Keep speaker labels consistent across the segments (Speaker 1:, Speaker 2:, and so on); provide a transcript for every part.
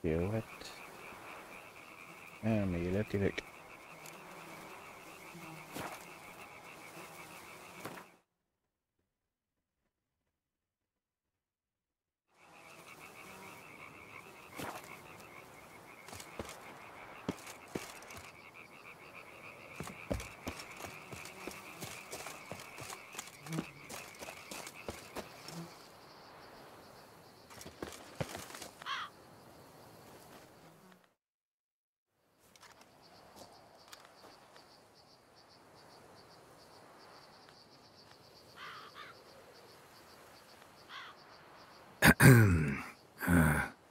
Speaker 1: Jó, hát elméletileg.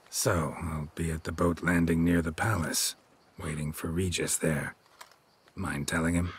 Speaker 2: So, I'll be at the boat landing near the palace, waiting for Regis there. Mind telling him?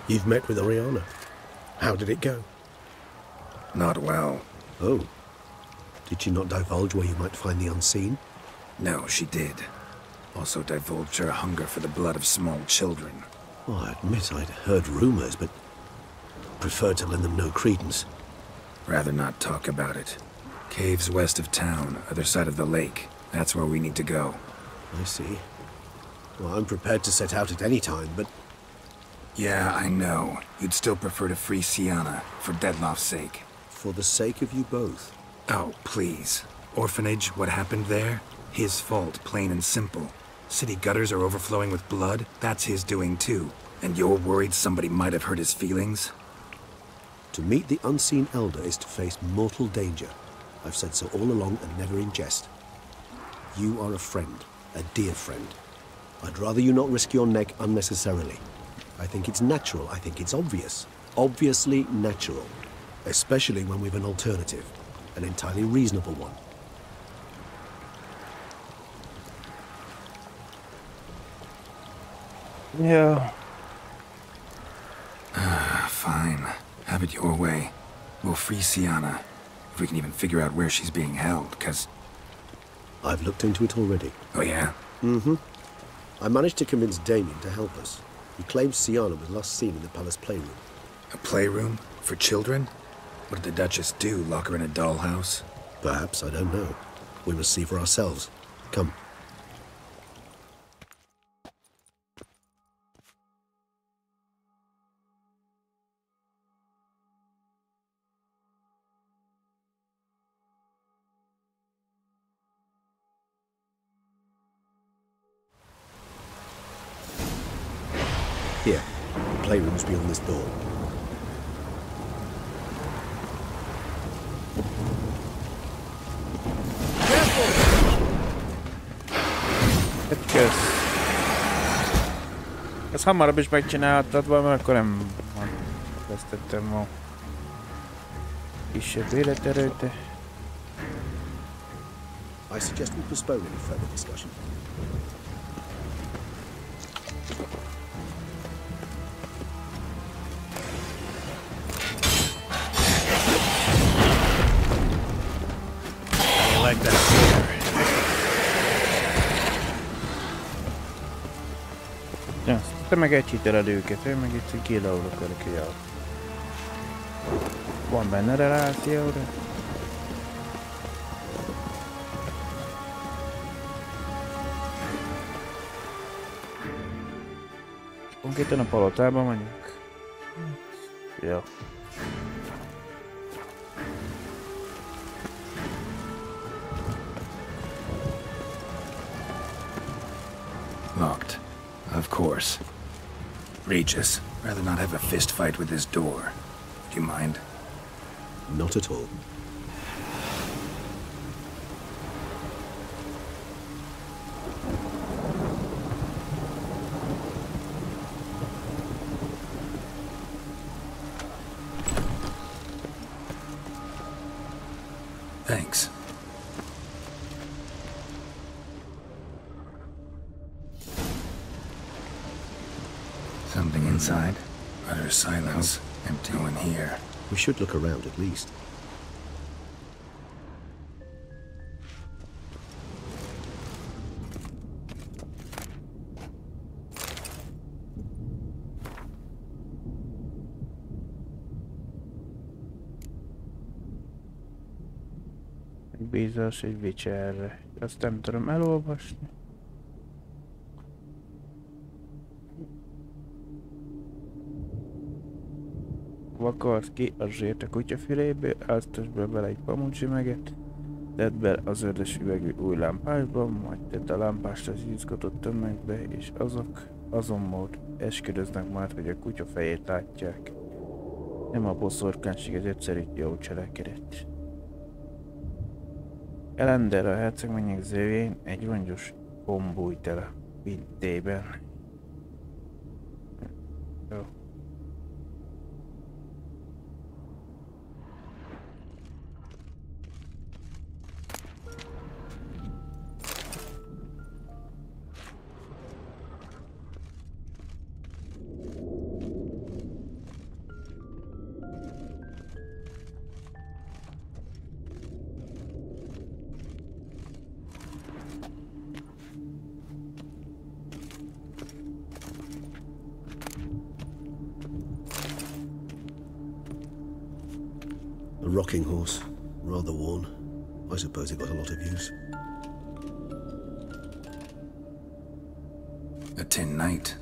Speaker 3: You've met with Oriana. How did it go?
Speaker 2: Not well.
Speaker 3: Oh. Did she not divulge where you might find the unseen?
Speaker 2: No, she did. Also divulged her hunger for the blood of small children.
Speaker 3: Well, I admit I'd heard rumors, but preferred to lend them no credence.
Speaker 2: Rather not talk about it. Caves west of town, other side of the lake. That's where we need to go.
Speaker 3: I see. Well, I'm prepared to set out at any time, but...
Speaker 2: Yeah, I know. You'd still prefer to free Sienna, for Deadloff's sake.
Speaker 3: For the sake of you both.
Speaker 2: Oh, please. Orphanage, what happened there? His fault, plain and simple. City gutters are overflowing with blood. That's his doing too. And you're worried somebody might have hurt his feelings?
Speaker 3: To meet the unseen elder is to face mortal danger. I've said so all along and never in jest. You are a friend, a dear friend. I'd rather you not risk your neck unnecessarily. I think it's natural, I think it's obvious. Obviously natural. Especially when we've an alternative. An entirely reasonable one.
Speaker 1: Yeah.
Speaker 2: Fine. Have it your way. We'll free Sienna. If we can even figure out where she's being held, 'cause...
Speaker 3: I've looked into it already.
Speaker 2: Oh yeah?
Speaker 3: Mm-hmm. I managed to convince Damien to help us. He claims Sienna was last seen in the palace playroom.
Speaker 2: A playroom? For children? What did the Duchess do? Lock her in a dollhouse?
Speaker 3: Perhaps, I don't know. We must see for ourselves. Come. Here, the playroom's beyond this door.
Speaker 1: Ezt hamarabb is megcsináltad volna, mert akkor nem vesztettem a kisebb életerőt, de...
Speaker 3: I suggest we postpone any further discussion.
Speaker 2: I like that.
Speaker 1: te meg egy hiteled őket, én meg itt kilaulok velük, hogy van benne reláció, de... Konkrétan a palotában vagyunk. Jó.
Speaker 2: Locked. Of course. Regis, rather not have a fist fight with this door. Do you mind?
Speaker 3: Not at all.
Speaker 2: Thanks. Something inside. Utter silence. Empty one here.
Speaker 3: We should look around at least.
Speaker 1: Biztos, hogy vicserre. Azt nem tudom elolvasni. Vakarsz ki a zsírt a kutyafüléből, áztasd bele egy pamucsimeget, tedd be az ördös üvegű új lámpásba, majd tedd a lámpást az izgatott tömegbe, és azok azonmód esküdöznek majd, hogy a kutya fejét látják. Nem a boszorkányság, ez egyszerű jó cselekedet. Elender a hercegmennyek zőjén egy rongyos bombúj tele vintében. Jó.
Speaker 3: A rocking horse, rather worn. I suppose it got a lot of use.
Speaker 2: A tin knight.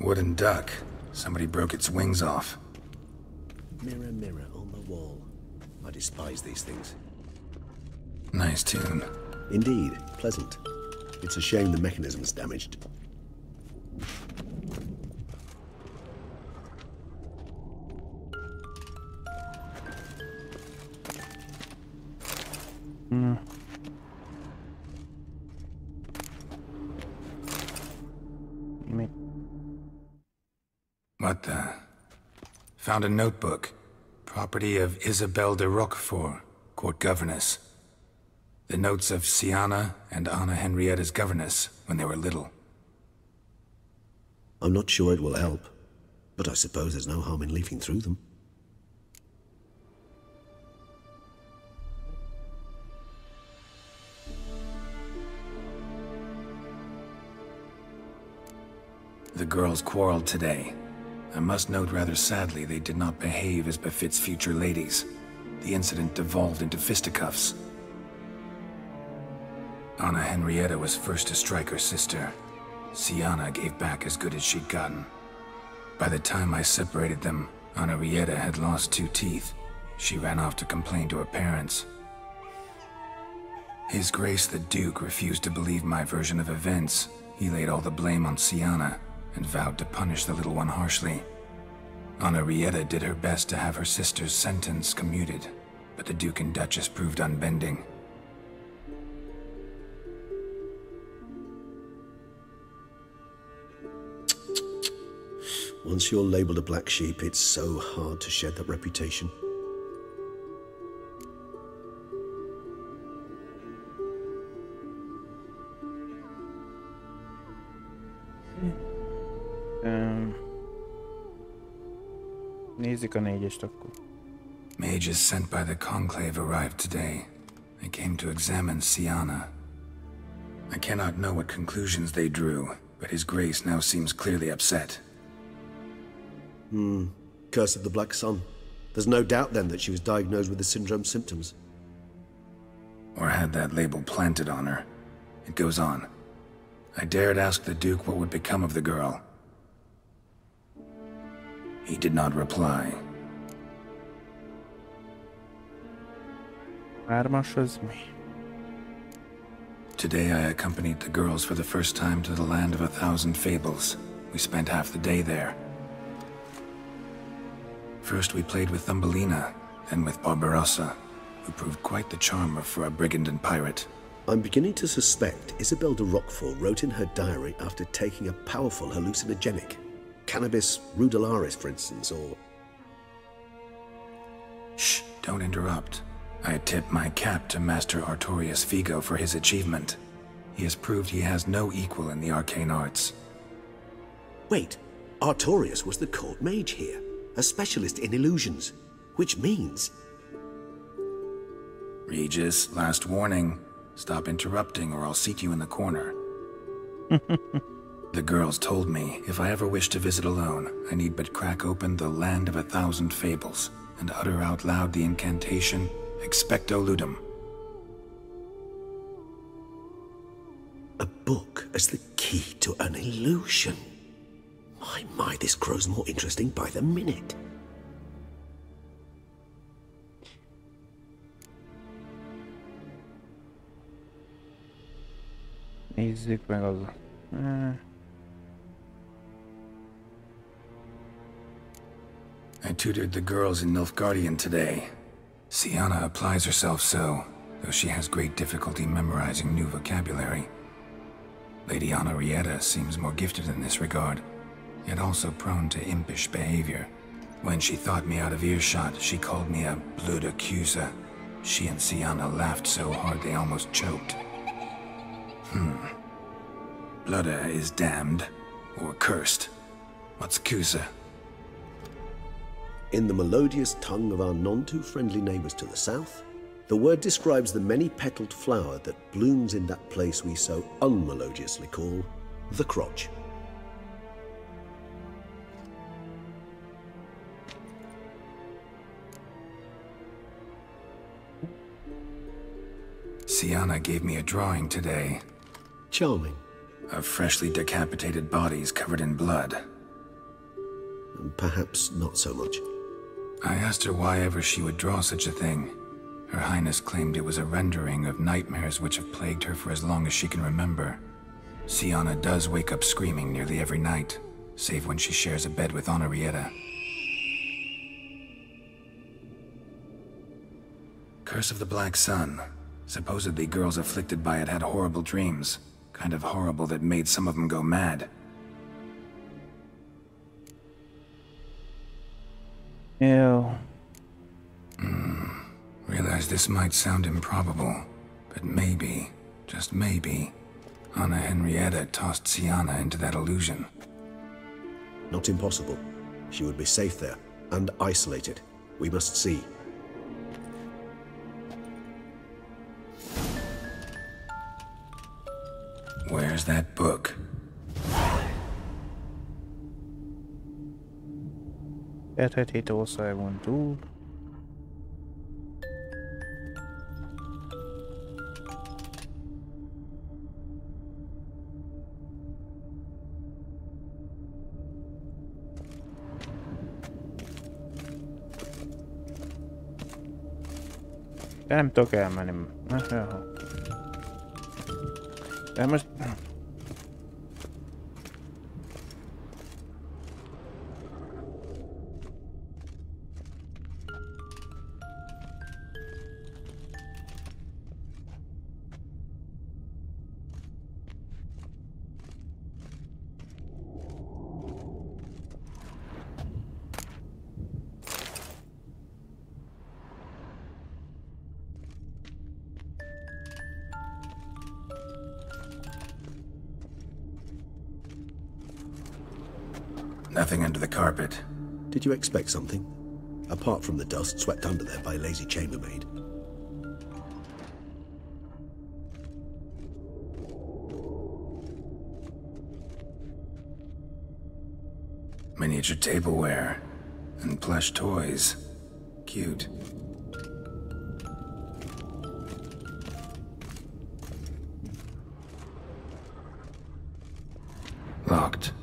Speaker 2: Wooden duck. Somebody broke its wings off.
Speaker 3: Mirror, mirror on the wall. I despise these things.
Speaker 2: Nice tune.
Speaker 3: Indeed, pleasant. It's a shame the mechanism's damaged.
Speaker 2: What the? Found a notebook. Property of Isabelle de Roquefort, court governess. The notes of Siana and Anna Henrietta's governess when they were little.
Speaker 3: I'm not sure it will help, but I suppose there's no harm in leafing through them.
Speaker 2: The girls quarreled today. I must note rather sadly they did not behave as befits future ladies. The incident devolved into fisticuffs. Anna Henrietta was first to strike her sister. Siana gave back as good as she'd gotten. By the time I separated them, Anna Henrietta had lost 2 teeth. She ran off to complain to her parents. His Grace the Duke refused to believe my version of events. He laid all the blame on Siana and vowed to punish the little one harshly. Anna Henrietta did her best to have her sister's sentence commuted, but the Duke and Duchess proved unbending.
Speaker 3: Once you're labeled a black sheep, it's so hard to shed that reputation.
Speaker 1: Nézzük a négyest akkor.
Speaker 2: Mages sent by the Conclave arrived today. They came to examine Siana. I cannot know what conclusions they drew, but His Grace now seems clearly upset.
Speaker 3: Curse of the Black Sun. There's no doubt then that she was diagnosed with the syndrome symptoms.
Speaker 2: Or had that label planted on her. It goes on. I dared ask the Duke what would become of the girl. He did not reply.
Speaker 1: Hármas az mi?
Speaker 2: Today I accompanied the girls for the first time to the land of 1,000 fables. We spent half the day there. First we played with Thumbelina, then with Barbarossa, who proved quite the charmer for a brigand and pirate.
Speaker 3: I'm beginning to suspect Isabel de Roquefort wrote in her diary after taking a powerful hallucinogenic. Cannabis rudelaris, for instance, or...
Speaker 2: Shh, don't interrupt. I tip my cap to Master Artorius Vigo for his achievement. He has proved he has no equal in the arcane arts.
Speaker 3: Wait, Artorius was the court mage here, a specialist in illusions, which means...
Speaker 2: Regis, last warning. Stop interrupting or I'll seat you in the corner. The girls told me if I ever wish to visit alone, I need but crack open the Land of 1,000 Fables and utter out loud the incantation, Expecto Ludum.
Speaker 3: A book as the key to an illusion. My, this grows more interesting by the minute.
Speaker 1: Nézzük meg az...
Speaker 2: I tutored the girls in Nilfgaardian today. Siana applies herself so, though she has great difficulty memorizing new vocabulary. Lady Henrietta seems more gifted in this regard, yet also prone to impish behavior. When she thought me out of earshot, she called me a blood accuser. She and Siana laughed so hard they almost choked. Blooda is damned, or cursed. What's Cusa?
Speaker 3: In the melodious tongue of our none-too-friendly neighbors to the south, the word describes the many-petaled flower that blooms in that place we so unmelodiously call the crotch.
Speaker 2: Siana gave me a drawing today.
Speaker 3: Charming.
Speaker 2: Of freshly decapitated bodies covered in blood.
Speaker 3: Perhaps not so much.
Speaker 2: I asked her why ever she would draw such a thing. Her Highness claimed it was a rendering of nightmares which have plagued her for as long as she can remember. Siana does wake up screaming nearly every night, save when she shares a bed with Henrietta. Curse of the Black Sun. Supposedly girls afflicted by it had horrible dreams. Kind of horrible that made some of them go mad.
Speaker 1: Ew.
Speaker 2: Realize this might sound improbable, but maybe, just maybe, Anna Henrietta tossed Siana into that illusion.
Speaker 3: Not impossible. She would be safe there, and isolated. We must see.
Speaker 2: Where's that book?
Speaker 1: Érthetét országon túl. Nem tudok elmenni. De most...
Speaker 2: Nothing under the carpet.
Speaker 3: Did you expect something? Apart from the dust swept under there by a lazy chambermaid.
Speaker 2: Miniature tableware and plush toys. Cute. Locked.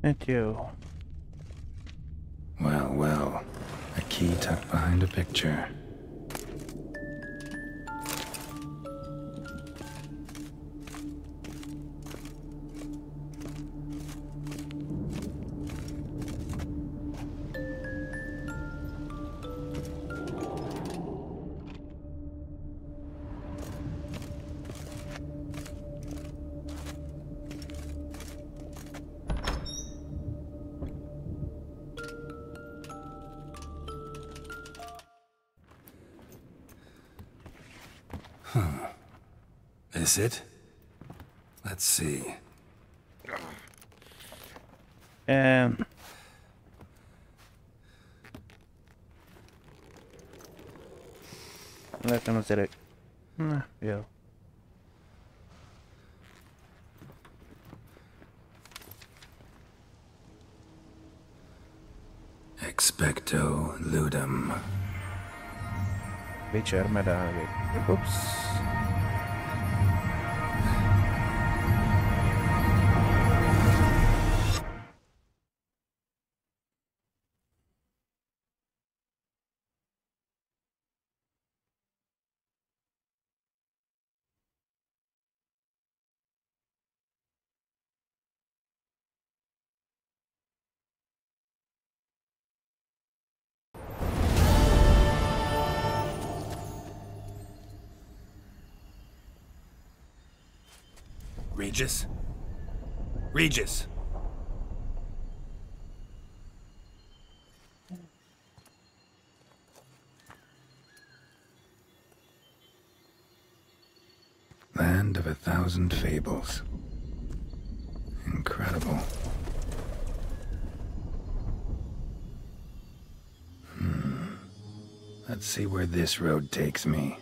Speaker 1: Hát jó.
Speaker 2: Well, well. A key tucked behind a picture. This it? Let's see.
Speaker 1: Látom az erő. Na, jó.
Speaker 2: Expecto ludum.
Speaker 1: Witcher medálgét. Ups.
Speaker 2: Regis? Regis! Land of 1,000 fables. Incredible. Let's see where this road takes me.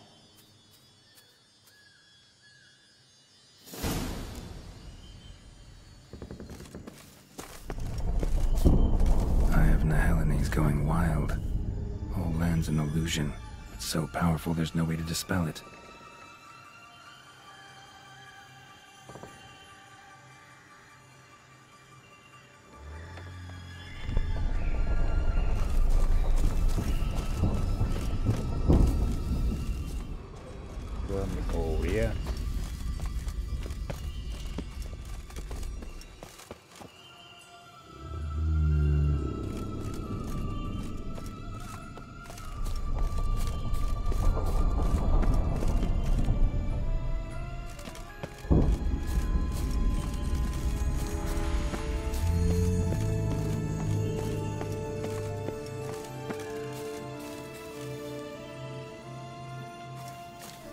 Speaker 2: Going wild. Whole land's an illusion. It's so powerful there's no way to dispel it.
Speaker 1: Oh yeah.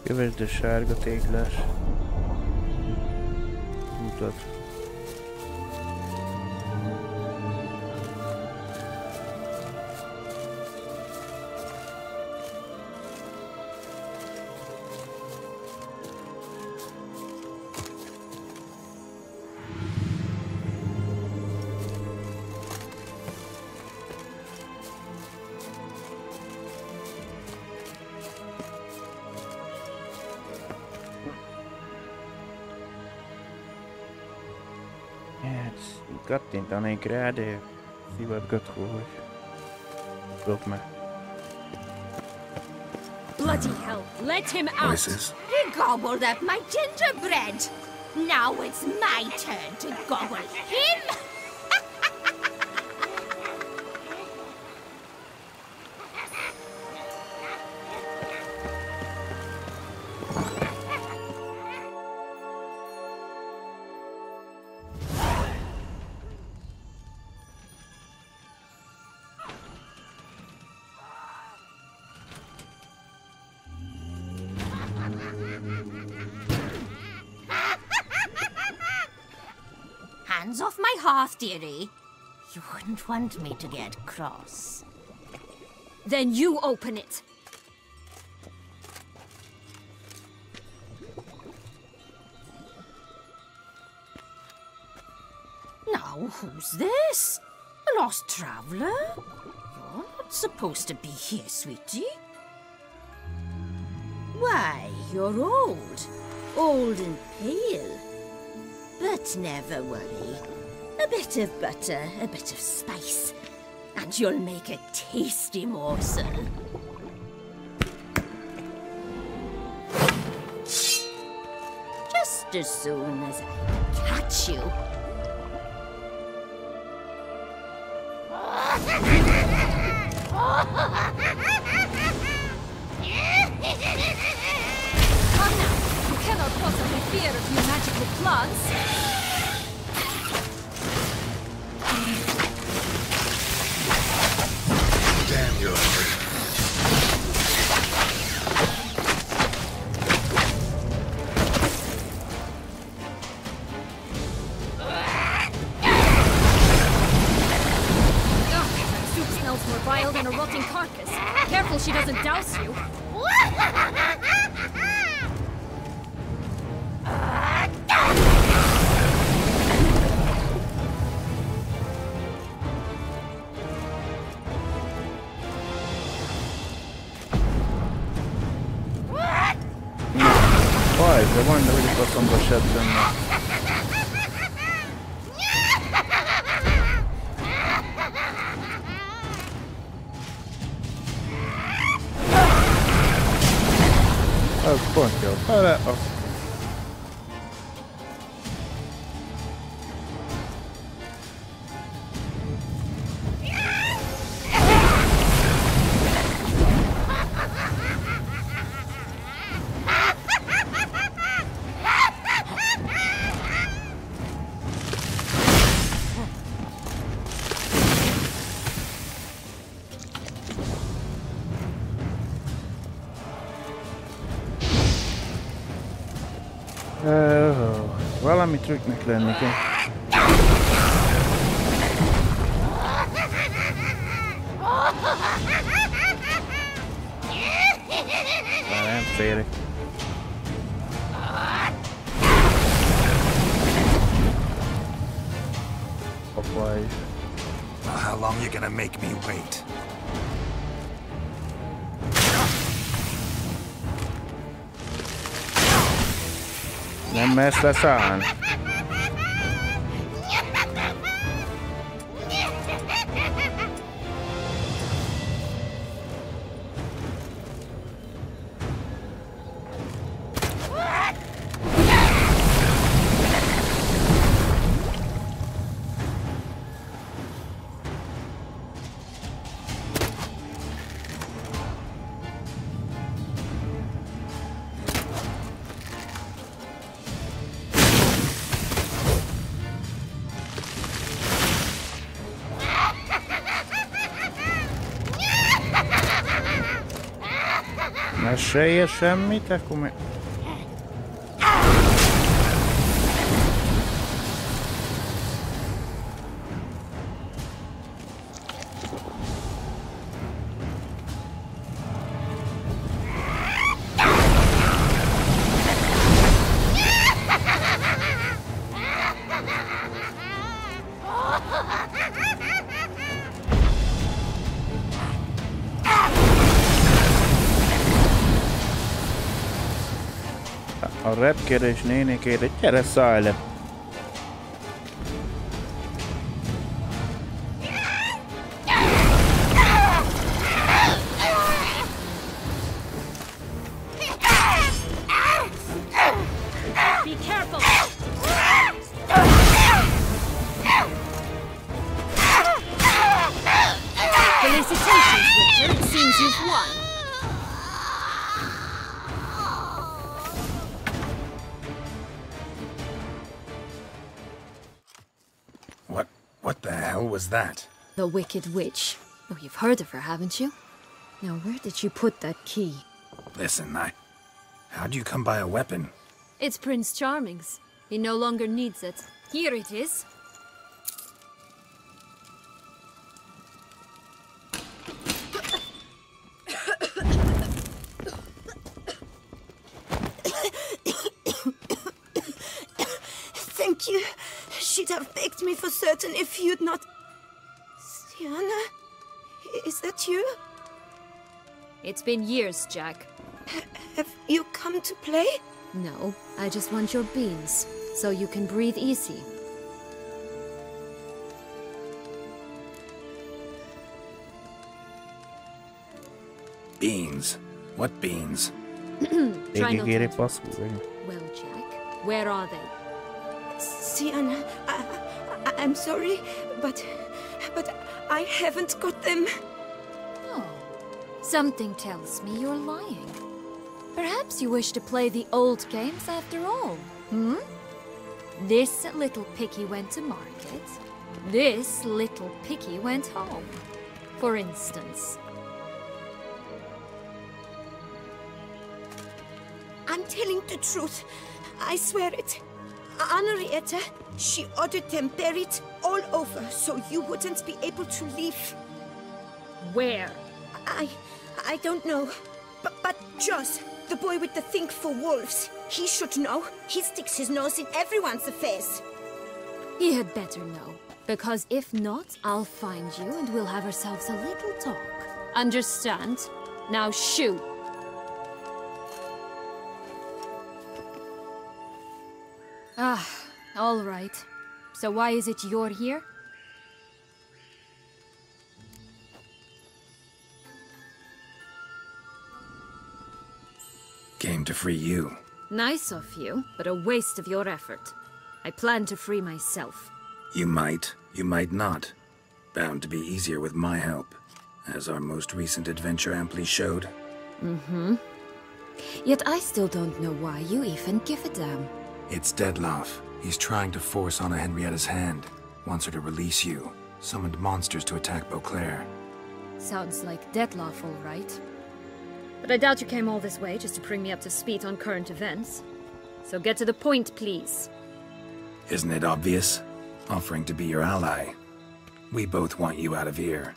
Speaker 1: Kövesd a sárga téglás utat. Kattintanék rá, de szivatgató, hogy dob meg.
Speaker 4: Bloody hell, let him out!
Speaker 2: Voices?
Speaker 4: He gobbled up my gingerbread! Now it's my turn to gobble him! Hands off my hearth, dearie. You wouldn't want me to get cross.
Speaker 5: Then you open it.
Speaker 4: Now, who's this? A lost traveler? You're not supposed to be here, sweetie. Why, you're old. Old and pale. But never worry. A bit of butter, a bit of spice, and you'll make a tasty morsel. Just as soon as I catch you.
Speaker 5: Come now, you cannot possibly fear a few magical plants.
Speaker 2: Damn you, Henry.
Speaker 5: That soup smells more vile than a rotting carcass. Careful she doesn't douse you.
Speaker 1: Vaj, de van, de hogy a faszomba sebzem meg. Az pont jó. Bele, azt. Valami trükknek lenni kell. Már nem férek. Apa is.
Speaker 2: Well, how long you gonna make me wait?
Speaker 1: Nem mersz leszállni. Ne se ér semmit, akkor mi... A repkérés nénékére, gyere szállj le!
Speaker 5: Be careful! Felicitations, Witcher. It seems you've won.
Speaker 2: What the hell was that?
Speaker 5: The Wicked Witch. Oh, you've heard of her, haven't you? Now, where did you put that key?
Speaker 2: Listen, How'd you come by a weapon?
Speaker 5: It's Prince Charming's. He no longer needs it. Here it is.
Speaker 4: Thank you. She'd have begged me for certain if you'd not... Sienna? Is that you?
Speaker 5: It's been years, Jack.
Speaker 4: Have you come to play?
Speaker 5: No, I just want your beans, so you can breathe easy.
Speaker 2: Beans? What beans?
Speaker 5: Try not
Speaker 1: Végigéri
Speaker 5: to...
Speaker 1: passzul, vagy?
Speaker 5: Well, Jack, where are they?
Speaker 4: Sienna, I'm sorry, but I haven't got them.
Speaker 5: Oh, something tells me you're lying. Perhaps you wish to play the old games after all, hmm? This little piggy went to market. This little piggy went home, for instance.
Speaker 4: I'm telling the truth. I swear it. Henrietta, she ordered them buried all over so you wouldn't be able to leave.
Speaker 5: Where?
Speaker 4: I don't know. But Joss, the boy with the thing for wolves, he should know. He sticks his nose in everyone's affairs.
Speaker 5: He had better know. Because if not, I'll find you and we'll have ourselves a little talk. Understand? Now shoot! Ah, all right. So why is it you're here?
Speaker 2: Came to free you.
Speaker 5: Nice of you, but a waste of your effort. I plan to free myself.
Speaker 2: You might not. Bound to be easier with my help, as our most recent adventure amply showed.
Speaker 5: Mm-hmm. Yet I still don't know why you even give a damn.
Speaker 2: It's Dettlaff. He's trying to force Anna Henrietta's hand. Wants her to release you. Summoned monsters to attack Beauclair.
Speaker 5: Sounds like Dettlaff, all right. But I doubt you came all this way just to bring me up to speed on current events. So get to the point, please.
Speaker 2: Isn't it obvious? Offering to be your ally. We both want you out of here.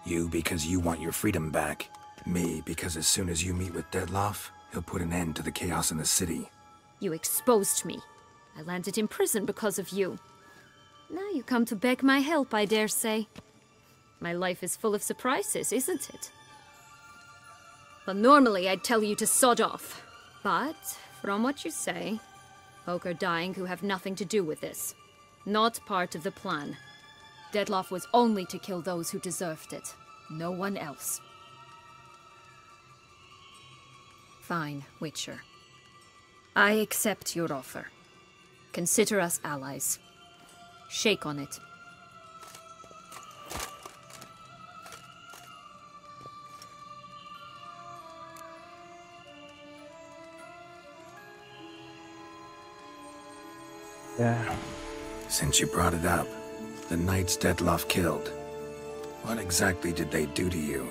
Speaker 2: You because you want your freedom back. Me because as soon as you meet with Dettlaff, he'll put an end to the chaos in the city.
Speaker 5: You exposed me. I landed in prison because of you. Now you come to beg my help, I dare say. My life is full of surprises, isn't it? Well, normally I'd tell you to sod off. But, from what you say, folk are dying who have nothing to do with this. Not part of the plan. Dettlaff was only to kill those who deserved it. No one else. Fine, Witcher. I accept your offer. Consider us allies. Shake on it.
Speaker 1: Yeah.
Speaker 2: Since you brought it up, the knights Dettlaff killed. What exactly did they do to you?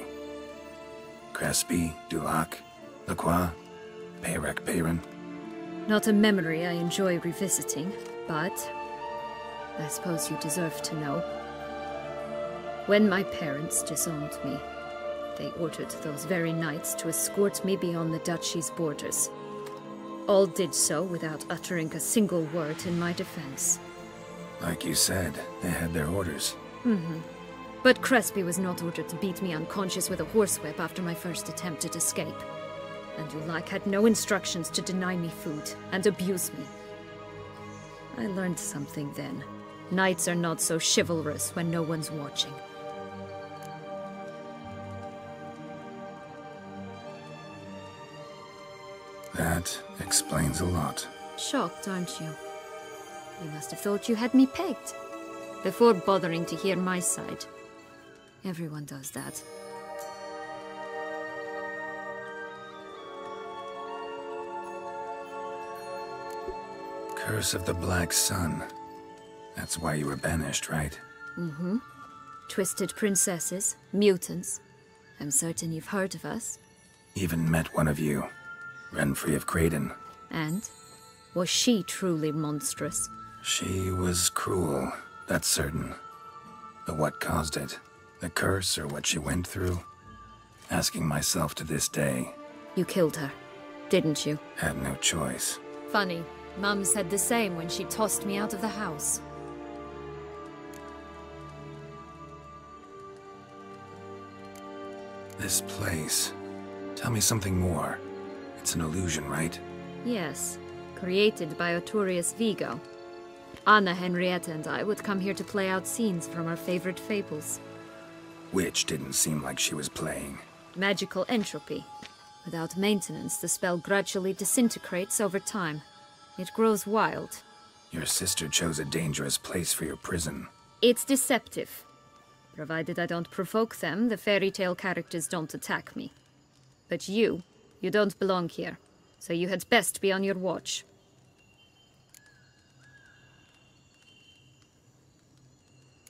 Speaker 2: Crespi, Dulac, Lacroix, Peyrac Peyran?
Speaker 5: Not a memory I enjoy revisiting, but I suppose you deserve to know. When my parents disowned me, they ordered those very knights to escort me beyond the duchy's borders. All did so without uttering a single word in my defense.
Speaker 2: Like you said, they had their orders.
Speaker 5: Mm-hmm. But Crespi was not ordered to beat me unconscious with a horsewhip after my first attempt at escape. And Dulac had no instructions to deny me food and abuse me. I learned something then. Knights are not so chivalrous when no one's watching.
Speaker 2: That explains a lot.
Speaker 5: Shocked, aren't you? You must have thought you had me pegged. Before bothering to hear my side. Everyone does that.
Speaker 2: Curse of the Black Sun. That's why you were banished, right?
Speaker 5: Mm-hmm. Twisted princesses, mutants. I'm certain you've heard of us.
Speaker 2: Even met one of you. ran free of Kraden.
Speaker 5: And? Was she truly monstrous?
Speaker 2: She was cruel, that's certain. But what caused it? The curse or what she went through? Asking myself to this day.
Speaker 5: You killed her, didn't you?
Speaker 2: Had no choice.
Speaker 5: Funny. Mum said the same when she tossed me out of the house.
Speaker 2: This place. Tell me something more. It's an illusion, right?
Speaker 5: Yes, created by Arturius Vigo. Anna, Henrietta and I would come here to play out scenes from our favorite fables.
Speaker 2: Which didn't seem like she was playing.
Speaker 5: Magical entropy. Without maintenance, the spell gradually disintegrates over time. It grows wild.
Speaker 2: Your sister chose a dangerous place for your prison.
Speaker 5: It's deceptive. Provided I don't provoke them, the fairy tale characters don't attack me. But you don't belong here. So you had best be on your watch.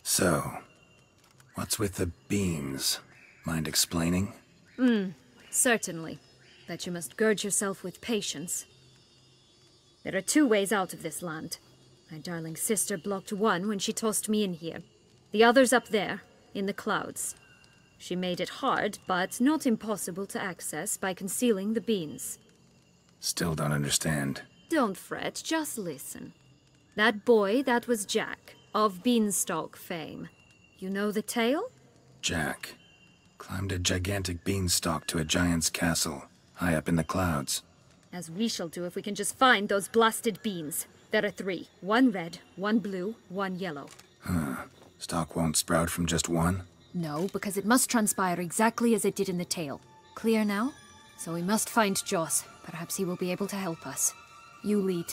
Speaker 2: So, what's with the beans? Mind explaining?
Speaker 5: Certainly. But you must gird yourself with patience. There are 2 ways out of this land. My darling sister blocked one when she tossed me in here. The other's up there, in the clouds. She made it hard, but not impossible to access by concealing the beans.
Speaker 2: Still don't understand.
Speaker 5: Don't fret, just listen. That boy, that was Jack, of Beanstalk fame. You know the tale?
Speaker 2: Jack climbed a gigantic beanstalk to a giant's castle, high up in the clouds.
Speaker 5: As we shall do if we can just find those blasted beans. There are 3. 1 red, 1 blue, 1 yellow.
Speaker 2: Stalk won't sprout from just one?
Speaker 5: No, because it must transpire exactly as it did in the tale. Clear now? So we must find Joss. Perhaps he will be able to help us. You lead.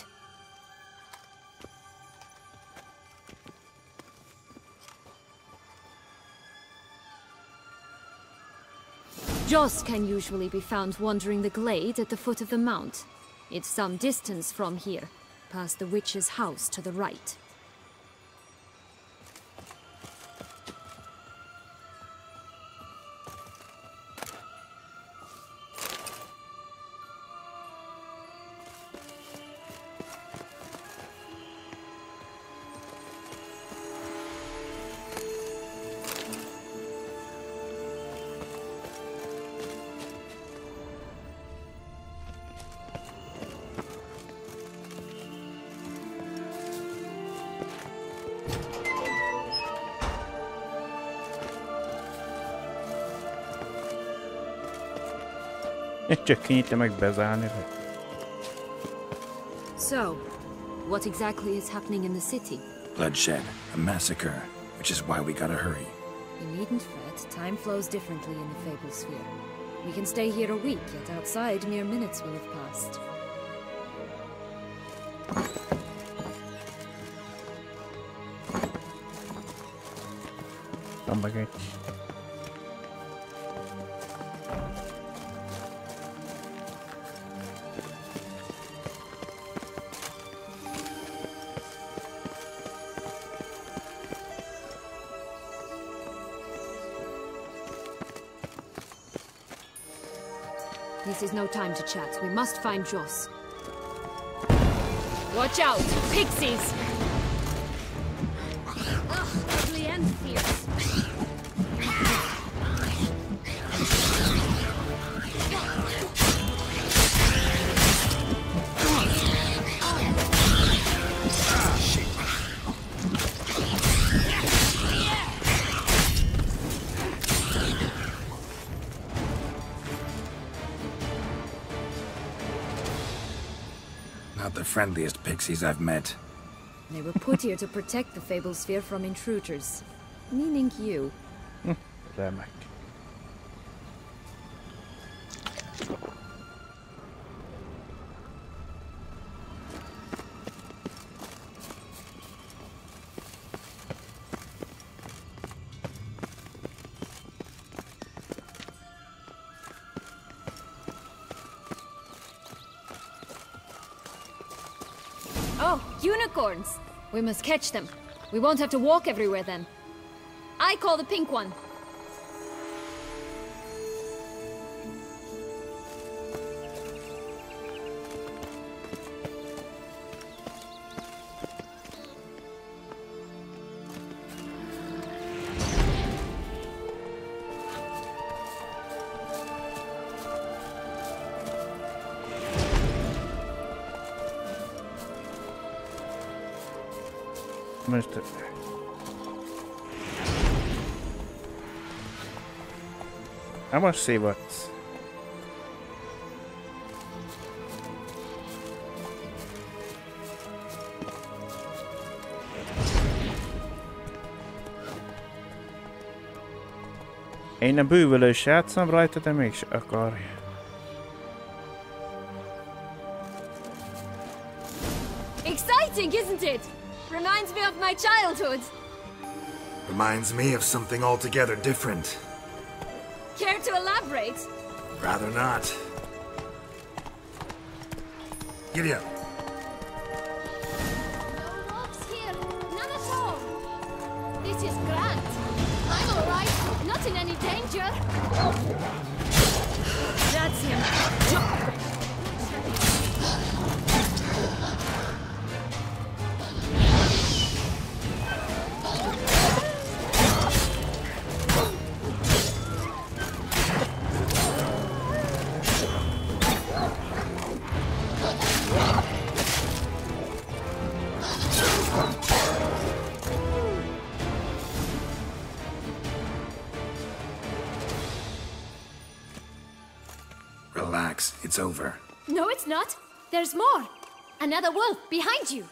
Speaker 5: Joss can usually be found wandering the glade at the foot of the mount. It's some distance from here, past the witch's house to the right.
Speaker 1: Csak kinyitni meg bezárni.
Speaker 5: So, what exactly is happening in the city?
Speaker 2: Bloodshed, a massacre, which is why we gotta hurry.
Speaker 5: You needn't fret. Time flows differently in the Fable Sphere. We can stay here a week, yet outside mere minutes will have passed.
Speaker 1: Van meg egy.
Speaker 5: This is no time to chat. We must find Joss. Watch out! Pixies! Ugh, ugly and fierce.
Speaker 2: Not the friendliest pixies I've met.
Speaker 5: They were put here to protect the Fable Sphere from intruders. Meaning you.
Speaker 1: Remek.
Speaker 5: Oh, unicorns! We must catch them. We won't have to walk everywhere then. I call the pink one.
Speaker 1: Most... I must see what's... Én a bűvölős játszom rajta, de mégse akarja.
Speaker 5: Exciting, isn't it? Reminds me of my childhood.
Speaker 2: Reminds me of something altogether different.
Speaker 5: Care to elaborate?
Speaker 2: Rather not. Giddy up.
Speaker 5: No wolves here, none at all. This is grand. I'm all right, not in any danger. That's him.
Speaker 2: Relax, it's over.
Speaker 5: No, it's not. There's more. Another wolf behind you.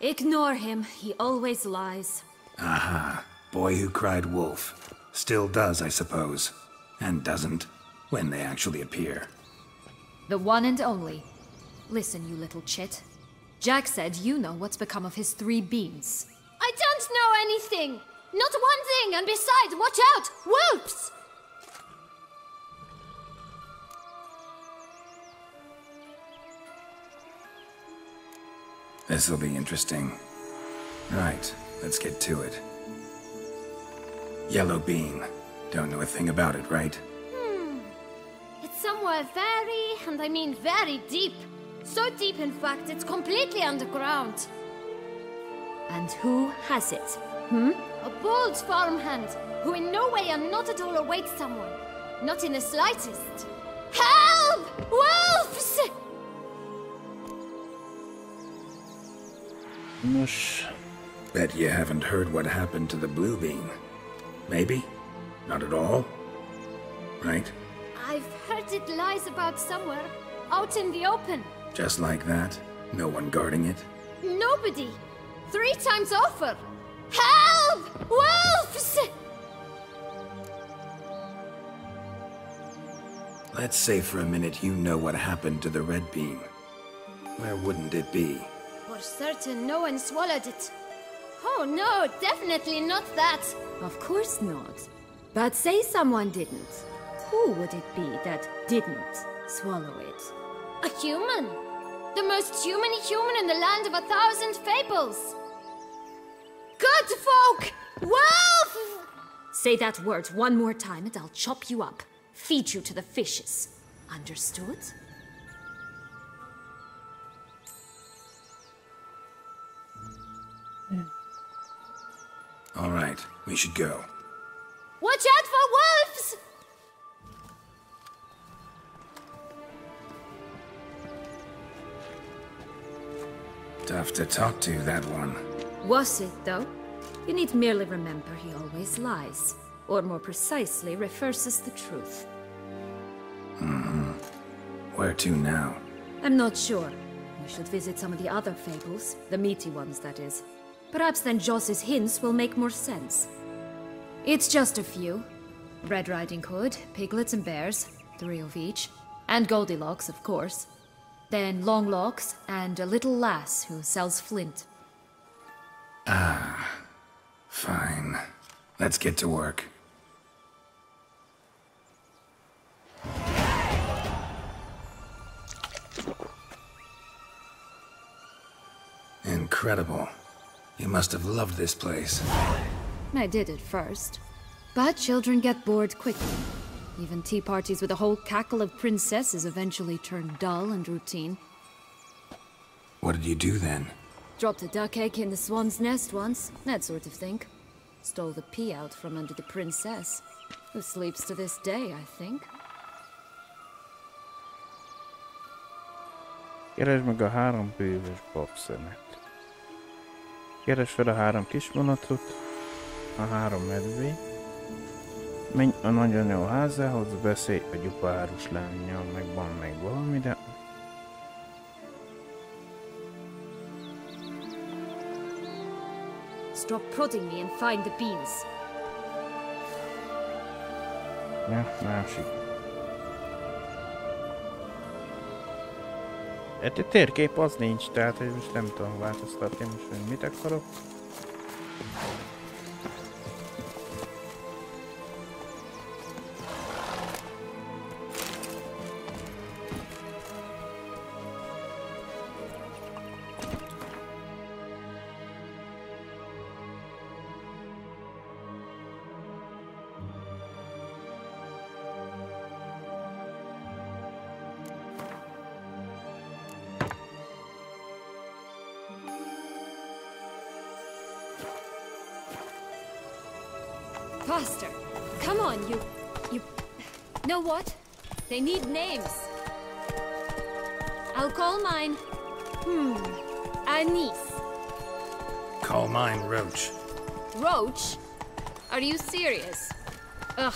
Speaker 5: Ignore him. He always lies.
Speaker 2: Aha. Boy who cried wolf. Still does, I suppose. And doesn't, when they actually appear.
Speaker 5: The one and only. Listen, you little chit. Jack said you know what's become of his 3 beans. I don't know anything! Not one thing, and besides, watch out! Wolves!
Speaker 2: This'll be interesting. Right, let's get to it. Yellow bean. Don't know a thing about it, right?
Speaker 5: It's somewhere very, and I mean very deep. So deep, in fact, it's completely underground. And who has it? A bold farmhand, who in no way and not at all awaits someone. Not in the slightest. Help! Wolves!
Speaker 1: Nos...
Speaker 2: Bet you haven't heard what happened to the blue bean. Maybe? Not at all? Right?
Speaker 5: I've heard it lies about somewhere, out in the open.
Speaker 2: Just like that? No one guarding it?
Speaker 5: Nobody. 3 times over. Help! Wolves!
Speaker 2: Let's say for a minute you know what happened to the red bean. Where wouldn't it be?
Speaker 5: For certain, no one swallowed it. Oh no, definitely not that.
Speaker 6: Of course not. But say someone didn't. Who would it be that didn't swallow it?
Speaker 5: A human. The most human-y human in the land of 1,000 fables. Good folk! Wolf!
Speaker 6: Say that word one more time and I'll chop you up. Feed you to the fishes. Understood?
Speaker 2: All right, we should go.
Speaker 5: Watch out for wolves!
Speaker 2: Tough to talk to, that one.
Speaker 6: Was it, though? You need merely remember he always lies. Or more precisely, reverses the truth.
Speaker 2: Where to now?
Speaker 6: I'm not sure. We should visit some of the other fables. The meaty ones, that is. Perhaps then Joss's hints will make more sense. It's just a few. Red Riding Hood, piglets and bears, 3 of each. And Goldilocks, of course. Then Longlocks, and a little lass who sells flint.
Speaker 2: Fine. Let's get to work. Incredible. You must have loved this place.
Speaker 6: I did at first. But children get bored quickly. Even tea parties with a whole cackle of princesses eventually turn dull and routine.
Speaker 2: What did you do then?
Speaker 6: Dropped a duck egg in the swan's nest once, that sort of thing. Stole the pea out from under the princess, who sleeps to this day, I think.
Speaker 1: Keresd meg a 3 bővös babszemet. Keresd fel a 3 kisvonatot, a 3 medvét. Menj a nagyanyó házához, beszélj a gyupárus lányjal, meg van meg valami, de...
Speaker 5: Stop prodding me and find the beans.
Speaker 1: Ja, másik. A térkép az nincs, tehát hogy most nem tudom változtatni most, hogy mit akarok.
Speaker 5: Faster! Come on, you... Know what? They need names. I'll call mine... Anise.
Speaker 2: Call mine Roach.
Speaker 5: Roach? Are you serious? Ugh.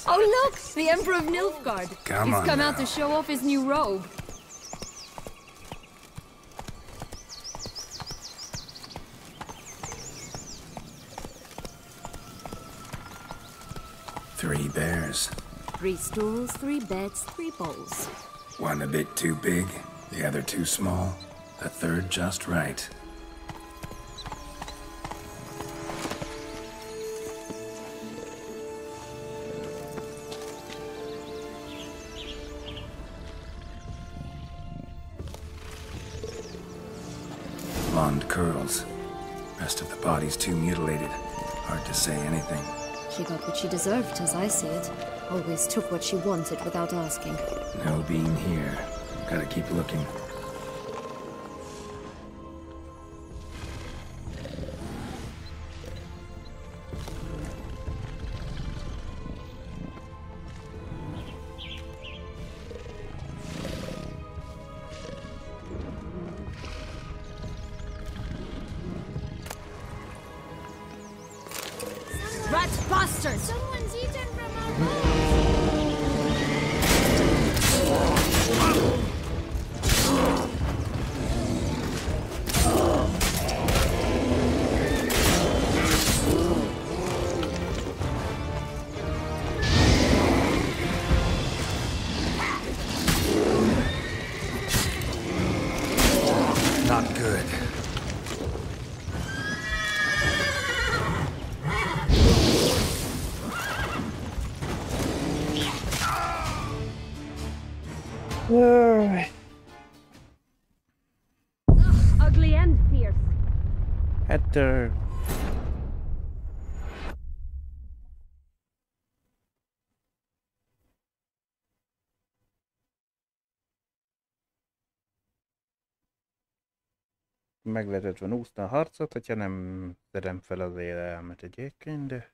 Speaker 5: Oh look! The Emperor of Nilfgaard! He's come out to show off his new robe.
Speaker 2: Three bears.
Speaker 5: 3 stools, 3 beds, 3 bowls.
Speaker 2: One a bit too big, the other too small, the third just right. Blonde curls. Rest of the body's too mutilated. Hard to say anything.
Speaker 5: She got what she deserved, as I see it. Always took what she wanted without asking.
Speaker 2: No bean here. Gotta keep looking.
Speaker 5: Rat bastard!
Speaker 4: Someone's eaten from our
Speaker 2: Not good.
Speaker 5: Ugly and fierce.
Speaker 1: Hát... meg lehetett volna úszni a harcot, hogyha nem szedem fel az élelmet egyébként, de...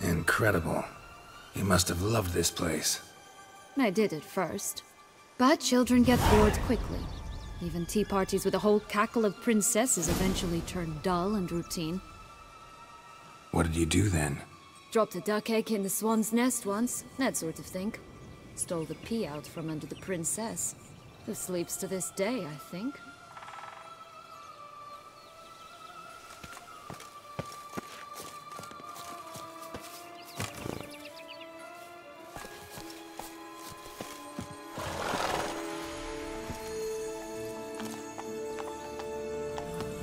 Speaker 2: Incredible. You must have loved this place.
Speaker 6: I did at first. But children get bored quickly. Even tea parties with a whole cackle of princesses eventually turn dull and routine.
Speaker 2: What did you do then?
Speaker 6: Dropped a duck egg in the swan's nest once, that sort of thing. Stole the pea out from under the princess, who sleeps to this day, I think.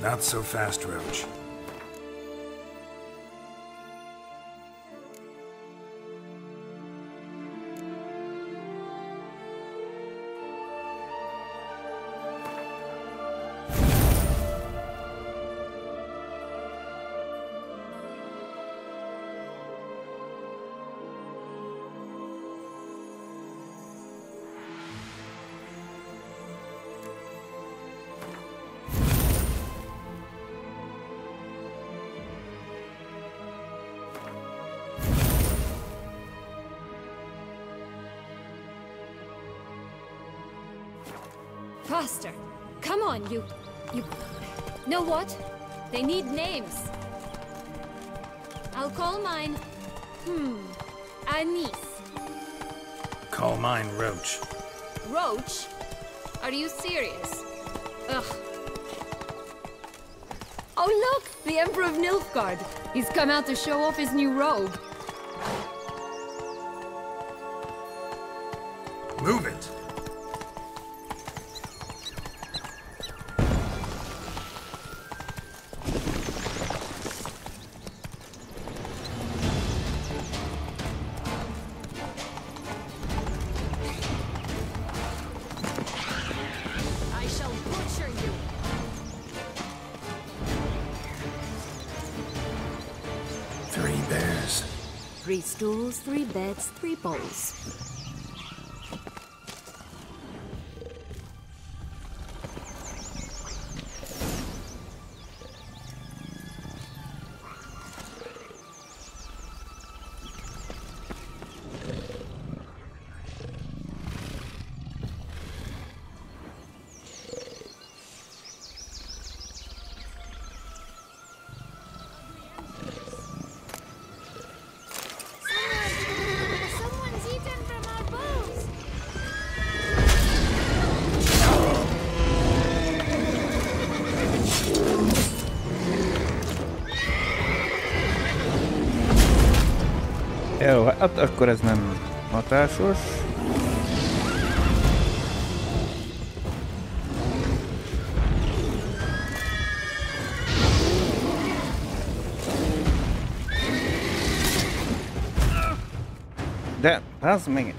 Speaker 2: Not so fast, Roach.
Speaker 6: Faster! Come on, you... Know what? They need names. I'll call mine... Anise.
Speaker 2: Call mine Roach.
Speaker 6: Roach? Are you serious? Ugh. Oh look! The Emperor of Nilfgaard. He's come out to show off his new robe.
Speaker 2: Move it!
Speaker 6: Three stools, 3 beds, 3 bowls.
Speaker 1: Jó, hát akkor ez nem hatásos. De, az meg...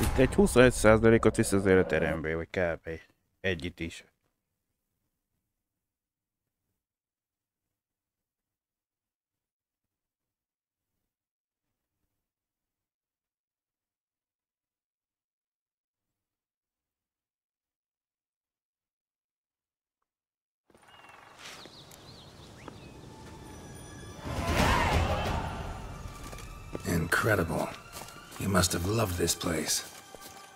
Speaker 1: Itt egy 25%-ot visz az életerőmből, vagy kb. Egyit is.
Speaker 2: Incredible. You must have loved this place.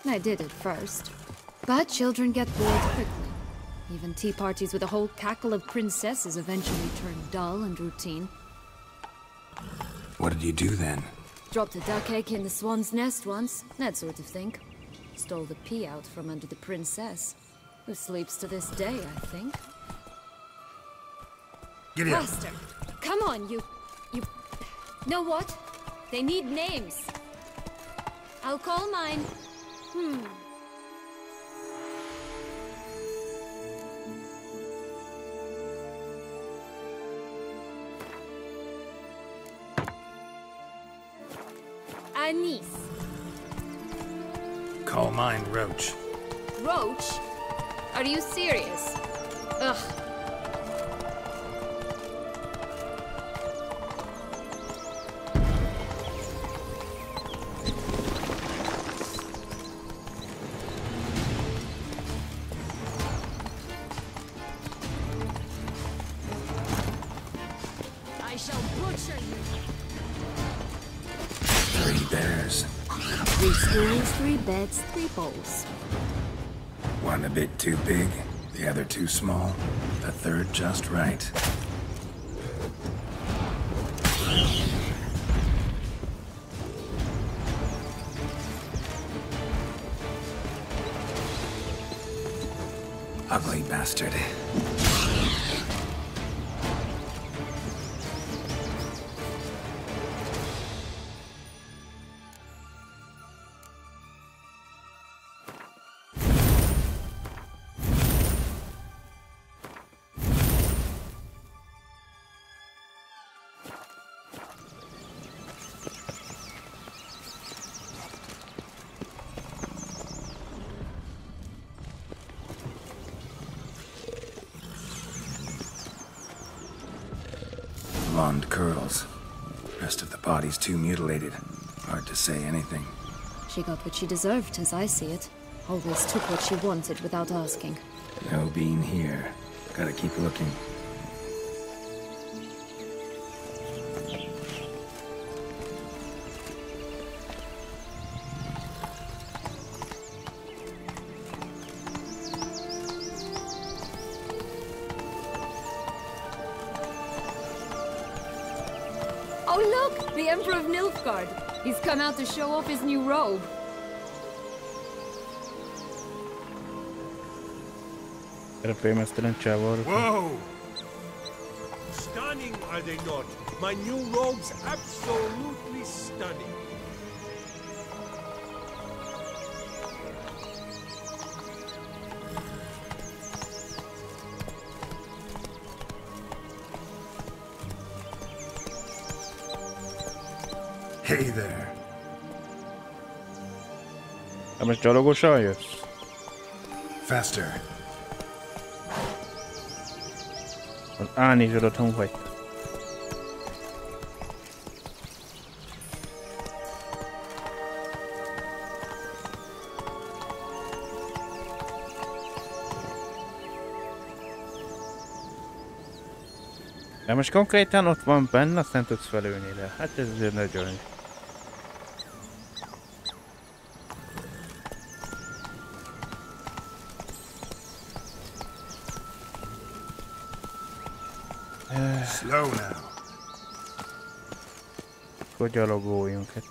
Speaker 6: I did at first. But children get bored quickly. Even tea parties with a whole cackle of princesses eventually turn dull and routine.
Speaker 2: What did you do then?
Speaker 6: Dropped a duck egg in the swan's nest once, that sort of thing. Stole the pea out from under the princess, who sleeps to this day, I think.
Speaker 2: Giddy up.
Speaker 6: Faster! Come on, you... Know what? They need names. I'll call mine... Anise.
Speaker 2: Call mine Roach.
Speaker 6: Roach? Are you serious? Ugh. I shall butcher you.
Speaker 2: 3 bears.
Speaker 6: 3 stools, 3 beds, 3 bowls.
Speaker 2: One a bit too big, the other too small, the third just right. Ugly bastard. Blonde curls. Rest of the body's too mutilated. Hard to say anything.
Speaker 6: She got what she deserved, as I see it. Always took what she wanted without asking.
Speaker 2: No bean here. Gotta keep looking.
Speaker 5: Oh look! The Emperor of Nilfgaard! He's come out to show off his new robe.
Speaker 1: Era félmeztelen csávar.
Speaker 7: Whoa! Stunning, are they not? My new robe's absolutely stunning.
Speaker 2: Hey there.
Speaker 1: Hát most gyalogosan jössz?
Speaker 2: Faster.
Speaker 1: Az ánizsodat hon vagy. De most konkrétan ott van benne, azt nem tudsz felülni rá. Hát ez azért nagyon...
Speaker 2: Slow now.
Speaker 1: Akkor gyalogoljunk. Hát.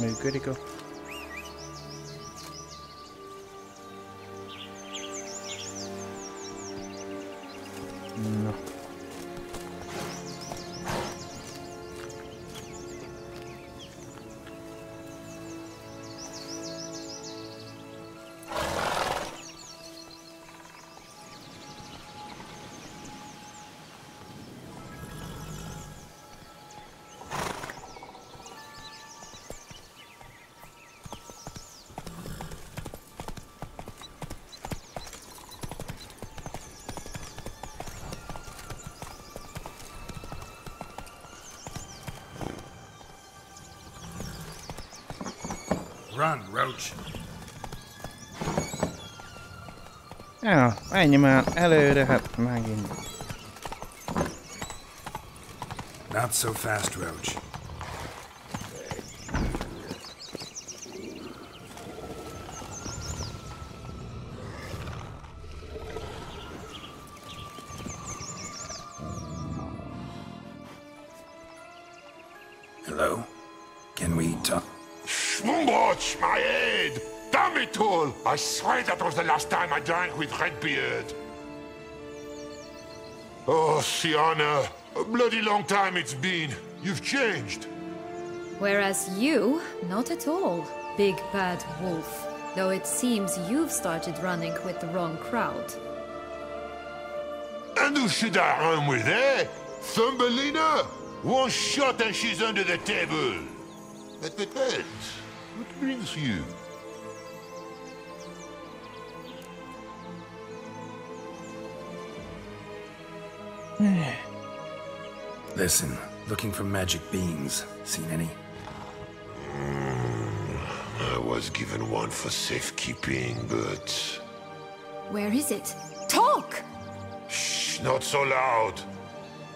Speaker 1: Működik a... Na.
Speaker 2: Run, Roach.
Speaker 1: Ja, menj már előre, hát megint.
Speaker 2: Not so fast, Roach. Hello? Can we talk?
Speaker 8: Watch my head! Damn it all! I swear that was the last time I drank with Redbeard. Oh, Sienna, a bloody long time it's been. You've changed.
Speaker 6: Whereas you, not at all, big bad wolf. Though it seems you've started running with the wrong crowd.
Speaker 8: And who should I run with, eh? Thumbelina? One shot and she's under the table. But, what brings you?
Speaker 2: Listen, looking for magic beans. Seen any?
Speaker 8: I was given one for safekeeping, but...
Speaker 6: Where is it? Talk!
Speaker 8: Shh, not so loud.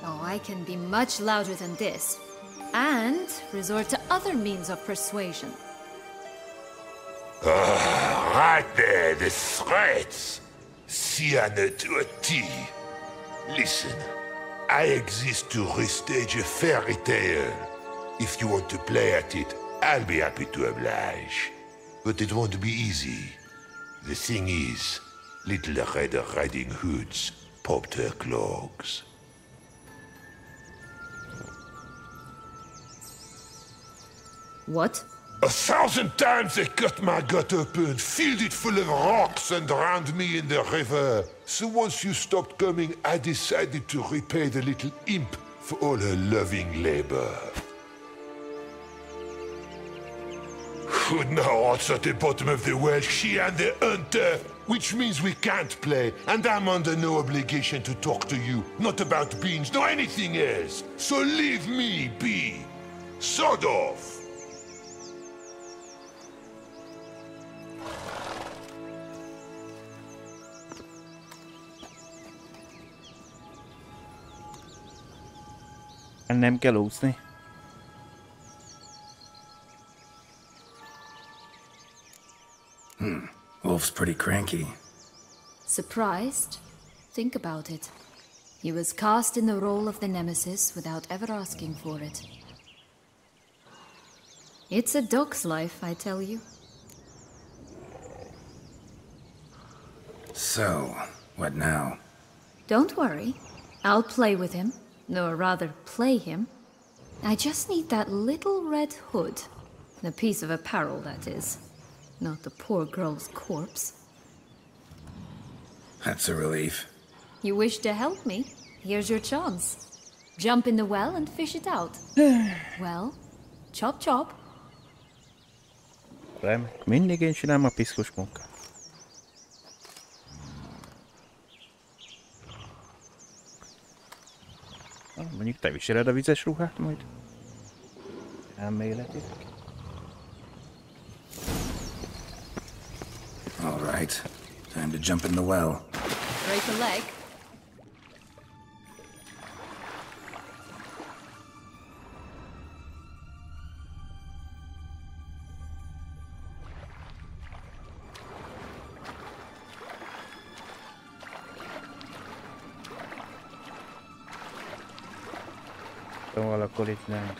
Speaker 6: Oh, I can be much louder than this. And resort to other means of persuasion.
Speaker 8: Right there, the threats. Sienna to a T. Listen, I exist to restage a fairy tale. If you want to play at it, I'll be happy to oblige. But it won't be easy. The thing is, Little Red Riding Hoods popped her clogs.
Speaker 6: What?
Speaker 8: 1,000 times they cut my gut open, filled it full of rocks and drowned me in the river. So once you stopped coming, I decided to repay the little imp for all her loving labor. Now it's at the bottom of the well, she and the hunter, which means we can't play, and I'm under no obligation to talk to you, not about beans, nor anything else. So leave me be. Sod off.
Speaker 1: Nem kell úszni.
Speaker 2: Wolf's pretty cranky.
Speaker 6: Surprised? Think about it. He was cast in the role of the Nemesis without ever asking for it. It's a dog's life, I tell you.
Speaker 2: So, what now?
Speaker 6: Don't worry. I'll play with him. Or rather, play him. I just need that little red hood. A piece of apparel, that is. Not the poor girl's corpse.
Speaker 2: That's a relief.
Speaker 6: You wish to help me? Here's your chance. Jump in the well and fish it out. Well, chop chop.
Speaker 1: Remek. Mindig én csinálom a piszkos munkát. Mondjuk te viseled a vizes ruhát majd? Elméletileg.
Speaker 2: All right. Time to jump in the well.
Speaker 6: Break a leg.
Speaker 1: Szóval akkor itt nem.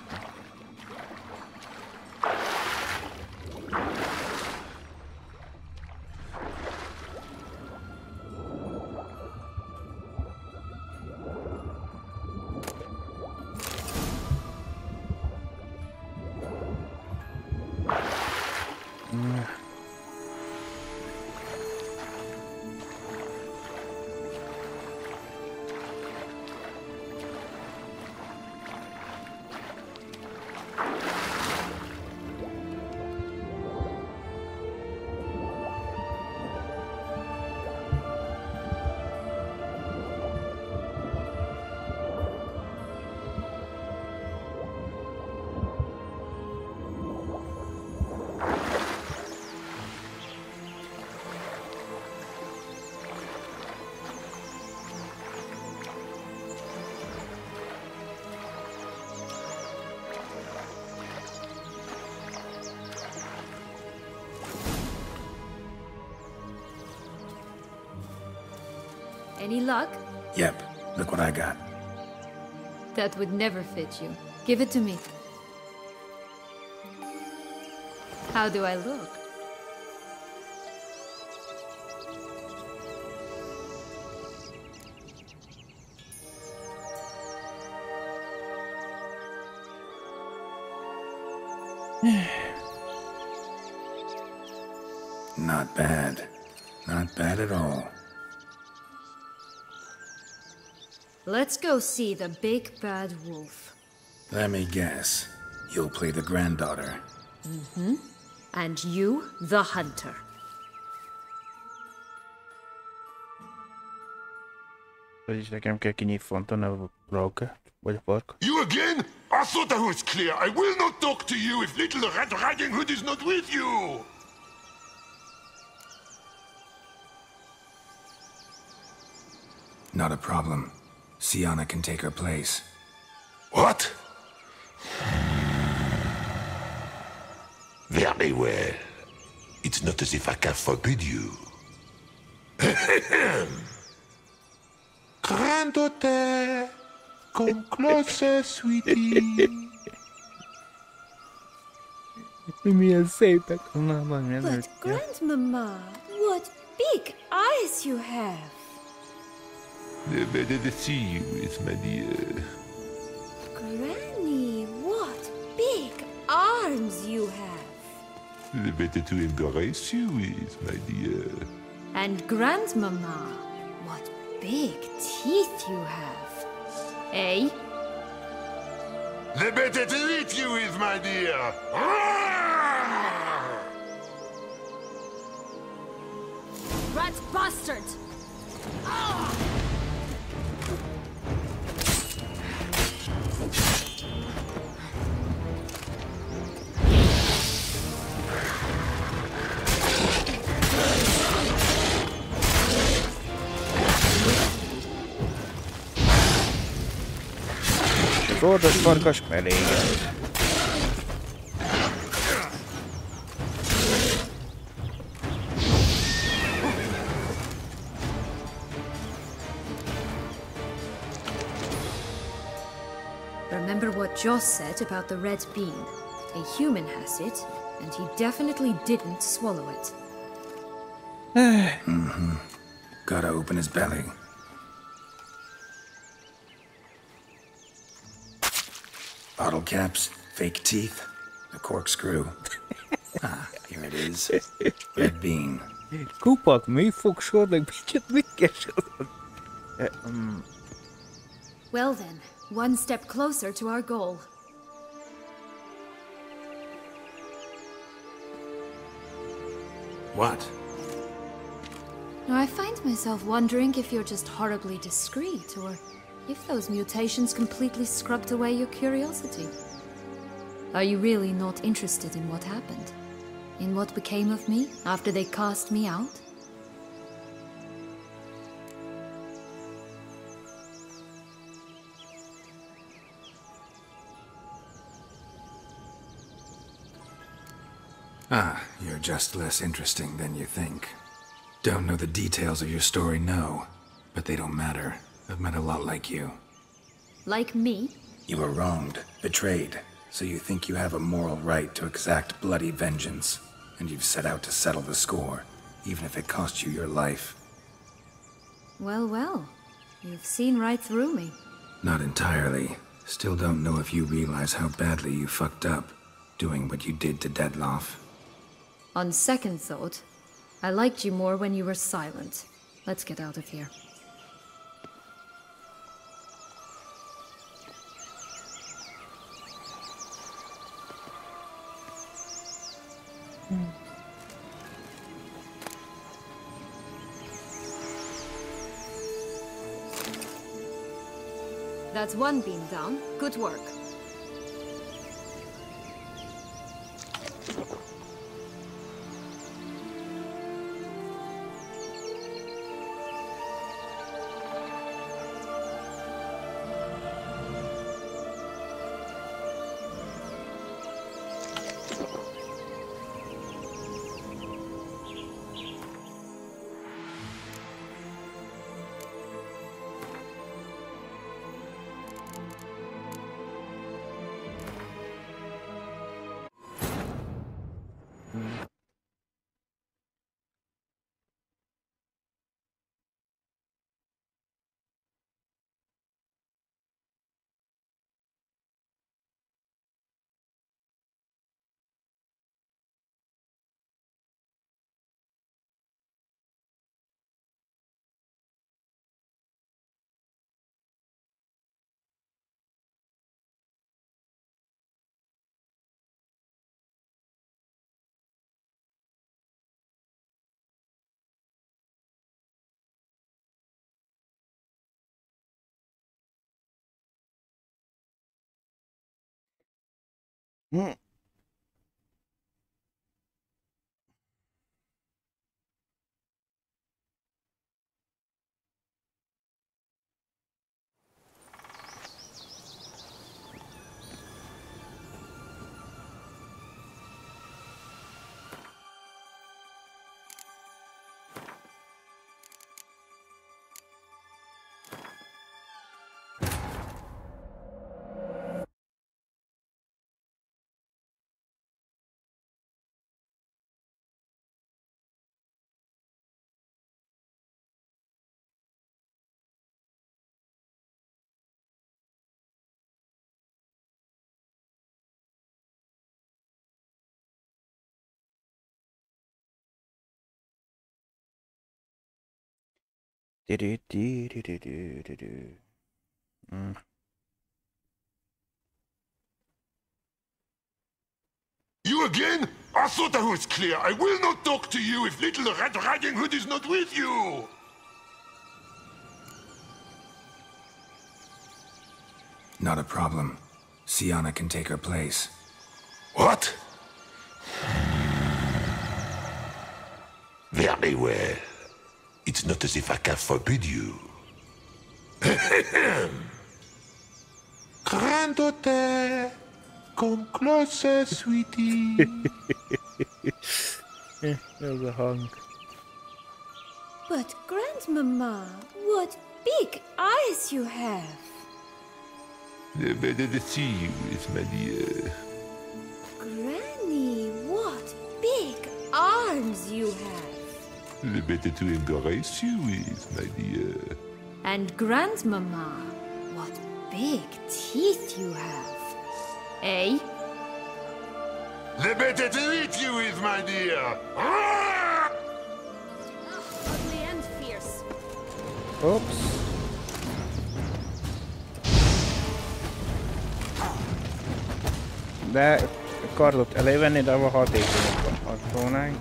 Speaker 6: Any luck?
Speaker 2: Yep. Look what I got.
Speaker 6: That would never fit you. Give it to me. How do I look?
Speaker 2: Not bad. Not bad at all.
Speaker 6: Let's go see the big bad wolf.
Speaker 2: Let me guess. You'll play the granddaughter.
Speaker 6: Mm-hmm. And you, the hunter.
Speaker 1: Vagyis nekem kell kinyitfontani a rókát, vagy a parkot.
Speaker 8: You again? I thought I was clear. I will not talk to you if Little Red Riding Hood is not with you!
Speaker 2: Not a problem. Sienna can take her place.
Speaker 8: What? Very well. It's not as if I can forbid you. Granddaughter, come closer, sweetie.
Speaker 1: Milyen szépek a lábam
Speaker 6: But
Speaker 1: előtt.
Speaker 6: Grandmama, what big eyes you have!
Speaker 8: The better to see you is, my dear.
Speaker 6: Granny, what big arms you have!
Speaker 8: The better to embrace you is, my dear.
Speaker 6: And Grandmama, what big teeth you have! Eh?
Speaker 8: The better to eat you is, my dear.
Speaker 5: Rat bastard!
Speaker 1: Az ordas farkas melléget.
Speaker 6: Remember what Joss said about the red bean. A human has it, and he definitely didn't swallow it.
Speaker 2: Gotta open his belly. Bottle caps, fake teeth, a corkscrew. Here it is. Red bean.
Speaker 1: Kupak, műfogsor, meg mit keresel?
Speaker 6: Well then, one step closer to our goal.
Speaker 2: What?
Speaker 6: I find myself wondering if you're just horribly discreet, or if those mutations completely scrubbed away your curiosity. Are you really not interested in what happened? In what became of me after they cast me out?
Speaker 2: You're just less interesting than you think. Don't know the details of your story, no. But they don't matter. I've met a lot like you.
Speaker 6: Like me?
Speaker 2: You were wronged, betrayed, so you think you have a moral right to exact bloody vengeance. And you've set out to settle the score, even if it cost you your life.
Speaker 6: Well, well. You've seen right through me.
Speaker 2: Not entirely. Still don't know if you realize how badly you fucked up, doing what you did to Deadloff.
Speaker 6: On second thought, I liked you more when you were silent. Let's get out of here. That's one beam down. Good work.
Speaker 8: You again? I thought I was clear. I will not talk to you if little Red Riding Hood is not with you!
Speaker 2: Not a problem. Sienna can take her place.
Speaker 8: What? Very well. It's not as if I can forbid you. Granddaughter, come closer, sweetie.
Speaker 1: There's a hunk.
Speaker 6: But Grandmama, what big eyes you have!
Speaker 8: The better to see you is, my dear.
Speaker 6: Granny, what big arms you have!
Speaker 8: The better to embrace you is, my dear.
Speaker 6: And Grandmama, what big teeth you have! Eh?
Speaker 8: The better to eat you is, my dear.
Speaker 5: Ugly and fierce.
Speaker 1: Oops. De a kardot elővenni, de a hatékonyabban harcolnánk.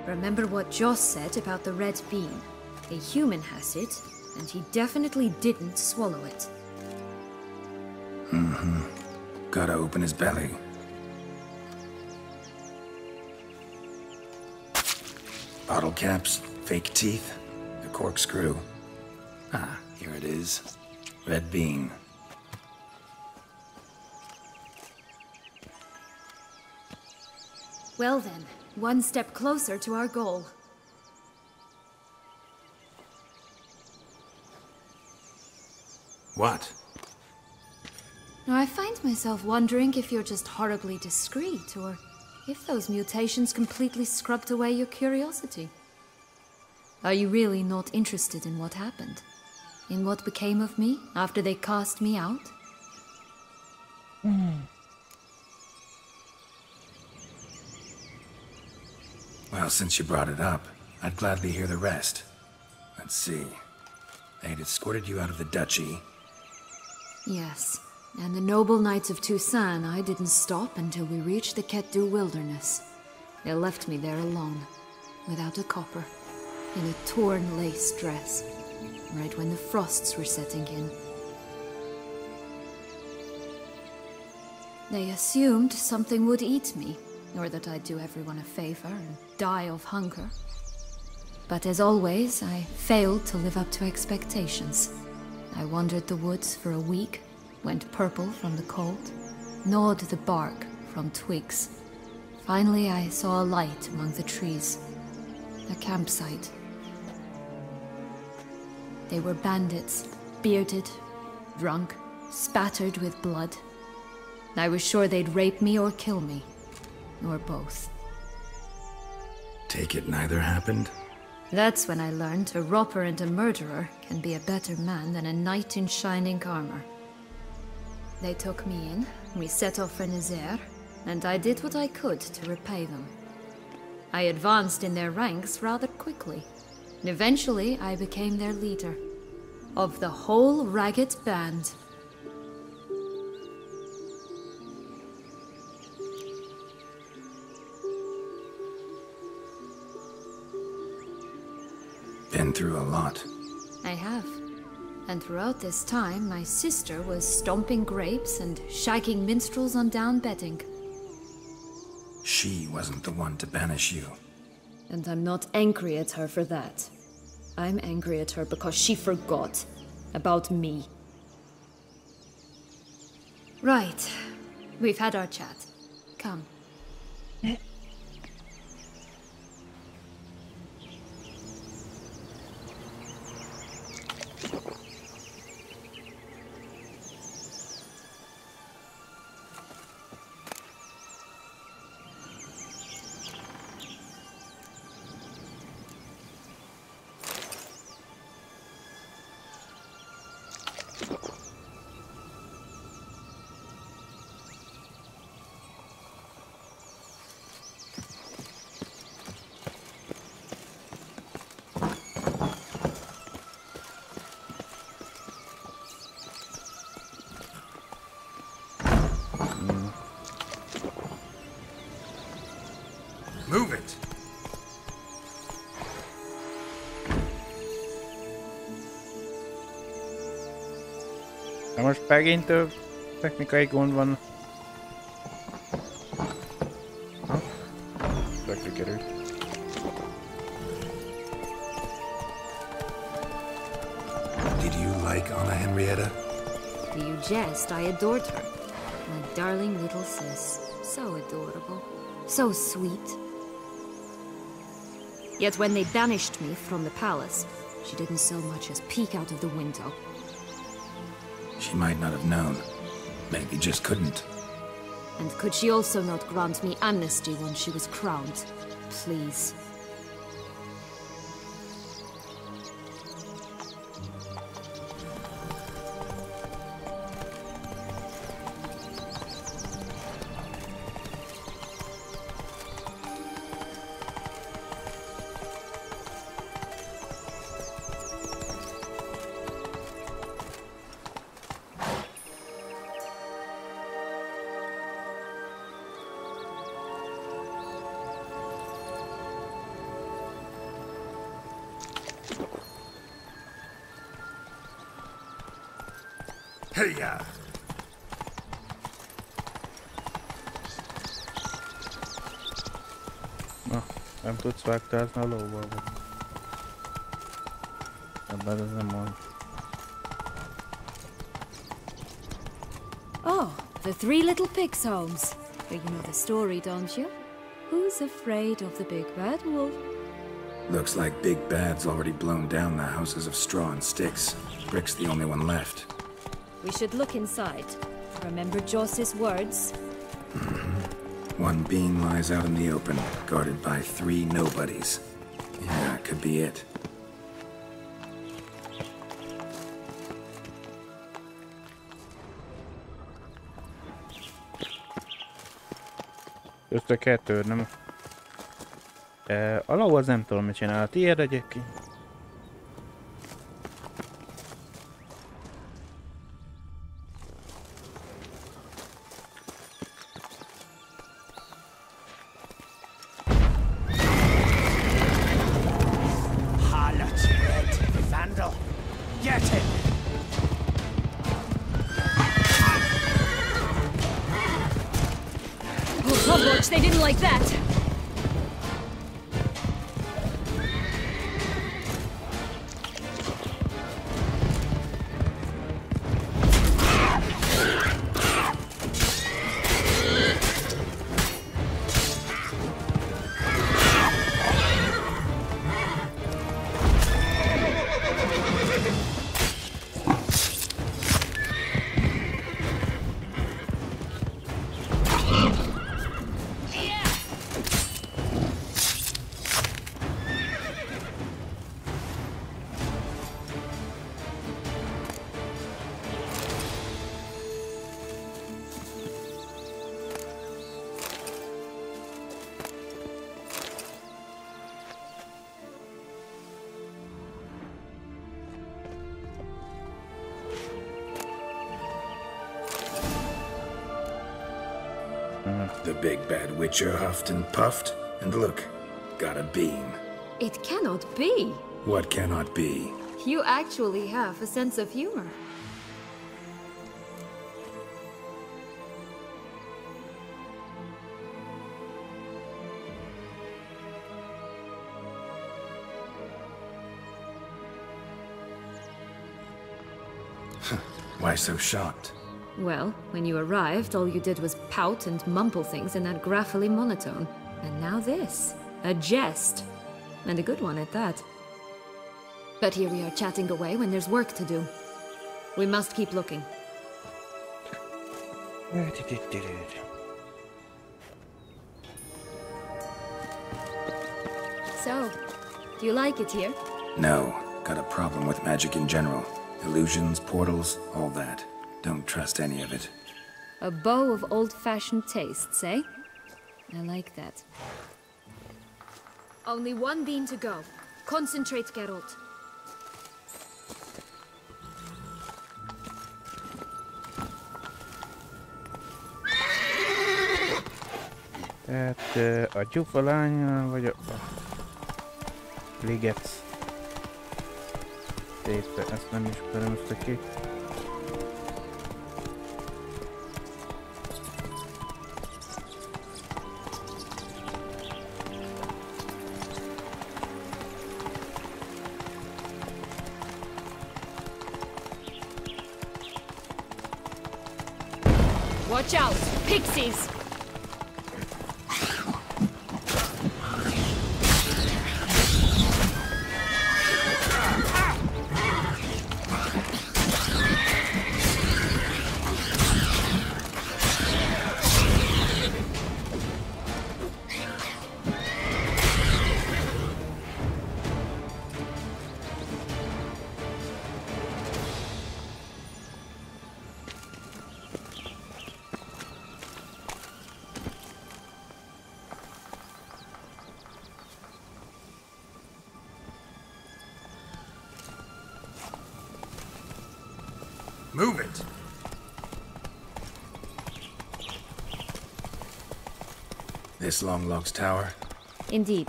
Speaker 6: Remember what Joss said about the red bean. A human has it, and he definitely didn't swallow it.
Speaker 2: Gotta open his belly. Bottle caps, fake teeth, a corkscrew. Ah, here it is. Red bean.
Speaker 6: Well then, one step closer to our goal.
Speaker 2: What?
Speaker 6: Now, I find myself wondering if you're just horribly discreet, or if those mutations completely scrubbed away your curiosity. Are you really not interested in what happened? In what became of me after they cast me out?
Speaker 2: Well, since you brought it up, I'd gladly hear the rest. Let's see. They had escorted you out of the duchy.
Speaker 6: Yes, and the noble knights of Toussaint, I didn't stop until we reached the Kiadó wilderness. They left me there alone, without a copper, in a torn lace dress, right when the frosts were setting in. They assumed something would eat me, or that I'd do everyone a favor and die of hunger. But as always, I failed to live up to expectations. I wandered the woods for a week, went purple from the cold, gnawed the bark from twigs. Finally, I saw a light among the trees, a campsite. They were bandits, bearded, drunk, spattered with blood. I was sure they'd rape me or kill me. Or both.
Speaker 2: Take it neither happened?
Speaker 6: That's when I learned a robber and a murderer can be a better man than a knight in shining armor. They took me in, we set off for Nazaire, and I did what I could to repay them. I advanced in their ranks rather quickly, and eventually I became their leader. Of the whole ragged band.
Speaker 2: Been through a lot.
Speaker 6: I have. And throughout this time, my sister was stomping grapes and shagging minstrels on down bedding.
Speaker 2: She wasn't the one to banish you.
Speaker 6: And I'm not angry at her for that. I'm angry at her because she forgot about me. Right. We've had our chat. Come.
Speaker 2: Move it!
Speaker 1: Na most megint több technikai gond van. Sikerült.
Speaker 2: Did you like Anna Henrietta?
Speaker 6: Do you jest? I adored her. My darling little sis. So adorable. So sweet. Yet when they banished me from the palace, she didn't so much as peek out of the window.
Speaker 2: She might not have known. Maybe just couldn't.
Speaker 6: And could she also not grant me amnesty when she was crowned? Please.
Speaker 2: Hey-ya!
Speaker 1: Na, nem tudsz vágtázni a lóval, vagy? Ebben ez nem mond.
Speaker 6: Oh, the three little pigs' homes. You know the story, don't you? Who's afraid of the big bad wolf?
Speaker 2: Looks like Big Bad's already blown down the houses of straw and sticks. Brick's the only one left.
Speaker 6: We should look inside. Remember Joss's words?
Speaker 2: One being lies out in the open, guarded by three nobodies. Yeah, could be it.
Speaker 1: Össze kell törnöm. A ló az nem tudom, mit csinál. Tiéd egyébként.
Speaker 6: They didn't like that.
Speaker 2: The big bad witcher huffed and puffed, and look, got a beam.
Speaker 6: It cannot be.
Speaker 2: What cannot be?
Speaker 6: You actually have a sense of humor.
Speaker 2: Why so shocked?
Speaker 6: Well, when you arrived, all you did was pout and mumble things in that graphily monotone. And now this. A jest. And a good one at that. But here we are chatting away when there's work to do. We must keep looking. So, do you like it here?
Speaker 2: No, got a problem with magic in general. Illusions, portals, all that. Don't trust any of it.
Speaker 6: A bow of old-fashioned tastes, eh? I like that. Only one bean to go. Concentrate, Geralt.
Speaker 1: Tehát a gyufa lánya, vagy a liget szépe, ezt nem ismerem ezt a két.
Speaker 6: Watch out! Pixies!
Speaker 2: Move it! This Longlock's tower?
Speaker 6: Indeed.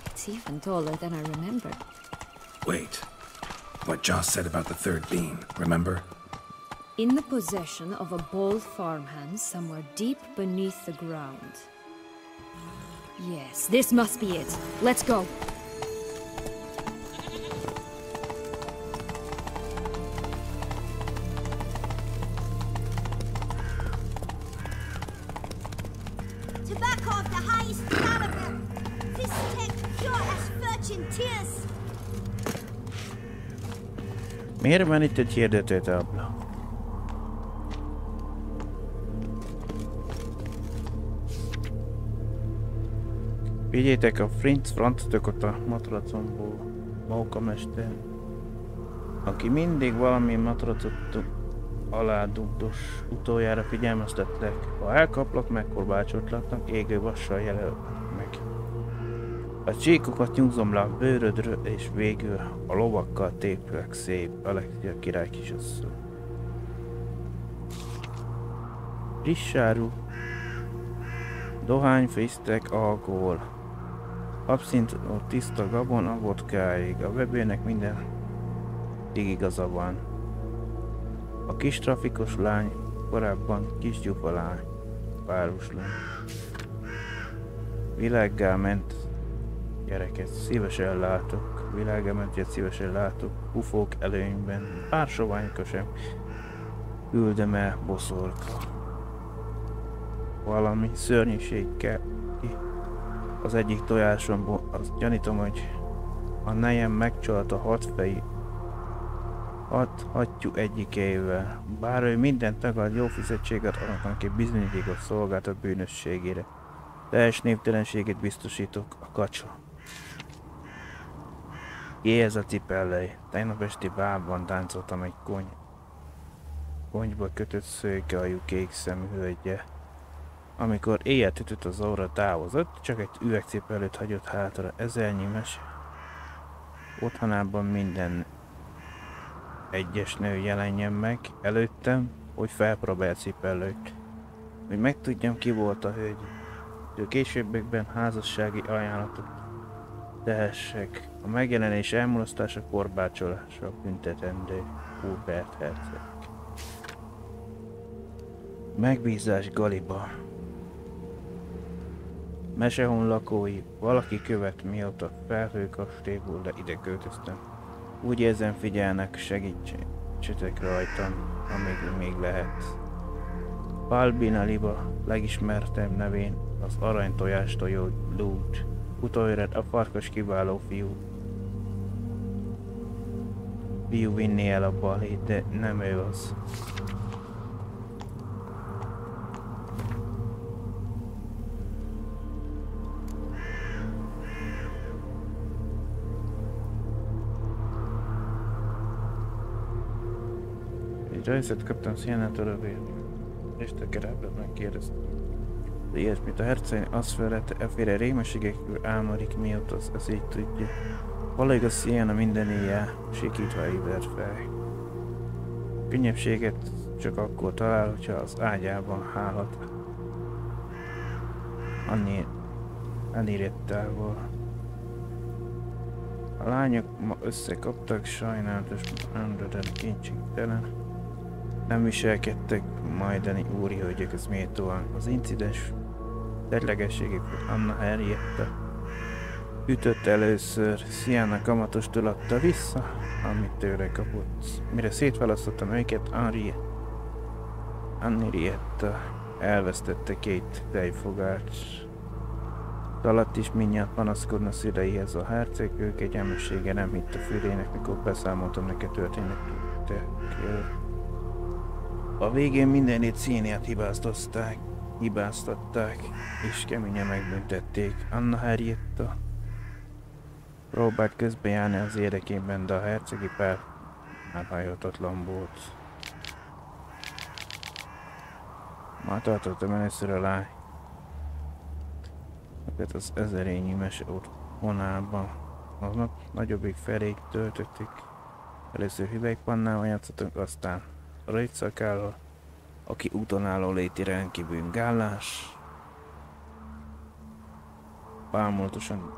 Speaker 6: It's even taller than I remembered.
Speaker 2: Wait. What Joss said about the third beam, remember?
Speaker 6: In the possession of a bold farmhand somewhere deep beneath the ground. Yes, this must be it. Let's go.
Speaker 4: Tobacco of the highest caliber. This tech pure as virgin tears.
Speaker 1: Miért van itt egy hirdetőtábla? Vigyétek a francotököt a matracomból, Maukamester, aki mindig valami matracot alá dugdos. Utoljára figyelmeztetlek, ha elkaplak, megkorbácsoltlaknak, égő vassal jelöl meg. A csíkokat nyugzom le a bőrödről, és végül a lovakkal tépülek szép Alexia király kisasszony. Rissáru, dohány, frisztek, alkohol, abszint, tiszta gabon, a vodkáig, a vevőnek minden igaza van. A kis trafikos lány korábban kis gyufa lány, páruslány. Világgá ment gyereket, szívesen látok, világgá ment, szívesen látok, ufók előnyben, pár soványka sem, küldöm el boszorka. Valami szörnyűség kell ki. Az egyik tojásomból, azt gyanítom, hogy a nejem megcsalta hatfejű hattyú egyikével. Bár ő mindent tagad, jó fizetséget adnak neki, bizonyítékot szolgált a bűnösségére. Teljes névtelenséget biztosítok, a kacsa. Jé, ez a cipellej. Tegnap esti bálban táncoltam egy konyba kötött szőkeajú kék szemű hölgye. Amikor éjjel ütött az óra, távozott, csak egy üvegcipellőt hagyott hátra, ezernyi mese. Otthonában minden egyes nő jelenjen meg előttem, hogy felpróbálja cipellőt, hogy megtudjam, ki volt a hölgy. Ő későbbiekben házassági ajánlatot tehessek. A megjelenés elmulasztása korbácsolása büntetendő. Hubert herceg. Megbízás Galiba. Mesehon lakói, valaki követ, mióta felhőkastélyból, de ide költöztem. Úgy érzem, figyelnek, segítsetek rajtam, amíg még lehet. Albinaliba legismertebb nevén az aranytojástojó Lúd. Utóéred a farkas kiváló fiú. Fiú vinné el a balhét, de nem ő az. Egy rajzot kaptam Sienától a vér. És tekerábban megkérdeztem. De ilyesmit a herceg azt felelte, efféle rémeségekről álmodik, mióta az így tudja. Valójában Siena minden éjjel sikítva ébred fel. Könnyebbséget csak akkor talál, hogyha az ágyában hálhat. Anirettával. A lányok ma összekaptak, sajnálatos, de kétségtelen. Nem viselkedtek majdani úrihölgyekhez méltóan. Az incidens ténylegességeket Anna Henrietta ütött először, Sienna kamatostól adta vissza, amit tőle kapott. Mire szétválasztottam őket, Henrietta elvesztette két tejfogát. Alatt is mindjárt panaszkodna szüleihez a herceg, ők kegyelmessége nem hitt a fülének, mikor beszámoltam neki történetekről. A végén mindenét Sienát hibáztatták, és keményen megbüntették. Anna Henrietta próbált közbejárni az érdekében, de a hercegi pár már hajhatatlan volt. Már tartottam először a lány. Az ezerényi mese otthonában. Aznap nagyobbik felé töltöttük. Először hüvelykpannával játszottunk, aztán röjtszakállal, aki úton álló léti rendkívül gálás. Bámulatosan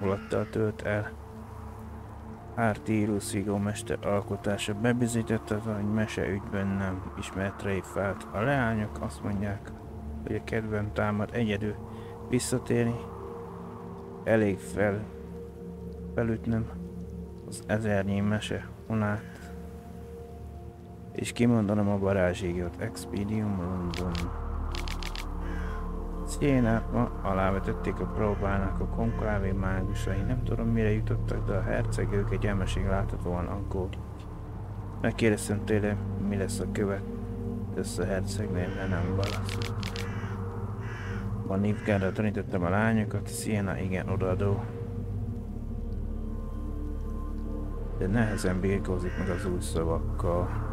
Speaker 1: mulattal tölt el. Ártíró mester alkotása bebizonyította, hogy mese ügyben nem ismert Reifált. A leányok azt mondják, hogy a kedvem támad egyedül visszatérni. Elég felütnöm az ezernyi mese honát, és kimondanom a varázségot. Expedium London. Sienát ma alávetették a próbának a konklávé mágusai. Nem tudom mire jutottak, de a herceg ők egy elmeség láthatóan aggódik. Megkérdeztem tőle, mi lesz a követ, de a hercegnél nem válaszolt. Ma Nilfgaardra tanítottam a lányokat, Siena igen odaadó. De nehezen birkózik meg az új szavakkal.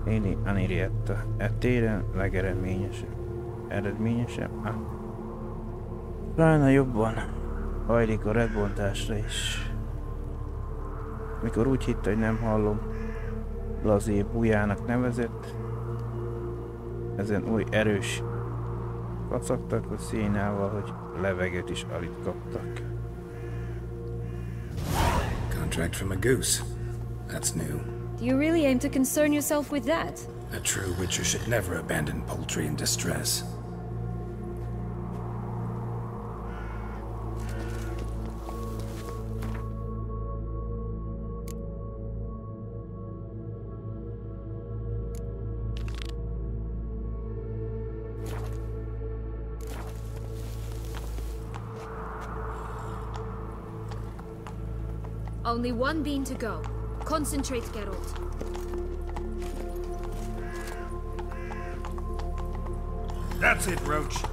Speaker 1: Éli Henrietta, téren eredményesebb? Rána jobban hajlik a redbontásra is. Mikor úgy hitte, hogy nem hallom, lazé bujának nevezett, ezen új erős kacagtak a Sienával, hogy levegőt is alig kaptak.
Speaker 2: Contract from a goose. That's new.
Speaker 5: Do you really aim to concern yourself with that?
Speaker 2: A true witcher should never abandon poultry in distress.
Speaker 6: Only one bean to go. Concentrate, Geralt.
Speaker 7: That's it, Roach.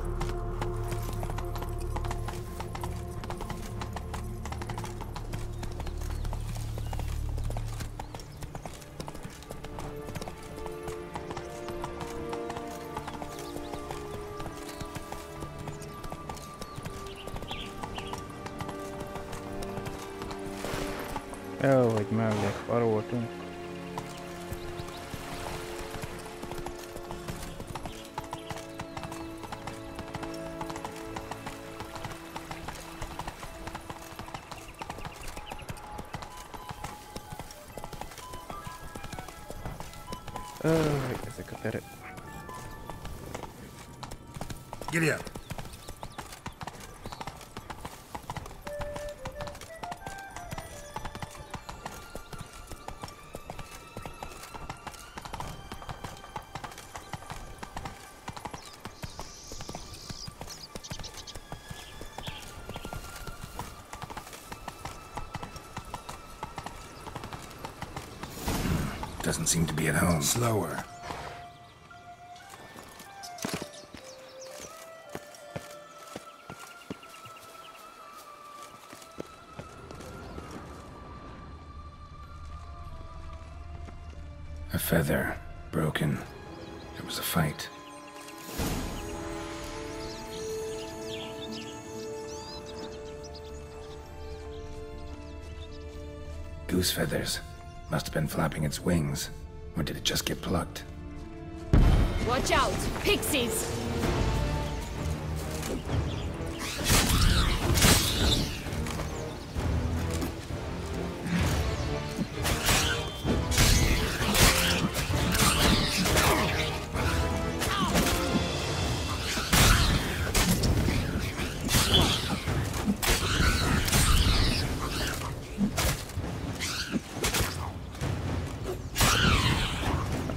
Speaker 1: Jó, hogy mellé paroltunk. Ezek a terek.
Speaker 2: Giddy up. Doesn't seem to be at home. Slower. A feather. Broken. It was a fight. Goose feathers. Must have been flapping its wings. Or did it just get plucked?
Speaker 5: Watch out! Pixies!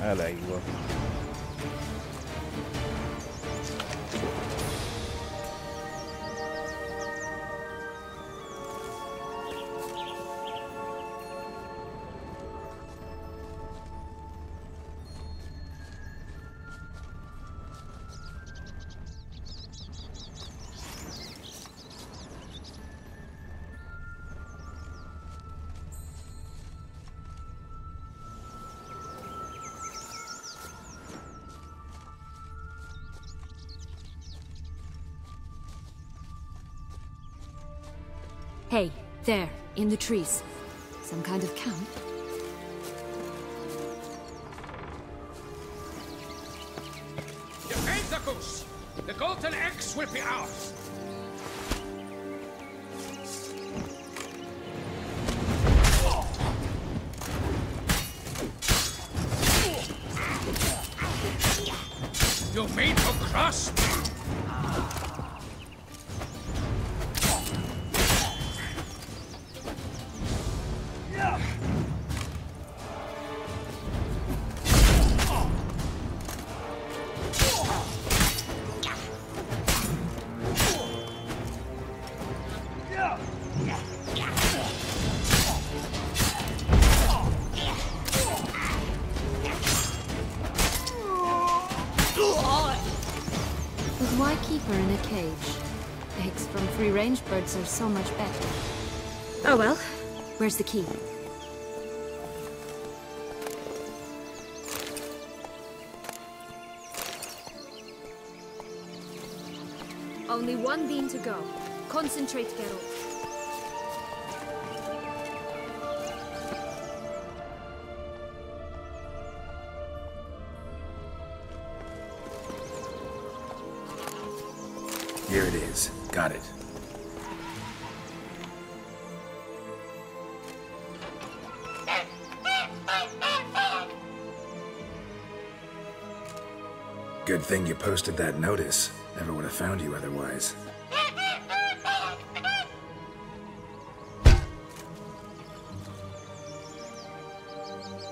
Speaker 1: Elég van.
Speaker 6: Hey, there, in the trees. Some kind of camp?
Speaker 7: Defend the goose! The golden eggs will be ours! You mean to crush me?
Speaker 6: But why keep her in a cage? Eggs from free-range birds are so much better. Oh well, where's the key?
Speaker 5: Only one bean to go. Concentrate, Geralt.
Speaker 2: Here it is. Got it. Good thing you posted that notice. Never would have found you otherwise.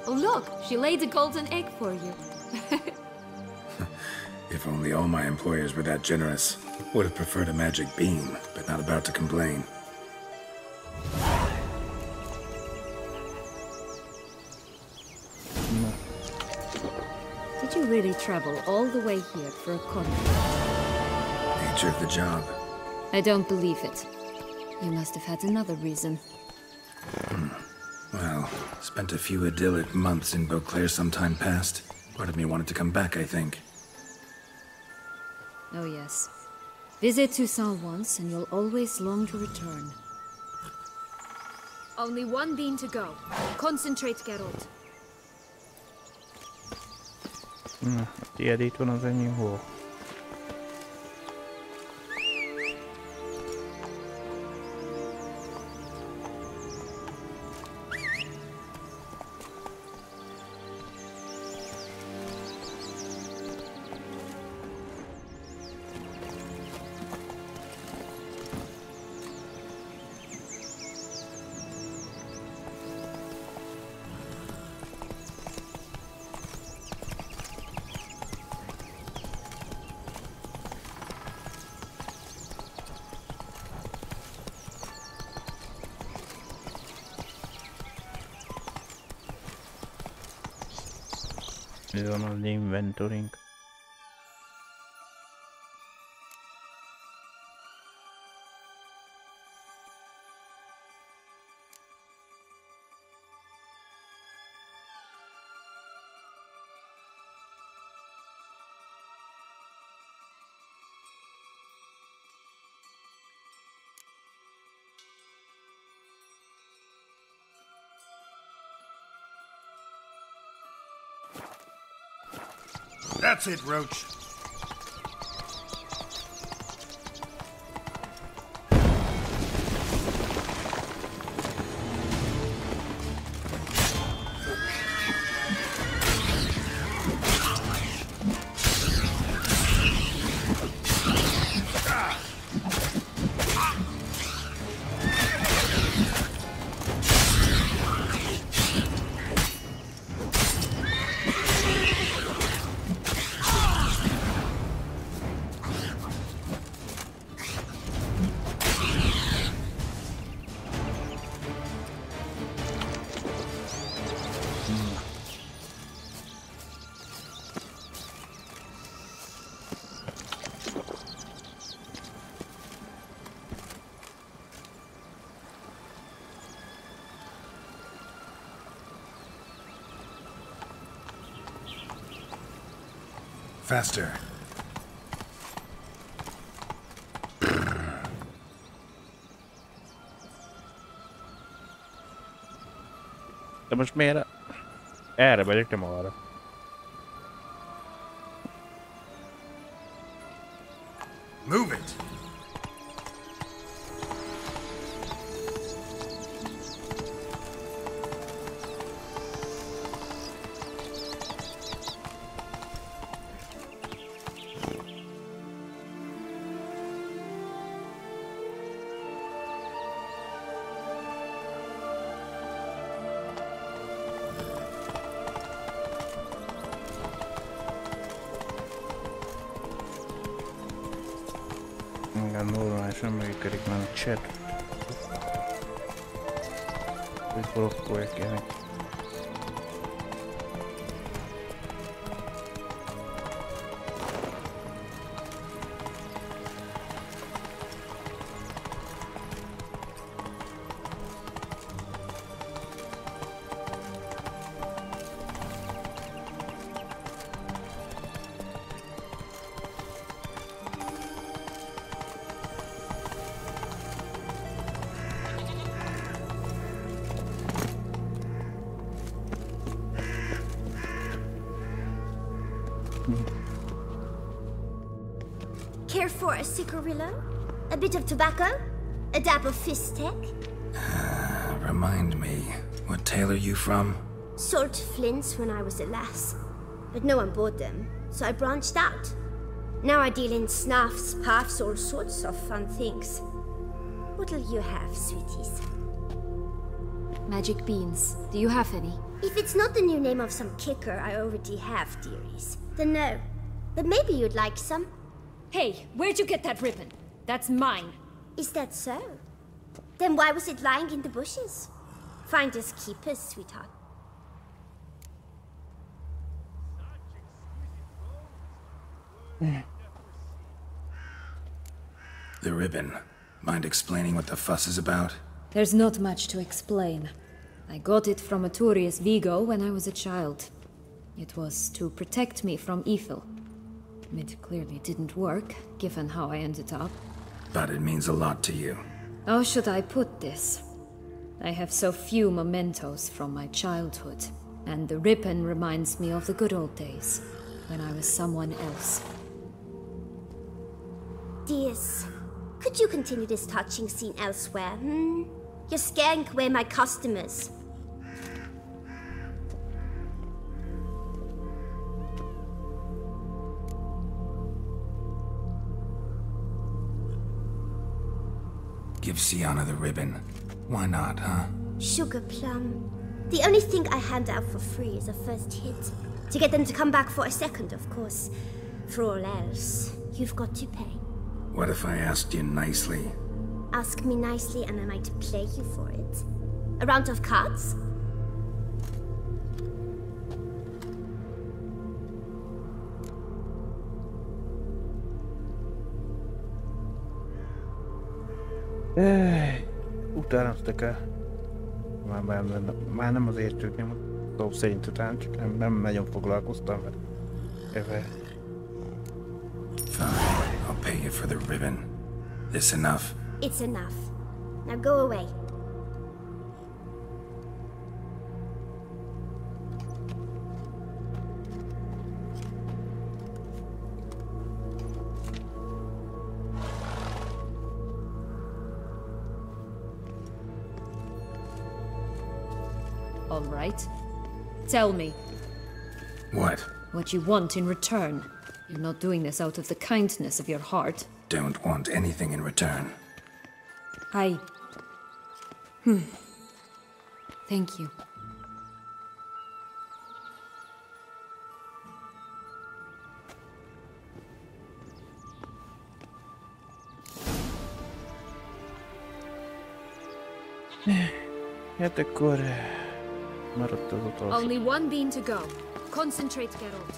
Speaker 6: Oh look, she laid a golden egg for you.
Speaker 2: If only all my employers were that generous. Would have preferred a magic beam, but not about to complain.
Speaker 6: Did you really travel all the way here for a contract?
Speaker 2: Nature of the job.
Speaker 6: I don't believe it. You must have had another reason.
Speaker 2: Well, spent a few idyllic months in Beauclair some time past. Part of me wanted to come back, I think.
Speaker 6: Oh yes. Visit Toussaint once and you'll always long to return.
Speaker 5: Only one bean to go. Concentrate, Geralt.
Speaker 1: Tiéd, itt van az enyém hol? Mi van az inventorink?
Speaker 2: That's it, Roach. Faster.
Speaker 1: De most miért? Erre megyek, nem arra.
Speaker 2: Move it.
Speaker 1: Igen, normálisan működik már a chat. Hogy blokkolják ilyenek.
Speaker 4: Care for a cigarillo? A bit of tobacco? A dab of fistek?
Speaker 2: Remind me, what tale are you from?
Speaker 4: Sold flints when I was a lass, but no one bought them, so I branched out. Now I deal in snuffs, puffs, all sorts of fun things. What'll you have, sweeties?
Speaker 6: Magic beans. Do you have any?
Speaker 4: If it's not the new name of some kicker I already have, dearies, then no. But maybe you'd like some.
Speaker 5: Hey, where'd you get that ribbon? That's mine.
Speaker 4: Is that so? Then why was it lying in the bushes? Finders keepers, sweetheart.
Speaker 2: The ribbon. Mind explaining what the fuss is about?
Speaker 6: There's not much to explain. I got it from Aturius Vigo when I was a child. It was to protect me from evil. It clearly didn't work, given how I ended up.
Speaker 2: But it means a lot to you.
Speaker 6: How should I put this? I have so few mementos from my childhood, and the ribbon reminds me of the good old days, when I was someone else.
Speaker 4: Dears, could you continue this touching scene elsewhere, You're scaring away my customers.
Speaker 2: Give Sienna the ribbon. Why not, huh?
Speaker 4: Sugar plum. The only thing I hand out for free is a first hit. To get them to come back for a second, of course. For all else, you've got to pay.
Speaker 2: What if I asked you nicely?
Speaker 4: Ask me nicely and I might play you for it. A round of cards?
Speaker 1: Utánoztak el. Már nem azért csődném, szó szerint után, csak nem nagyon foglalkoztam vele. Ever.
Speaker 2: Fine, I'll pay you for the ribbon. This enough?
Speaker 4: It's enough. Now go away.
Speaker 6: All right. Tell me.
Speaker 2: What?
Speaker 6: What you want in return. You're not doing this out of the kindness of your heart.
Speaker 2: Don't want anything in return.
Speaker 6: Thank you.
Speaker 1: Hát akkor maradt az utolsó.
Speaker 6: Only one bean to go. Concentrate, Geralt.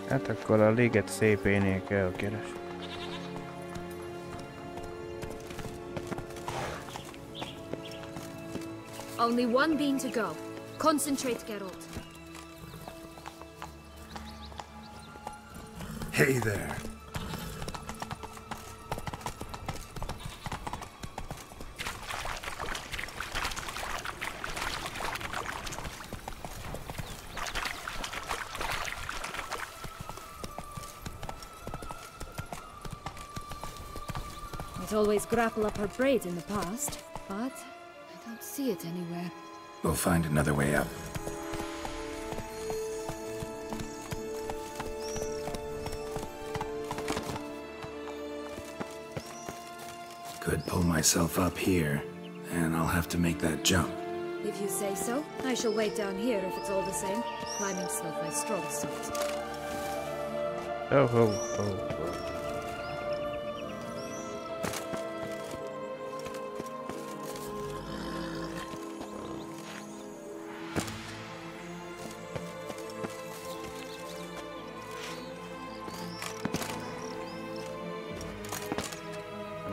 Speaker 1: Hát akkor a liget szépénél kell keresni.
Speaker 6: Only one bean to go. Concentrate, Geralt.
Speaker 2: Hey there.
Speaker 6: Might always grapple up her braid in the past, but I don't see it anywhere.
Speaker 2: We'll find another way up. Could pull myself up here, and I'll have to make that jump.
Speaker 6: If you say so, I shall wait down here if it's all the same. Climbing's not my strong suit.
Speaker 1: Oh, oh, oh, oh.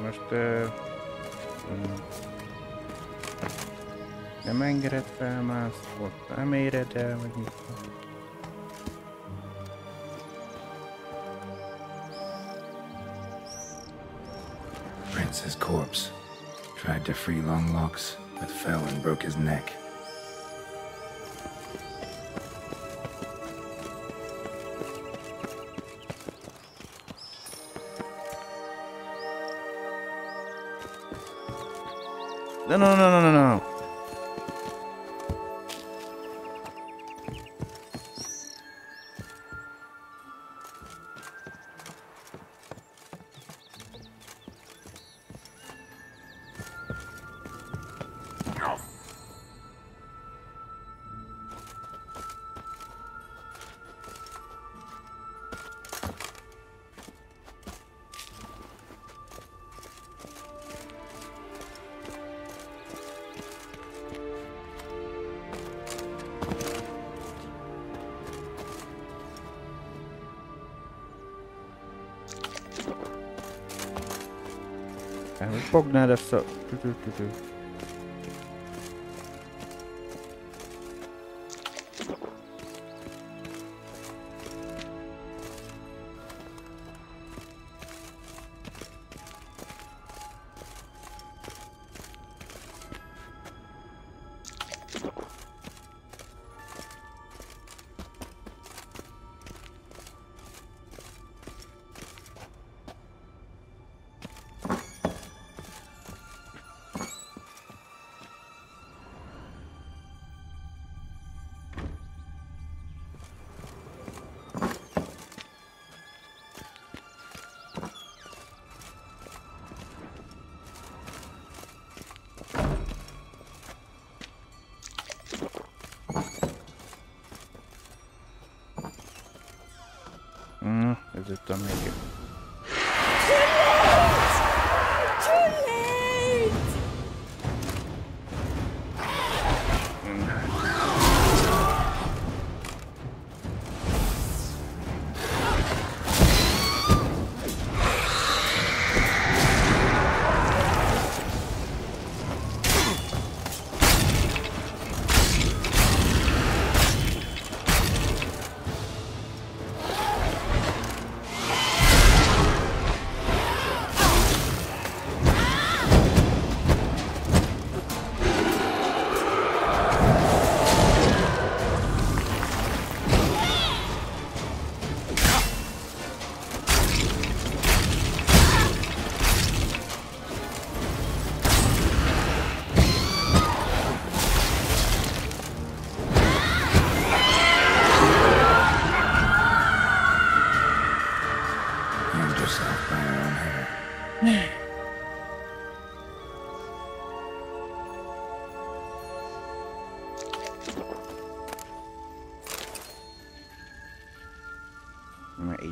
Speaker 1: Most nem engedett felmászni, ott nem éred el, vagy mit van.
Speaker 2: Prince's corpse. Tried to free Longlocks, but fell and broke his neck.
Speaker 1: No, no, no, no, no, no. Fognád ezt a... Ez itt a még...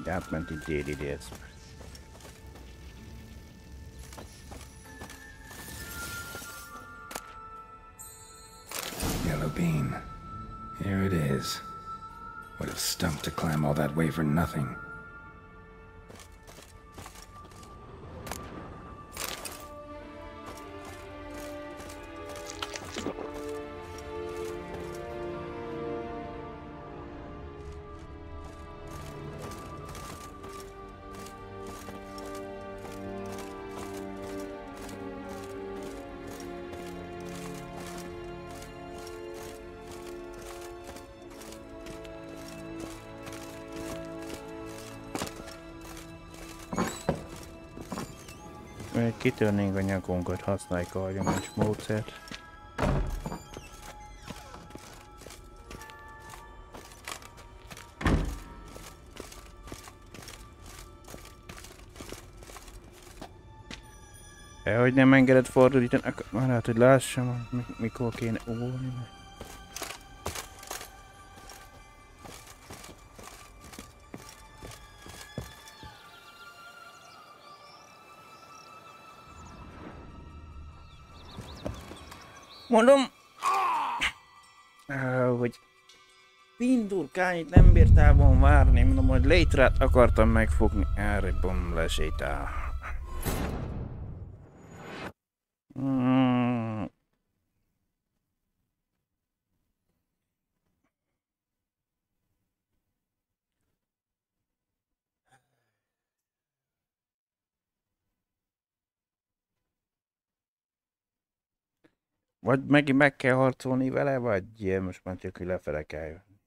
Speaker 1: Így átment itt déli részbe.
Speaker 2: Yellow bean. Here it is. Would have stunk to climb all that way for nothing.
Speaker 1: Kitörnénk a nyakunkat, használjuk a hagyományos módszert. Hogy nem engedett fordulítani, akkor már lehet, hogy lássam, mikor kéne ugolni. Mondom, hogy pindurkányit nem bírtában várni, mondom, hogy létrát akartam megfogni, erre bom lesétál. Vagy megint meg kell harcolni vele, vagy most már csak lefele kell jönni.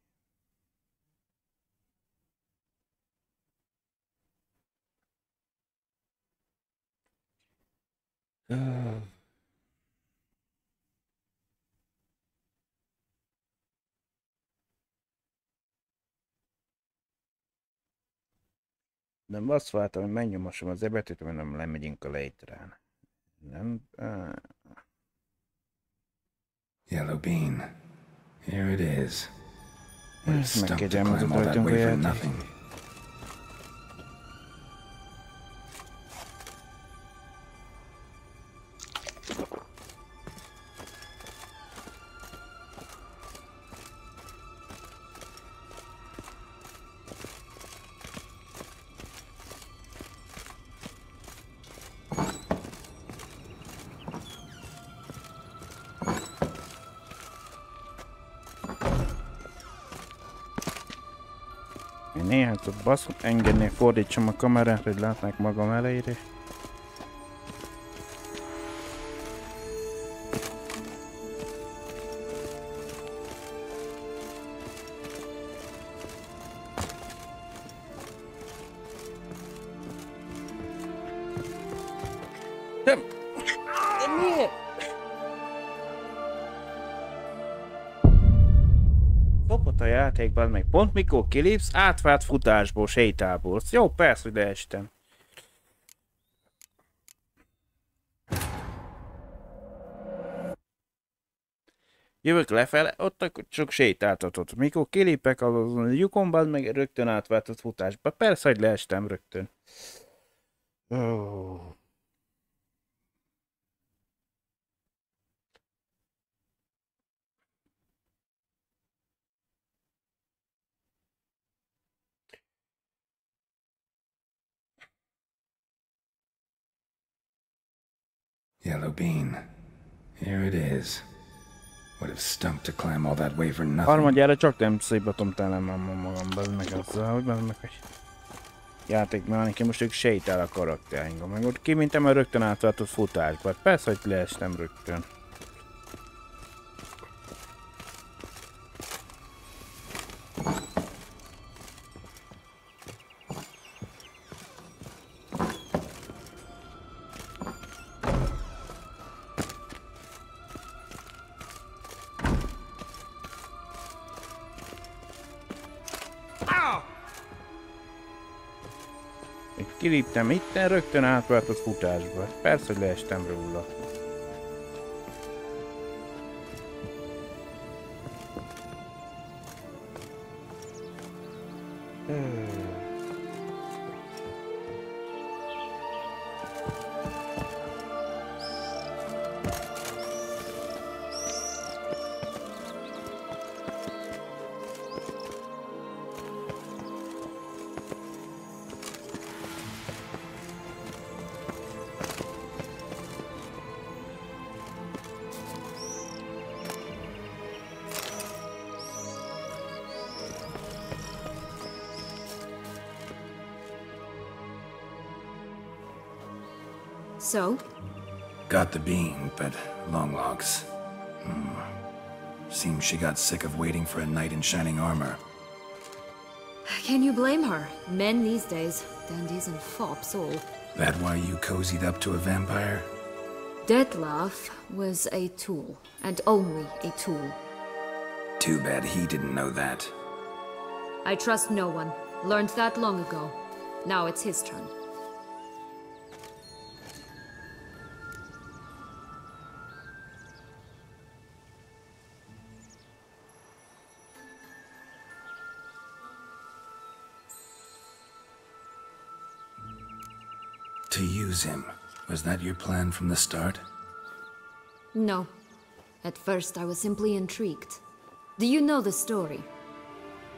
Speaker 1: Nem azt vártam, hogy megnyomosom az ebetűt, mert nem lemegyünk a létrán. Nem...
Speaker 2: Yellow bean. Here it is. Would have stunk to
Speaker 1: Megkegyelmezett
Speaker 2: climb all that
Speaker 1: rajtunk a
Speaker 2: way for
Speaker 1: játék.
Speaker 2: nothing.
Speaker 1: Néhányszor baszom, engednék fordítsam a kamerát, hogy látnák magam elejére. De miért? Szopott a játékban, meg pont mikor kilépsz, átvált futásból, sétából. Jó, persze, hogy leestem. Jövök lefele, ott akkor csak sétáltatott. Mikor kilépek a lyukomban, meg rögtön átváltott futásba. Persze, hogy leestem rögtön. Oh.
Speaker 2: Yellow bean. Here it is. Would have stunk to climb all that way for nothing.
Speaker 1: Harmadjára csak nem szépatom tele magamban, meg azzal, hogy meg egy játékmechanika, most ők sétál a karakterink. Meg ott kimintem a rögtön átváltott futásba. Persze, hogy leestem rögtön. Kiléptem itten, rögtön átváltott futásba. Persze, hogy leestem róla.
Speaker 6: So?
Speaker 2: Got the bean, but long logs. Seems she got sick of waiting for a knight in shining armor.
Speaker 6: Can you blame her? Men these days, dandies and fops all.
Speaker 2: That why you cozied up to a vampire?
Speaker 6: Detlef was a tool, and only a tool.
Speaker 2: Too bad he didn't know that.
Speaker 6: I trust no one. Learned that long ago. Now it's his turn.
Speaker 2: To use him. Was that your plan from the start?
Speaker 6: No. At first I was simply intrigued. Do you know the story?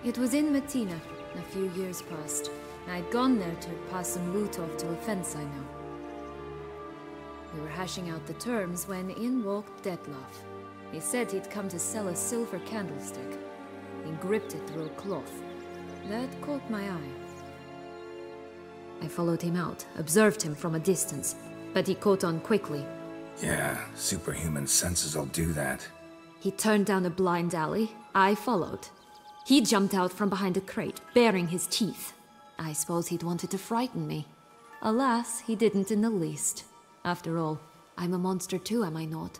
Speaker 6: It was in Matina, a few years past. I'd gone there to pass some loot off to a fence I know. We were hashing out the terms when in walked Detlef. He said he'd come to sell a silver candlestick. He gripped it through a cloth. That caught my eye. I followed him out, observed him from a distance, but he caught on quickly.
Speaker 2: Yeah, superhuman senses will do that.
Speaker 6: He turned down a blind alley. I followed. He jumped out from behind a crate, baring his teeth. I suppose he'd wanted to frighten me. Alas, he didn't in the least. After all, I'm a monster too, am I not?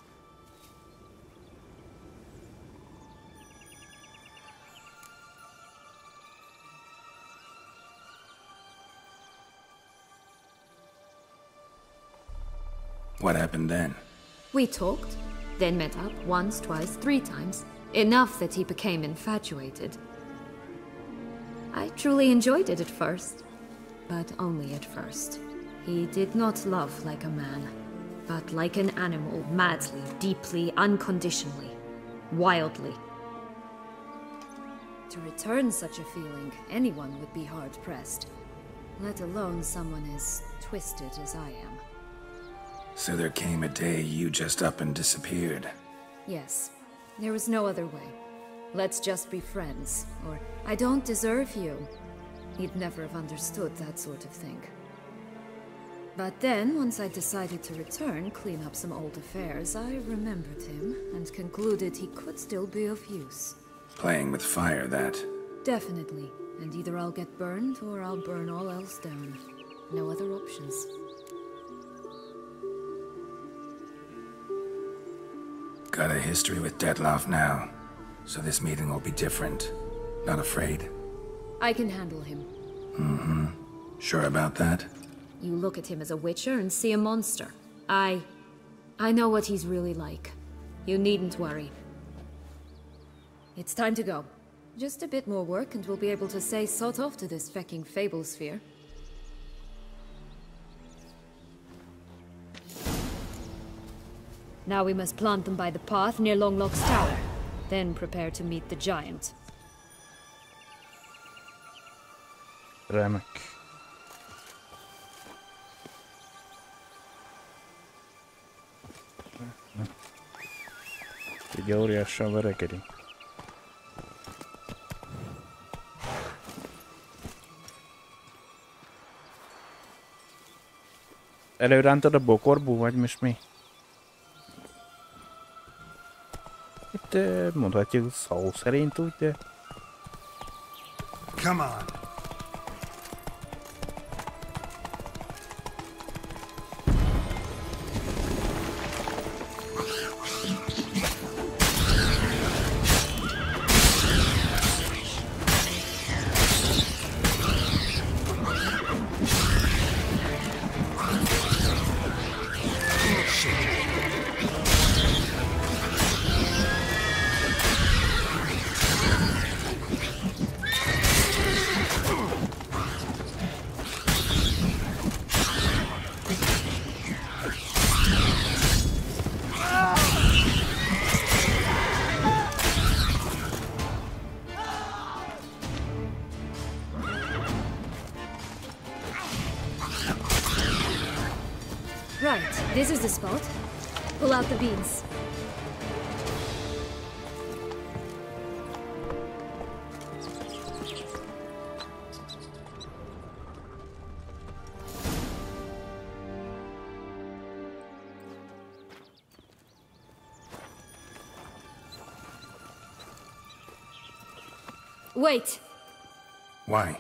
Speaker 2: What happened then?
Speaker 6: We talked, then met up once, twice, 3 times. Enough that he became infatuated. I truly enjoyed it at first, but only at first. He did not love like a man, but like an animal, madly, deeply, unconditionally, wildly. To return such a feeling, anyone would be hard-pressed, let alone someone as twisted as I am.
Speaker 2: So there came a day you just up and disappeared.
Speaker 6: Yes. There was no other way. Let's just be friends, or I don't deserve you. He'd never have understood that sort of thing. But then, once I decided to return, clean up some old affairs, I remembered him and concluded he could still be of use.
Speaker 2: Playing with fire, that.
Speaker 6: Definitely. And either I'll get burned, or I'll burn all else down. No other options.
Speaker 2: Got a history with Detlef now, so this meeting will be different. Not afraid?
Speaker 6: I can handle him.
Speaker 2: Mm-hmm. Sure about that?
Speaker 6: You look at him as a witcher and see a monster. I know what he's really like. You needn't worry. It's time to go. Just a bit more work and we'll be able to say sod off to this fecking fable sphere. Now we must plant them by the path near Longlock's tower. Then prepare to meet the giant.
Speaker 1: Remek. Így óriással verekedünk. Előrántad a bokorból, vagy most mi? Itt mondhatjuk szó szerint úgy, de...
Speaker 7: Come on.
Speaker 6: Right, this is the spot. Pull out the beans. Wait!
Speaker 2: Why?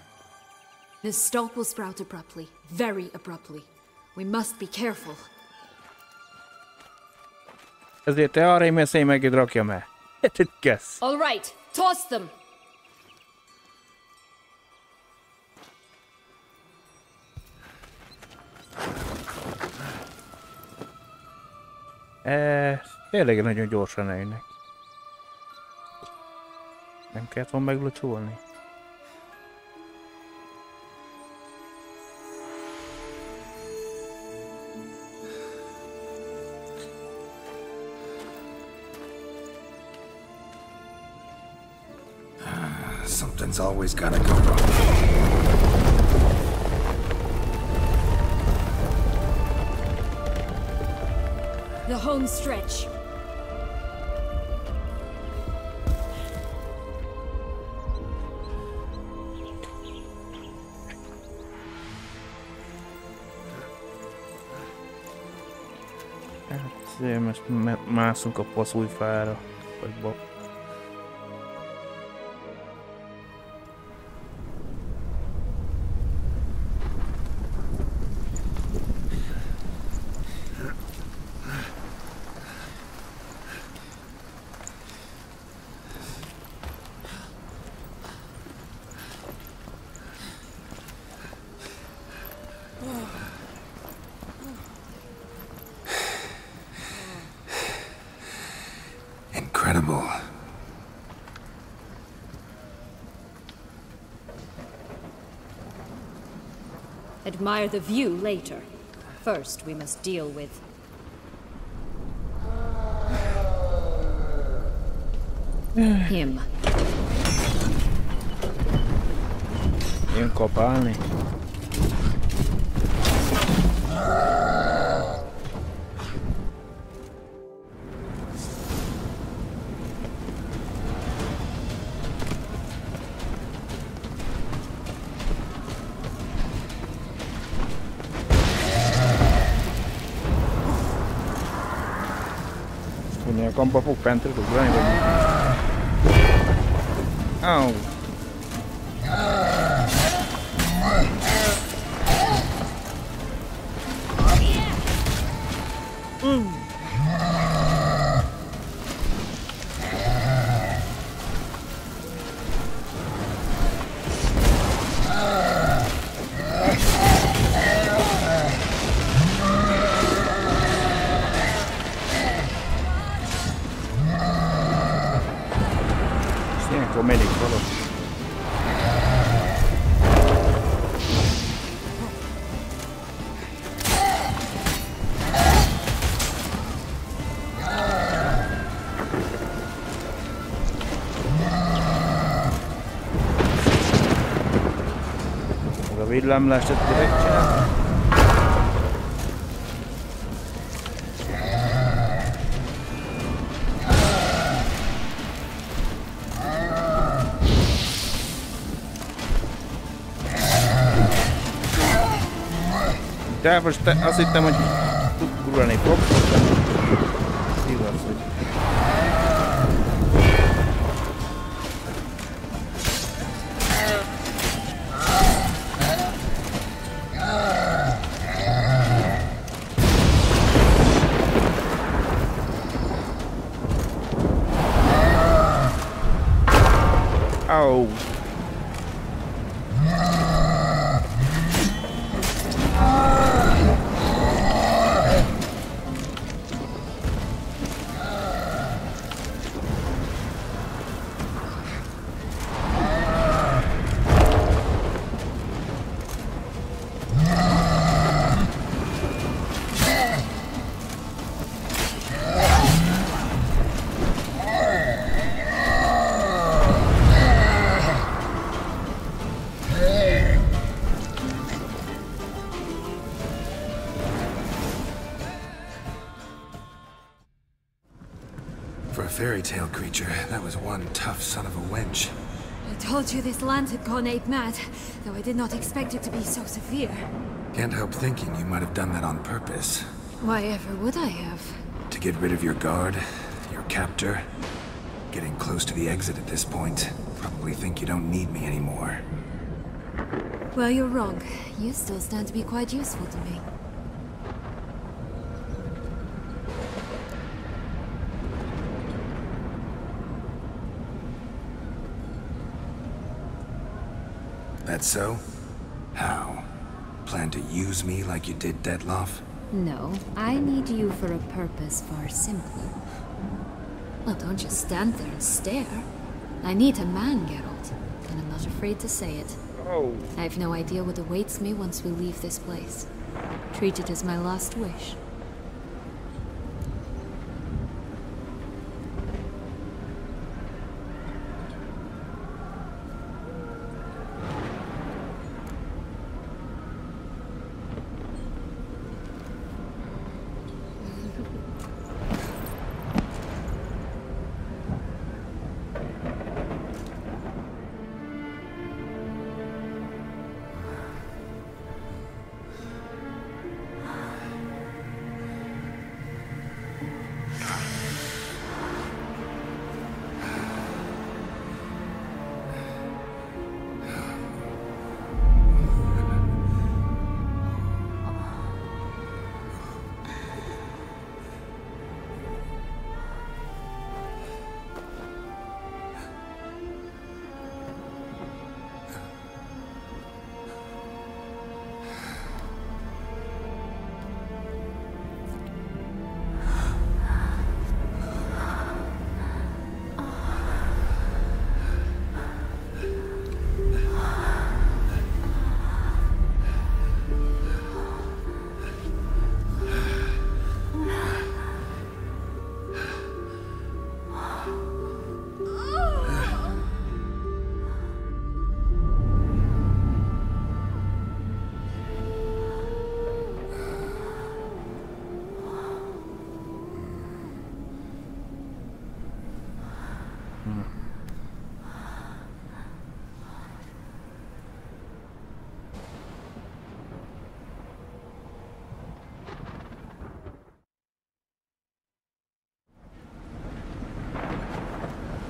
Speaker 6: This stalk will sprout abruptly. Very abruptly. We must be careful.
Speaker 1: Ezért te arra mész, én meg rakjam el. Guess.
Speaker 6: All right, toss them!
Speaker 1: Tényleg nagyon gyorsan eljönnek. Nem kellett volna meglocsolni.
Speaker 2: Something's always gotta go wrong.
Speaker 6: The home stretch.
Speaker 1: Hát most mászunk a faszújfára, vagy bak.
Speaker 2: Incredible.
Speaker 6: Admire the view later. First, we must deal with... him.
Speaker 1: Jön kapálni. A kampa fog fentről ugrani, vagy... Au! Villámlást direkt csinál. De most azt hittem, hogy ugrani fog. Igaz, hogy... Oh.
Speaker 2: For a fairy tale creature, that was one tough son of a wench.
Speaker 6: I told you this land had gone ape mad, though I did not expect it to be so severe.
Speaker 2: Can't help thinking you might have done that on purpose.
Speaker 6: Why ever would I have?
Speaker 2: To get rid of your guard, your captor. Getting close to the exit at this point. Probably think you don't need me anymore.
Speaker 6: Well, you're wrong. You still stand to be quite useful to me.
Speaker 2: That so? How? Plan to use me like you did Detloff?
Speaker 6: No, I need you for a purpose far simpler. Well, don't just stand there and stare. I need a man, Geralt, and I'm not afraid to say it.
Speaker 1: Oh.
Speaker 6: I have no idea what awaits me once we leave this place. Treat it as my last wish.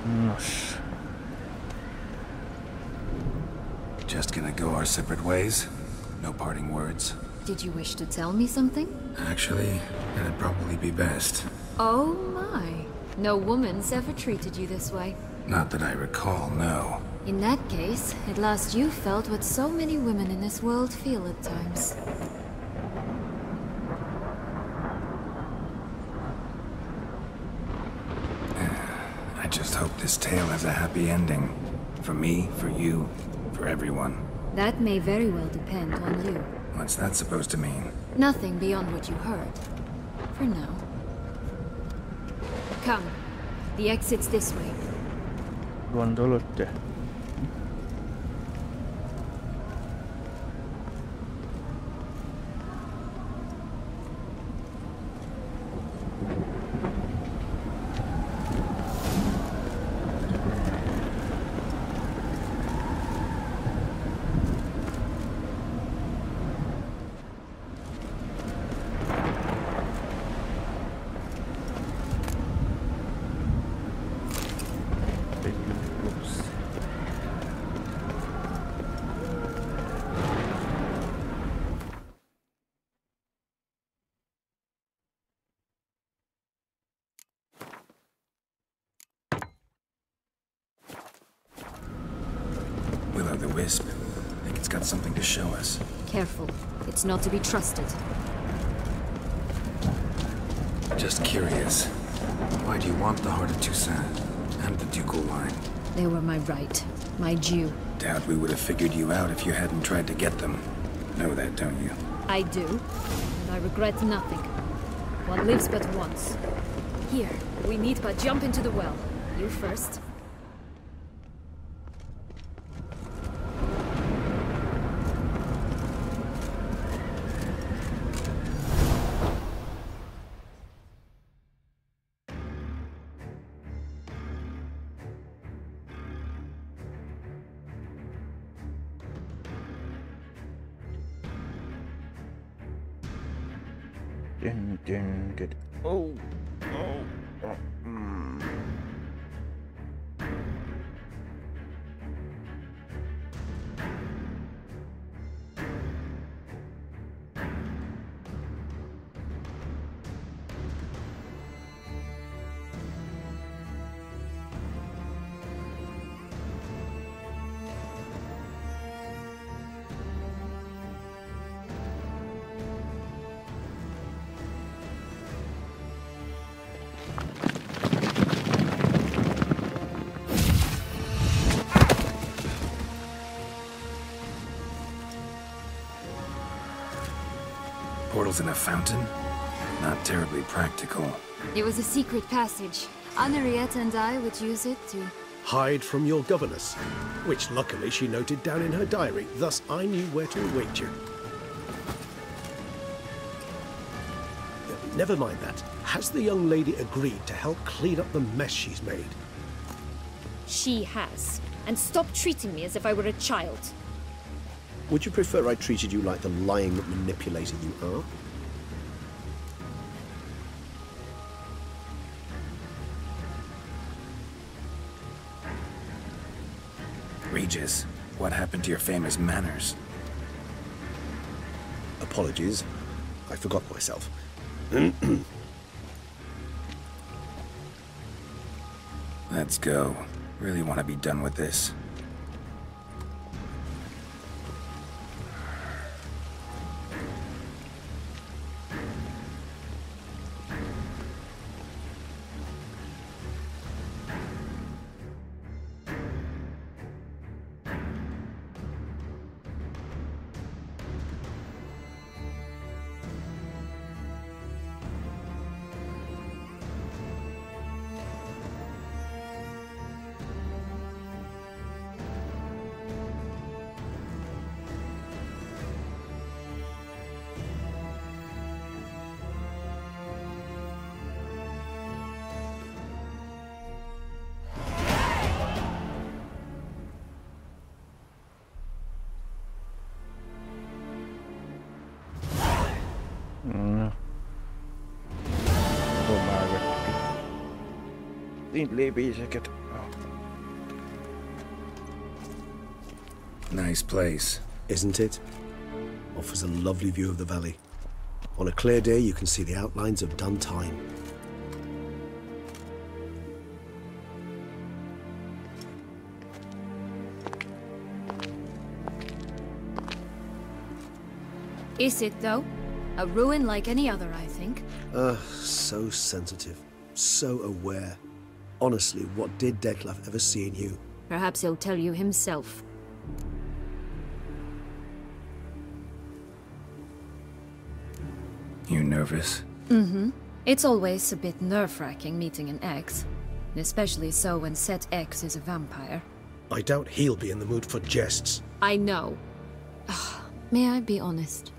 Speaker 1: Nos.
Speaker 2: Just gonna go our separate ways? No parting words?
Speaker 6: Did you wish to tell me something?
Speaker 2: Actually, that'd probably be best.
Speaker 6: Oh my. No woman's ever treated you this way.
Speaker 2: Not that I recall, no.
Speaker 6: In that case, at last you felt what so many women in this world feel at times.
Speaker 2: I just hope this tale has a happy ending. For me, for you, for everyone.
Speaker 6: That may very well depend on you.
Speaker 2: What's that supposed to mean?
Speaker 6: Nothing beyond what you heard. For now. Come. The exit's this way.
Speaker 1: Gondolod te?
Speaker 2: Will-o'-the-wisp. Think it's got something to show us.
Speaker 6: Careful. It's not to be trusted.
Speaker 2: Just curious. Why do you want the Heart of Toussaint and the ducal line?
Speaker 6: They were my right. My due.
Speaker 2: Doubt we would have figured you out if you hadn't tried to get them. Know that, don't you?
Speaker 6: I do. And I regret nothing. One lives but once. Here, we meet but jump into the well. You first.
Speaker 1: Good. Oh.
Speaker 2: portals in a fountain? Not terribly practical.
Speaker 5: It was a secret passage. Henriette and I would use it to...
Speaker 3: Hide from your governess, which luckily she noted down in her diary, thus I knew where to await you. Never mind that. Has the young lady agreed to help clean up the mess she's made?
Speaker 5: She has. And stop treating me as if I were a child.
Speaker 3: Would you prefer I treated you like the lying manipulator you are?
Speaker 2: Regis, what happened to your famous manners?
Speaker 3: Apologies. I forgot myself.
Speaker 2: Let's go. Really want to be done with this.
Speaker 1: Lépéseket.
Speaker 2: Nice place.
Speaker 3: Isn't it? Offers a lovely view of the valley. On a clear day, you can see the outlines of done time.
Speaker 6: Is it, though? A ruin like any other, I think.
Speaker 3: So sensitive. So aware. Honestly, what did Detlef ever see in you?
Speaker 6: Perhaps he'll tell you himself.
Speaker 2: You nervous?
Speaker 6: Mm-hmm. It's always a bit nerve-wracking meeting an ex. Especially so when said ex is a vampire.
Speaker 3: I doubt he'll be in the mood for jests.
Speaker 6: I know. May I be honest?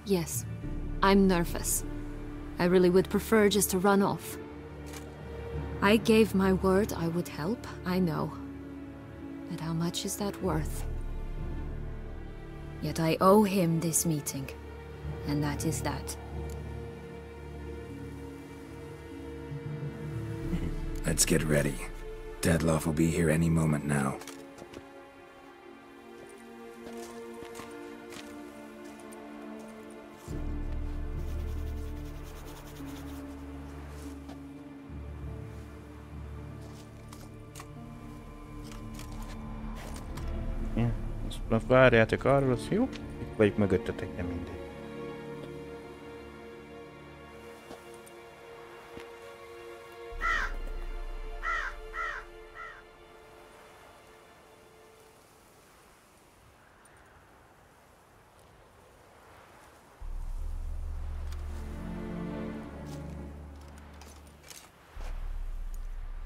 Speaker 6: Yes, I'm nervous. I really would prefer just to run off. I gave my word I would help, I know. But how much is that worth? Yet I owe him this meeting. And that is that.
Speaker 2: Let's get ready. Detlef will be here any moment now.
Speaker 1: Na várjátok arról, az jó? Itt vagyok mögöttetek, nem mindegy.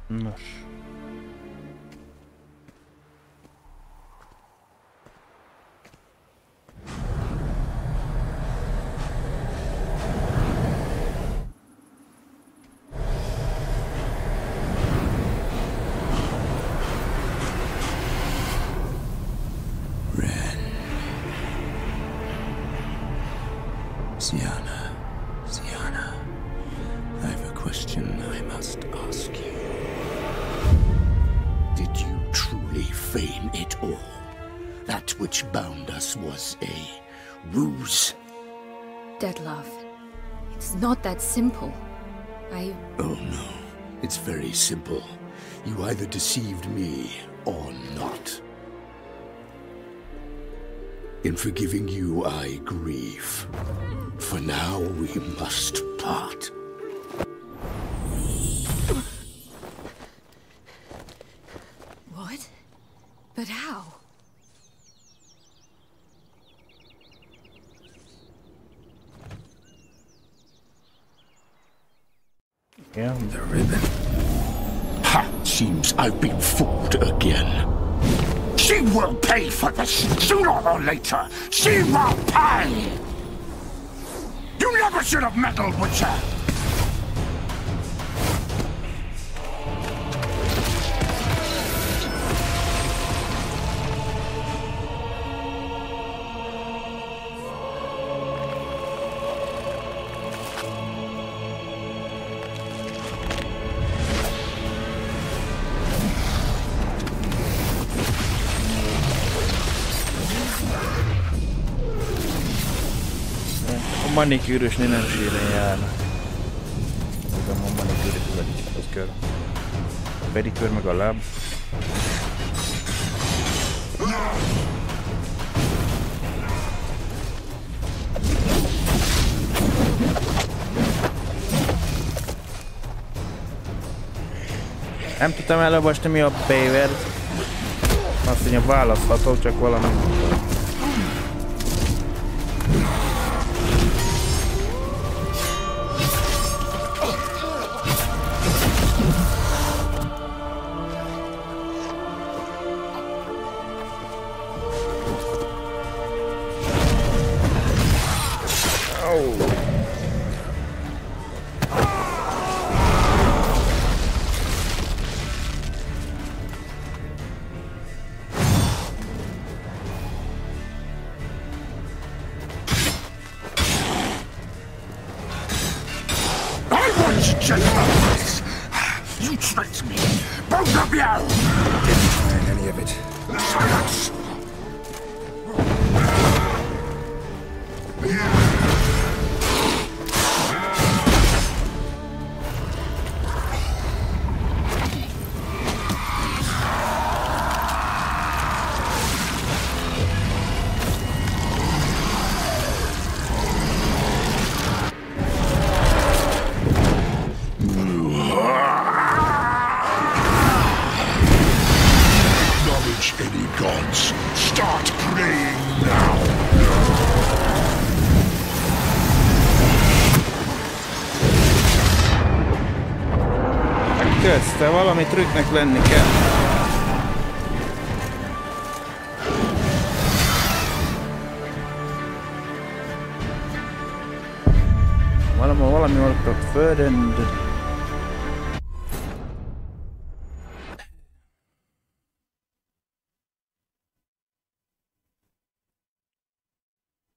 Speaker 1: Nos.
Speaker 9: Sienna, I have a question I must ask you. Did you truly feign it all? That which bound us was a ruse?
Speaker 6: Detlef, it's not that simple.
Speaker 9: Oh no, it's very simple. You either deceived me or not. In forgiving you, I grieve. For now, we must part.
Speaker 6: What? But how?
Speaker 2: The ribbon.
Speaker 9: Ha! Seems I've been fooled again. She will pay for this, sooner or later. She will pay! You never should have meddled with her!
Speaker 1: Manikűrösnél nem síren járna. Ez a manikűrös az kör. A pedikőr meg a láb. Nem tudtam elolvasni mi a B-word. Azt mondja választható, csak valami.
Speaker 9: You tricked me! Both of you!
Speaker 2: Didn't plan any of it.
Speaker 9: Silence! Any gods, start praying now!
Speaker 1: Közte valami trükknek lenni kell. Valami ott a földön.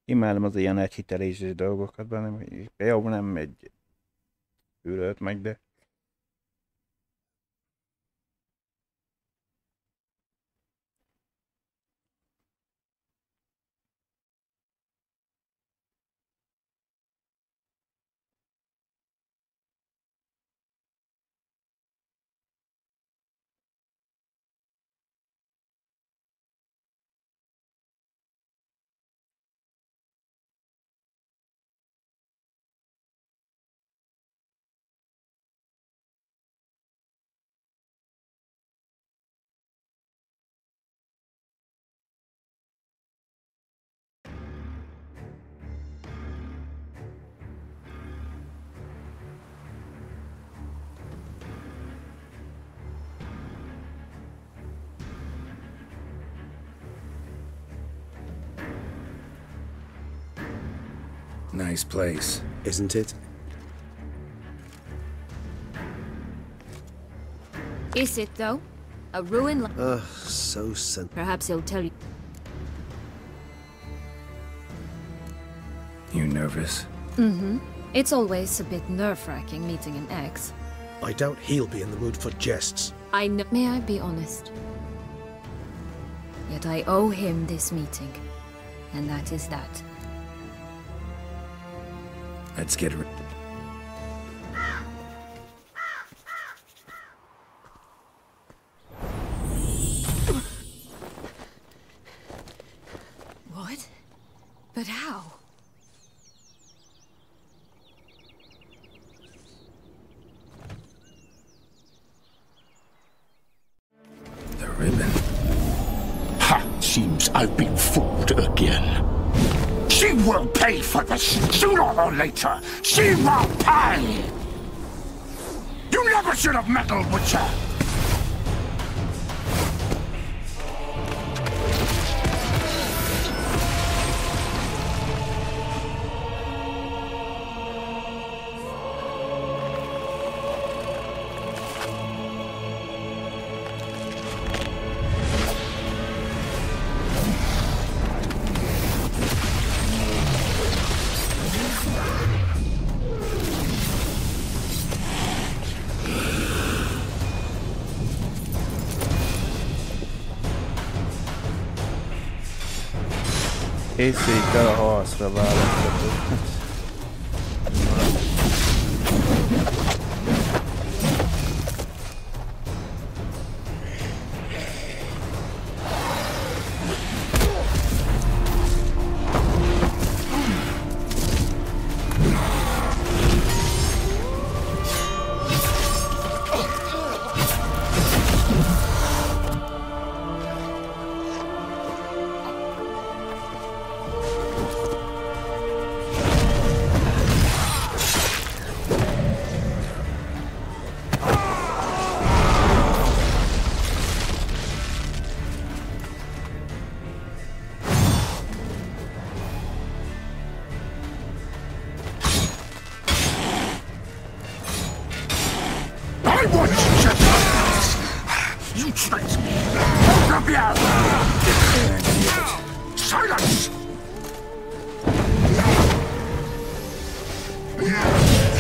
Speaker 1: Imádom az ilyen egyhiteléses dolgokat benne, például nem egy űrölt meg, de
Speaker 2: Nice place.
Speaker 3: Isn't it?
Speaker 6: Is it, though? A ruin?
Speaker 3: So simple.
Speaker 6: Perhaps he'll tell you.
Speaker 2: You nervous?
Speaker 6: Mm-hmm. It's always a bit nerve-wracking meeting an ex.
Speaker 3: I doubt he'll be in the mood for jests.
Speaker 6: I know. May I be honest? Yet I owe him this meeting. And that is that.
Speaker 2: Let's get rid.
Speaker 6: What? But how?
Speaker 2: The ribbon.
Speaker 9: Ha! Seems I've been fooled again. She will pay for this, sooner or later. She will pay! You opposite of metal, Witcher!
Speaker 1: Készüljük a harcra választhatók.
Speaker 9: Silence!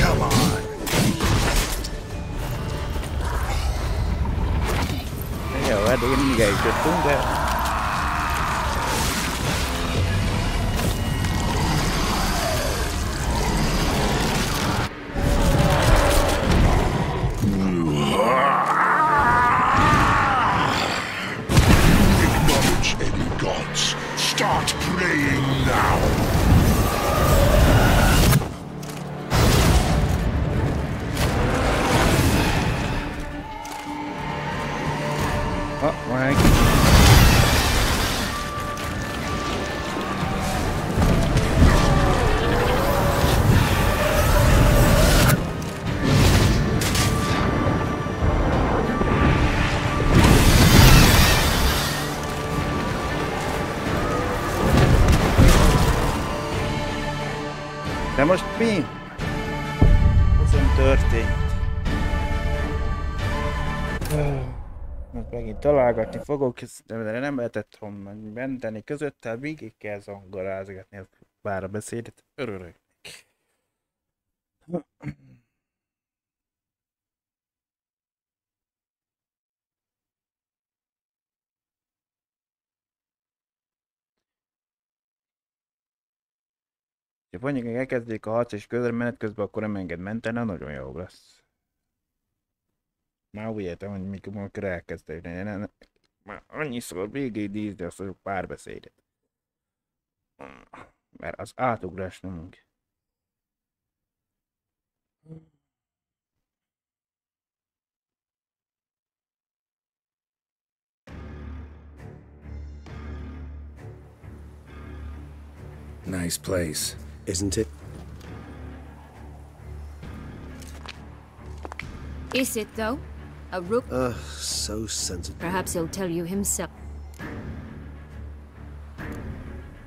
Speaker 8: Come on.
Speaker 1: Jó, eddig mindig eljutottunk, de...
Speaker 8: Acknowledge any gods. Start praying now.
Speaker 1: Oh, right. De most mi? Azon történt. Most megint találgatni fogok, de nem lehetett menteni közöttel, végig kell zongorázgatni a párbeszédet. Örülök. Ha mondjuk, hogy elkezdjék a harc és közben menet közben, akkor nem enged menteni, nagyon jó lesz. Már úgy értem, hogy mikor elkezdtek, már annyiszor végig dízni azt a párbeszédet. Mert az átugrás nem.
Speaker 2: Nice place.
Speaker 3: Isn't it?
Speaker 6: Is it, though? A rook?
Speaker 3: So sensitive.
Speaker 6: Perhaps he'll tell you himself.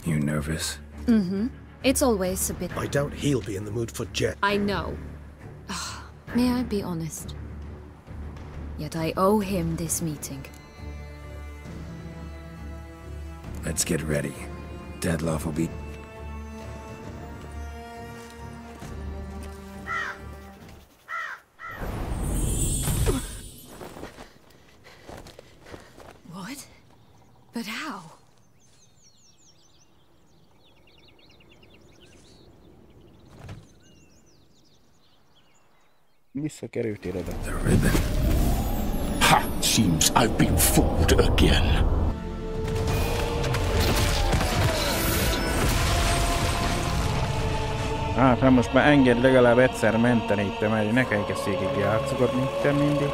Speaker 2: You nervous?
Speaker 6: Mm-hmm. It's always a bit...
Speaker 3: I doubt he'll be in the mood for jet.
Speaker 6: I know. May I be honest? Yet I owe him this meeting.
Speaker 2: Let's get ready. Deadloff will be...
Speaker 6: What? But how?
Speaker 1: Visszakerültél oda.
Speaker 2: The ribbon.
Speaker 9: Ha! Seems I've been fooled again.
Speaker 1: Hát, hát most már engedd legalább egyszer menteni itt, mert nekem kell székig játszogatni itt mindig.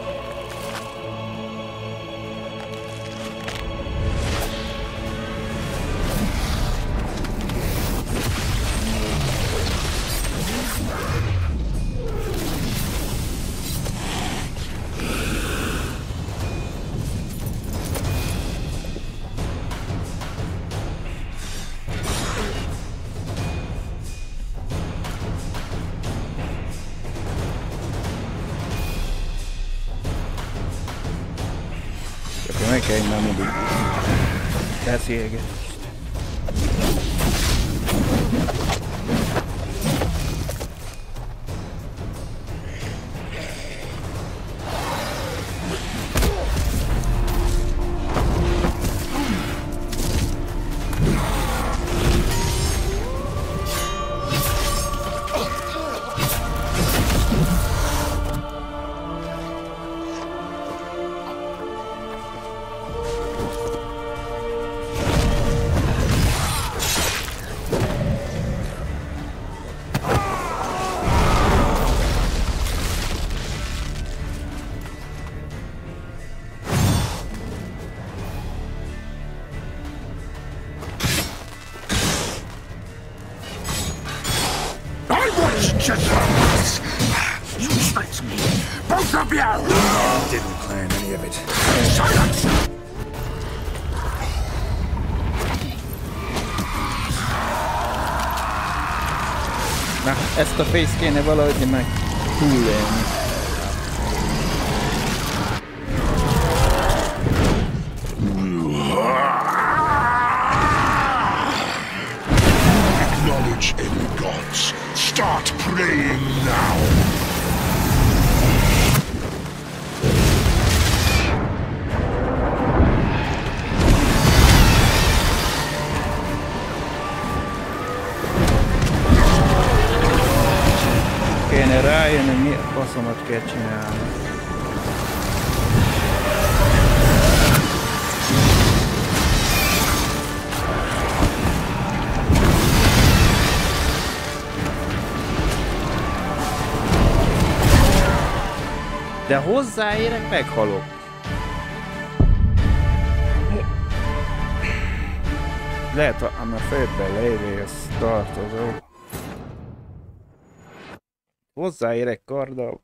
Speaker 1: Akkor meg kell már mindig beszélgetni.
Speaker 9: You tricked me! Both of you!
Speaker 2: Didn't plan any of it.
Speaker 9: Silence!
Speaker 1: Na, ezt a face kéne valahogy meg túlélni.
Speaker 9: Acknowledge any gods. Start praying now!
Speaker 1: Kéne rájönni, mi a faszomat kell csinálni. De hozzáérek, meghalok. Lehet, ha a földben lévő, az tartozó. Hozzáérek karddal.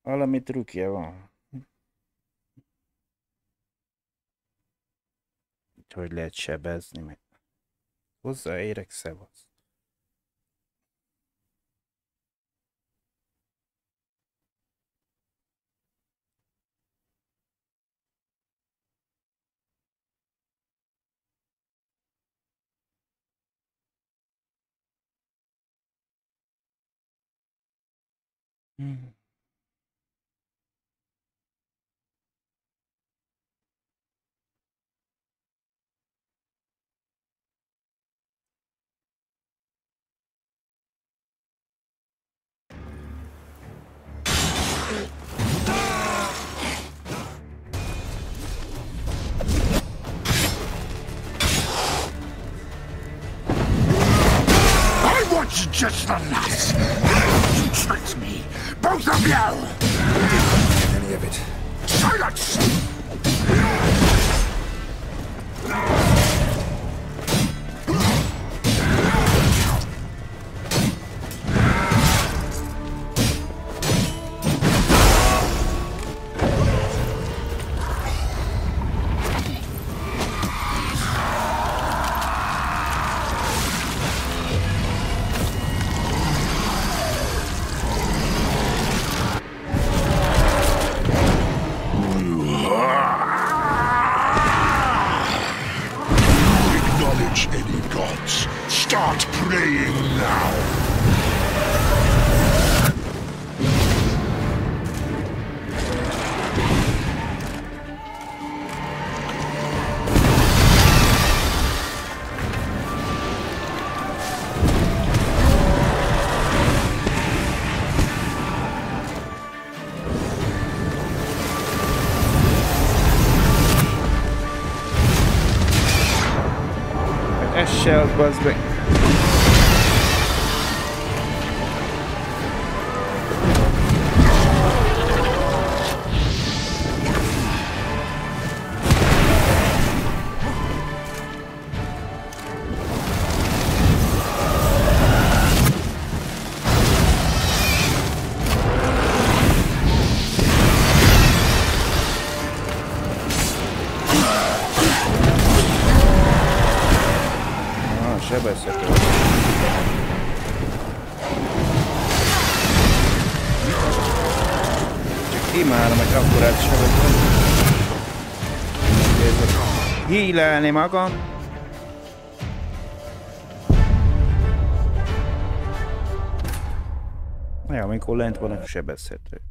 Speaker 1: Valami trükkje van. Hogy lehet sebezni meg. Hozzáérek, szevasz.
Speaker 9: Just the last! You tricked me! Both of you!
Speaker 2: Didn't plan any of it.
Speaker 9: Silence! Start praying now!
Speaker 1: Ez se az, bazd meg. Sebezhető. Imádom, hogy akkorát sebettem. Hílelni magam. Ja, amikor lent van, sebezhető.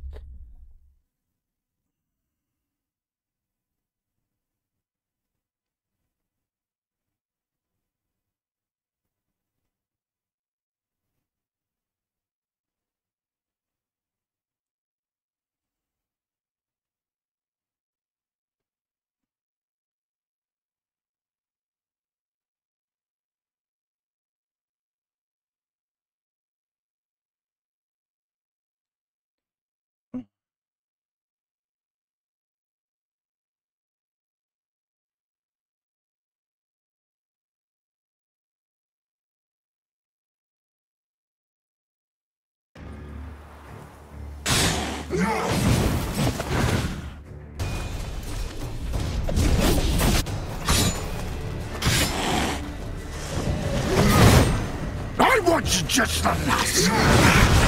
Speaker 9: I want just the last.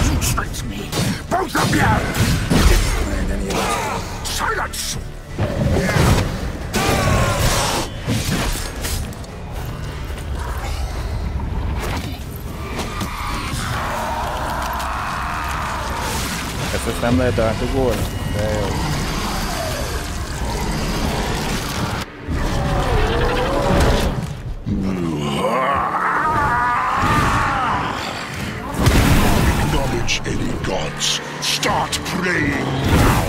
Speaker 9: You tricked me, both of you. Silence!
Speaker 1: Ezt nem lehet átugolni? De jó.
Speaker 9: Acknowledge any gods. Start praying now.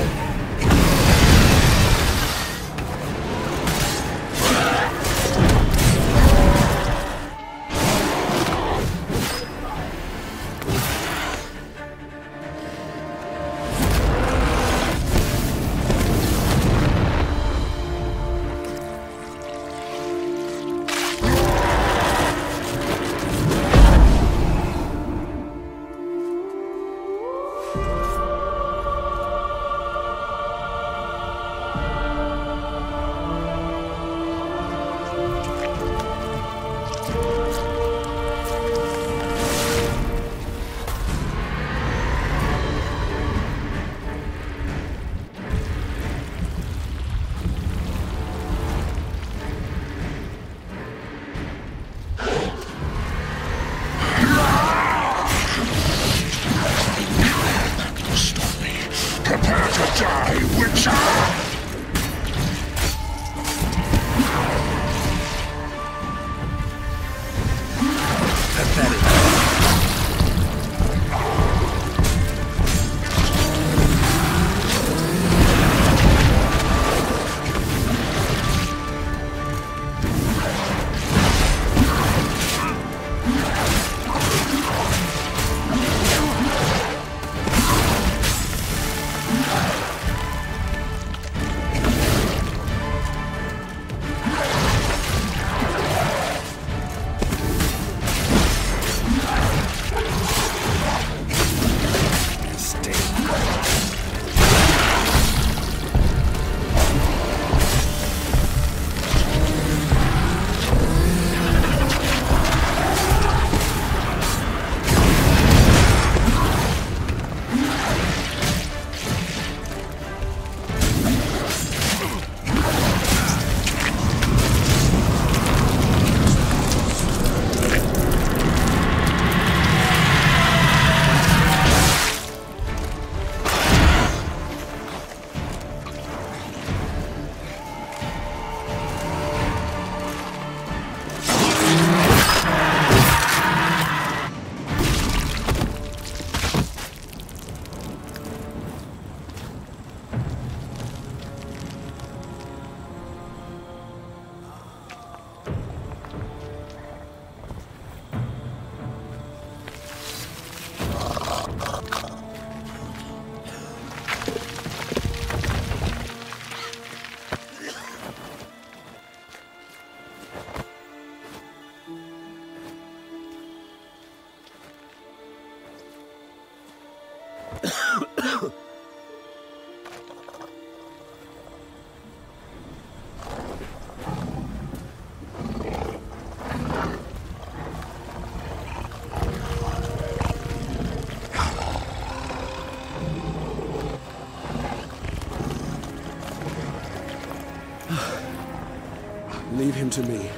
Speaker 3: Leave him to me.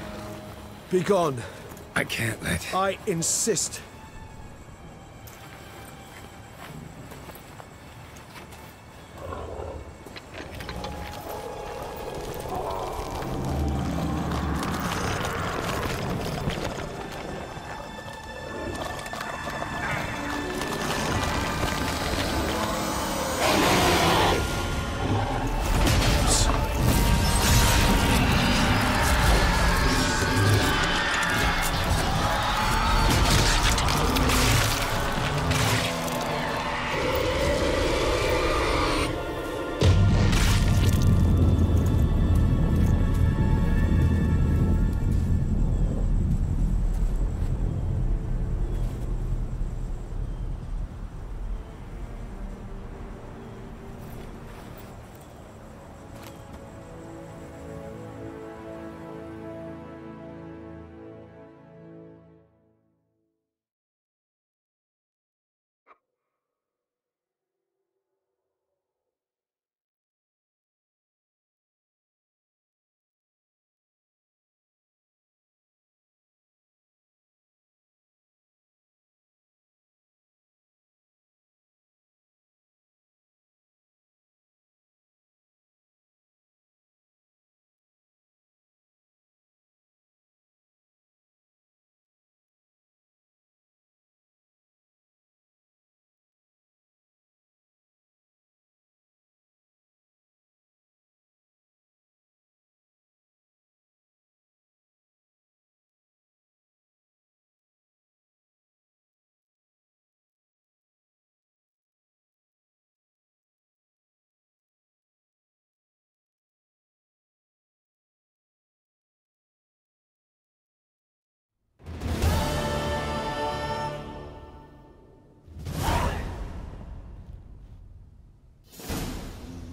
Speaker 3: Be gone.
Speaker 2: I can't let...
Speaker 3: I insist.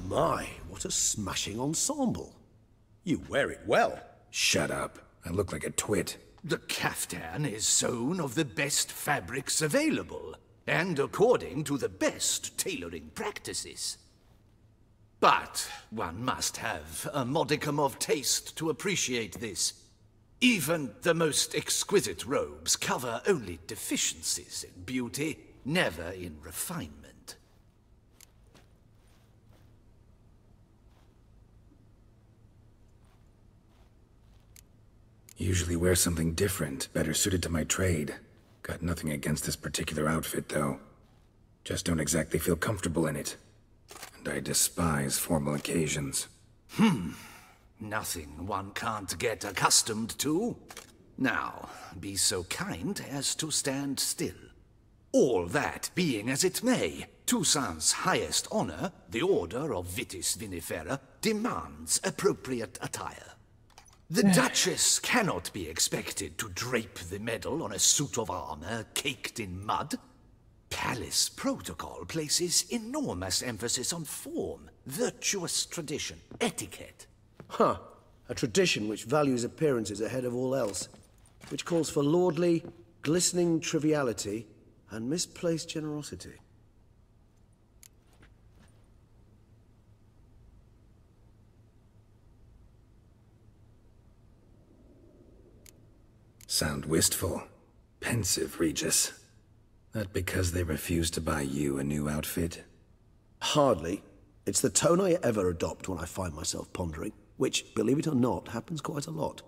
Speaker 3: My, what a smashing ensemble. You wear it well.
Speaker 2: Shut up. I look like a twit.
Speaker 10: The caftan is sewn of the best fabrics available, and according to the best tailoring practices. But one must have a modicum of taste to appreciate this. Even the most exquisite robes cover only deficiencies in beauty, never in refinement.
Speaker 2: Usually wear something different, better suited to my trade. Got nothing against this particular outfit, though. Just don't exactly feel comfortable in it. And I despise formal occasions.
Speaker 10: Nothing one can't get accustomed to. Now, be so kind as to stand still. All that being as it may, Toussaint's highest honor, the Order of Vitis Vinifera, demands appropriate attire. The Duchess cannot be expected to drape the medal on a suit of armor caked in mud. Palace protocol places enormous emphasis on form, virtuous tradition, etiquette.
Speaker 3: Huh. A tradition which values appearances ahead of all else. Which calls for lordly, glistening triviality and misplaced generosity.
Speaker 2: Sound wistful. Pensive, Regis. That because they refuse to buy you a new outfit?
Speaker 3: Hardly. It's the tone I ever adopt when I find myself pondering, which, believe it or not, happens quite a lot.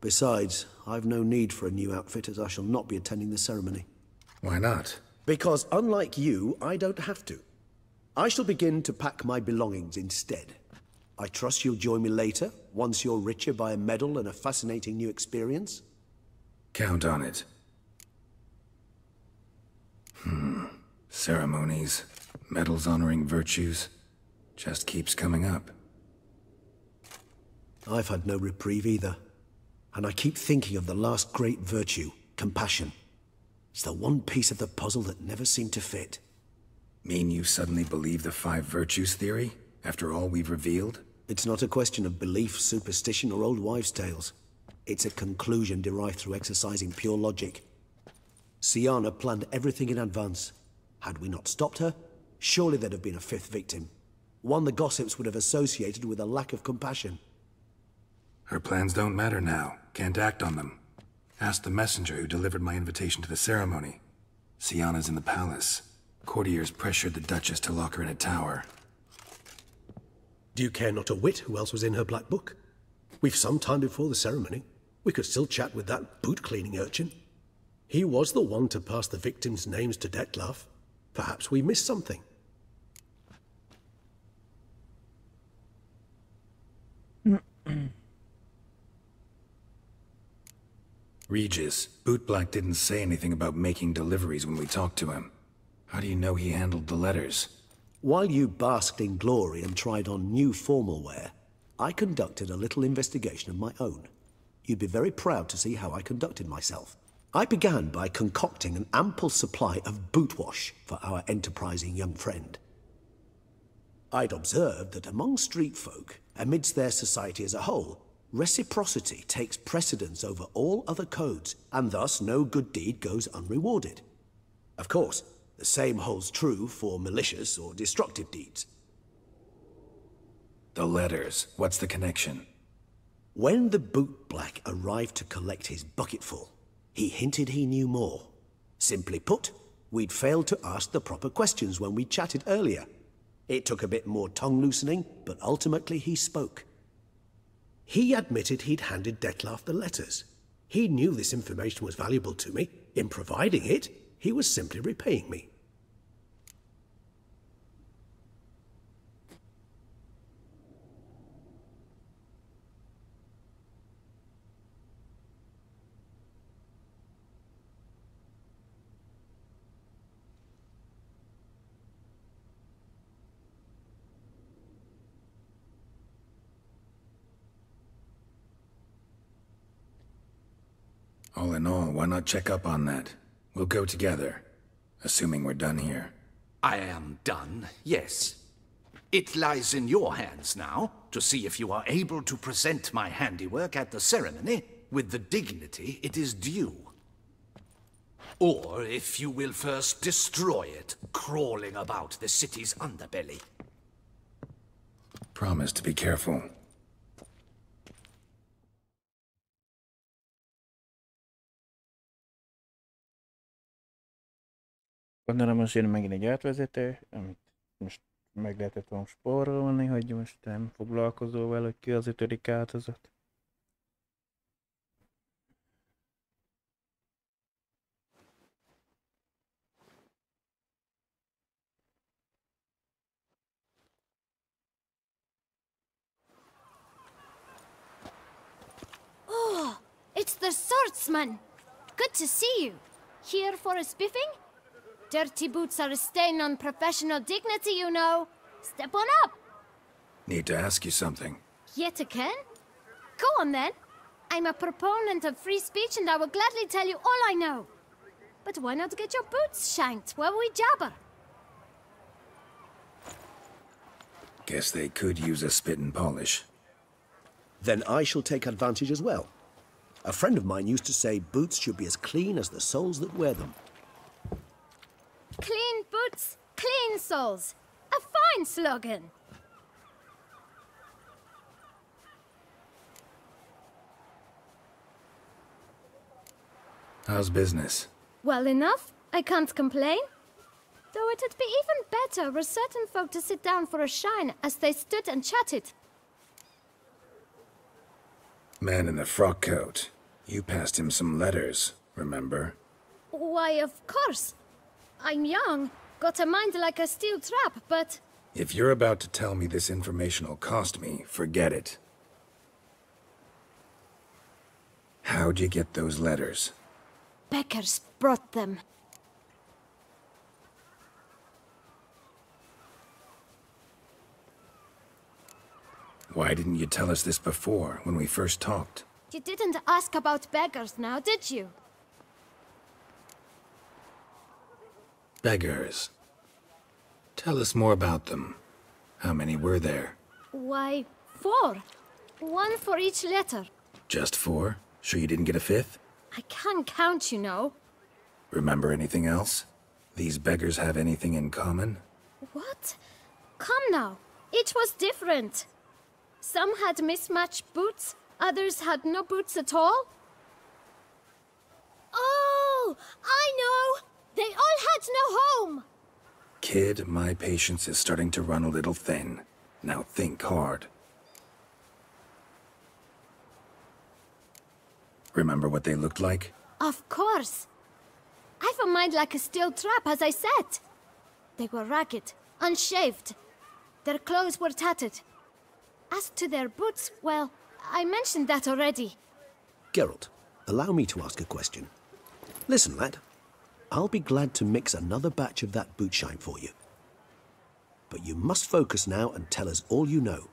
Speaker 3: Besides, I've no need for a new outfit as I shall not be attending the ceremony.
Speaker 2: Why not?
Speaker 3: Because unlike you, I don't have to. I shall begin to pack my belongings instead. I trust you'll join me later, once you're richer by a medal and a fascinating new experience?
Speaker 2: Count on it. Ceremonies, medals honoring virtues, just keeps coming up.
Speaker 3: I've had no reprieve either. And I keep thinking of the last great virtue, compassion. It's the one piece of the puzzle that never seemed to fit.
Speaker 2: Mean you suddenly believe the 5 virtues theory, after all we've revealed?
Speaker 3: It's not a question of belief, superstition, or old wives' tales. It's a conclusion derived through exercising pure logic. Syanna planned everything in advance. Had we not stopped her, surely there'd have been a 5th victim. One the gossips would have associated with a lack of compassion.
Speaker 2: Her plans don't matter now. Can't act on them. Ask the messenger who delivered my invitation to the ceremony. Sienna's in the palace. Courtiers pressured the Duchess to lock her in a tower.
Speaker 3: Do you care not a whit who else was in her black book? We've some time before the ceremony. We could still chat with that boot-cleaning urchin. He was the one to pass the victims' names to Detlef. Perhaps we missed something.
Speaker 2: Regis, Bootblack didn't say anything about making deliveries when we talked to him. How do you know he handled the letters?
Speaker 3: While you basked in glory and tried on new formal wear, I conducted a little investigation of my own. You'd be very proud to see how I conducted myself. I began by concocting an ample supply of boot wash for our enterprising young friend. I'd observed that among street folk, amidst their society as a whole, reciprocity takes precedence over all other codes, and thus no good deed goes unrewarded. Of course, the same holds true for malicious or destructive deeds.
Speaker 2: The letters, what's the connection?
Speaker 3: When the bootblack arrived to collect his bucketful, he hinted he knew more. Simply put, we'd failed to ask the proper questions when we chatted earlier. It took a bit more tongue-loosening, but ultimately he spoke. He admitted he'd handed Detlef the letters. He knew this information was valuable to me. In providing it, he was simply repaying me.
Speaker 2: All in all, why not check up on that? We'll go together, assuming we're done here.
Speaker 10: I am done, yes. It lies in your hands now to see if you are able to present my handiwork at the ceremony with the dignity it is due. Or if you will first destroy it, crawling about the city's underbelly.
Speaker 2: Promise to be careful.
Speaker 1: Gondolom most jön megint egy átvezető, amit most meg lehetett volna spórolni, hogy most nem foglalkozol vele, hogy ki az 5. átvezet.
Speaker 5: Oh, it's the swordsman! Good to see you. Here for a spiffing? Dirty boots are a stain on professional dignity, you know. Step on up.
Speaker 2: Need to ask you something.
Speaker 5: Yet again? Go on then. I'm a proponent of free speech and I will gladly tell you all I know. But why not get your boots shanked while we jabber?
Speaker 2: Guess they could use a spit and polish.
Speaker 3: Then I shall take advantage as well. A friend of mine used to say boots should be as clean as the soles that wear them.
Speaker 5: Clean boots, clean soles. A fine slogan.
Speaker 2: How's business?
Speaker 5: Well enough. I can't complain. Though it'd be even better were certain folk to sit down for a shine as they stood and chatted.
Speaker 2: Man in the frock coat. You passed him some letters, remember?
Speaker 5: Why, of course. I'm young, got a mind like a steel trap, but...
Speaker 2: If you're about to tell me this information'll cost me, forget it. How'd you get those letters?
Speaker 5: Beggars brought them.
Speaker 2: Why didn't you tell us this before, when we first talked?
Speaker 5: You didn't ask about beggars now, did you?
Speaker 2: Beggars. Tell us more about them. How many were there?
Speaker 5: Why, 4. 1 for each letter.
Speaker 2: Just 4? Sure you didn't get a 5th?
Speaker 5: I can't count, you know.
Speaker 2: Remember anything else? These beggars have anything in common?
Speaker 5: What? Come now. Each was different. Some had mismatched boots, Others had no boots at all?
Speaker 4: Oh, I know! They all had no home!
Speaker 2: Kid, my patience is starting to run a little thin. Now think hard. Remember what they looked like?
Speaker 5: Of course. I've a mind like a steel trap, as I said. They were ragged, unshaved. Their clothes were tattered. As to their boots, well, I mentioned that already.
Speaker 3: Geralt, allow me to ask a question. Listen, lad. I'll be glad to mix another batch of that bootshine for you. But you must focus now and tell us all you know.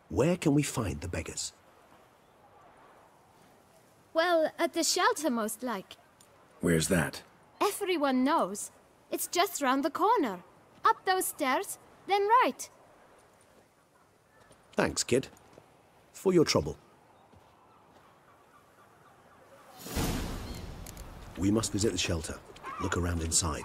Speaker 3: Where can we find the beggars?
Speaker 5: Well, at the shelter, most like.
Speaker 2: Where's that?
Speaker 5: Everyone knows. It's just round the corner. Up those stairs, then right.
Speaker 3: Thanks, kid. For your trouble. We must visit the shelter. Look around inside.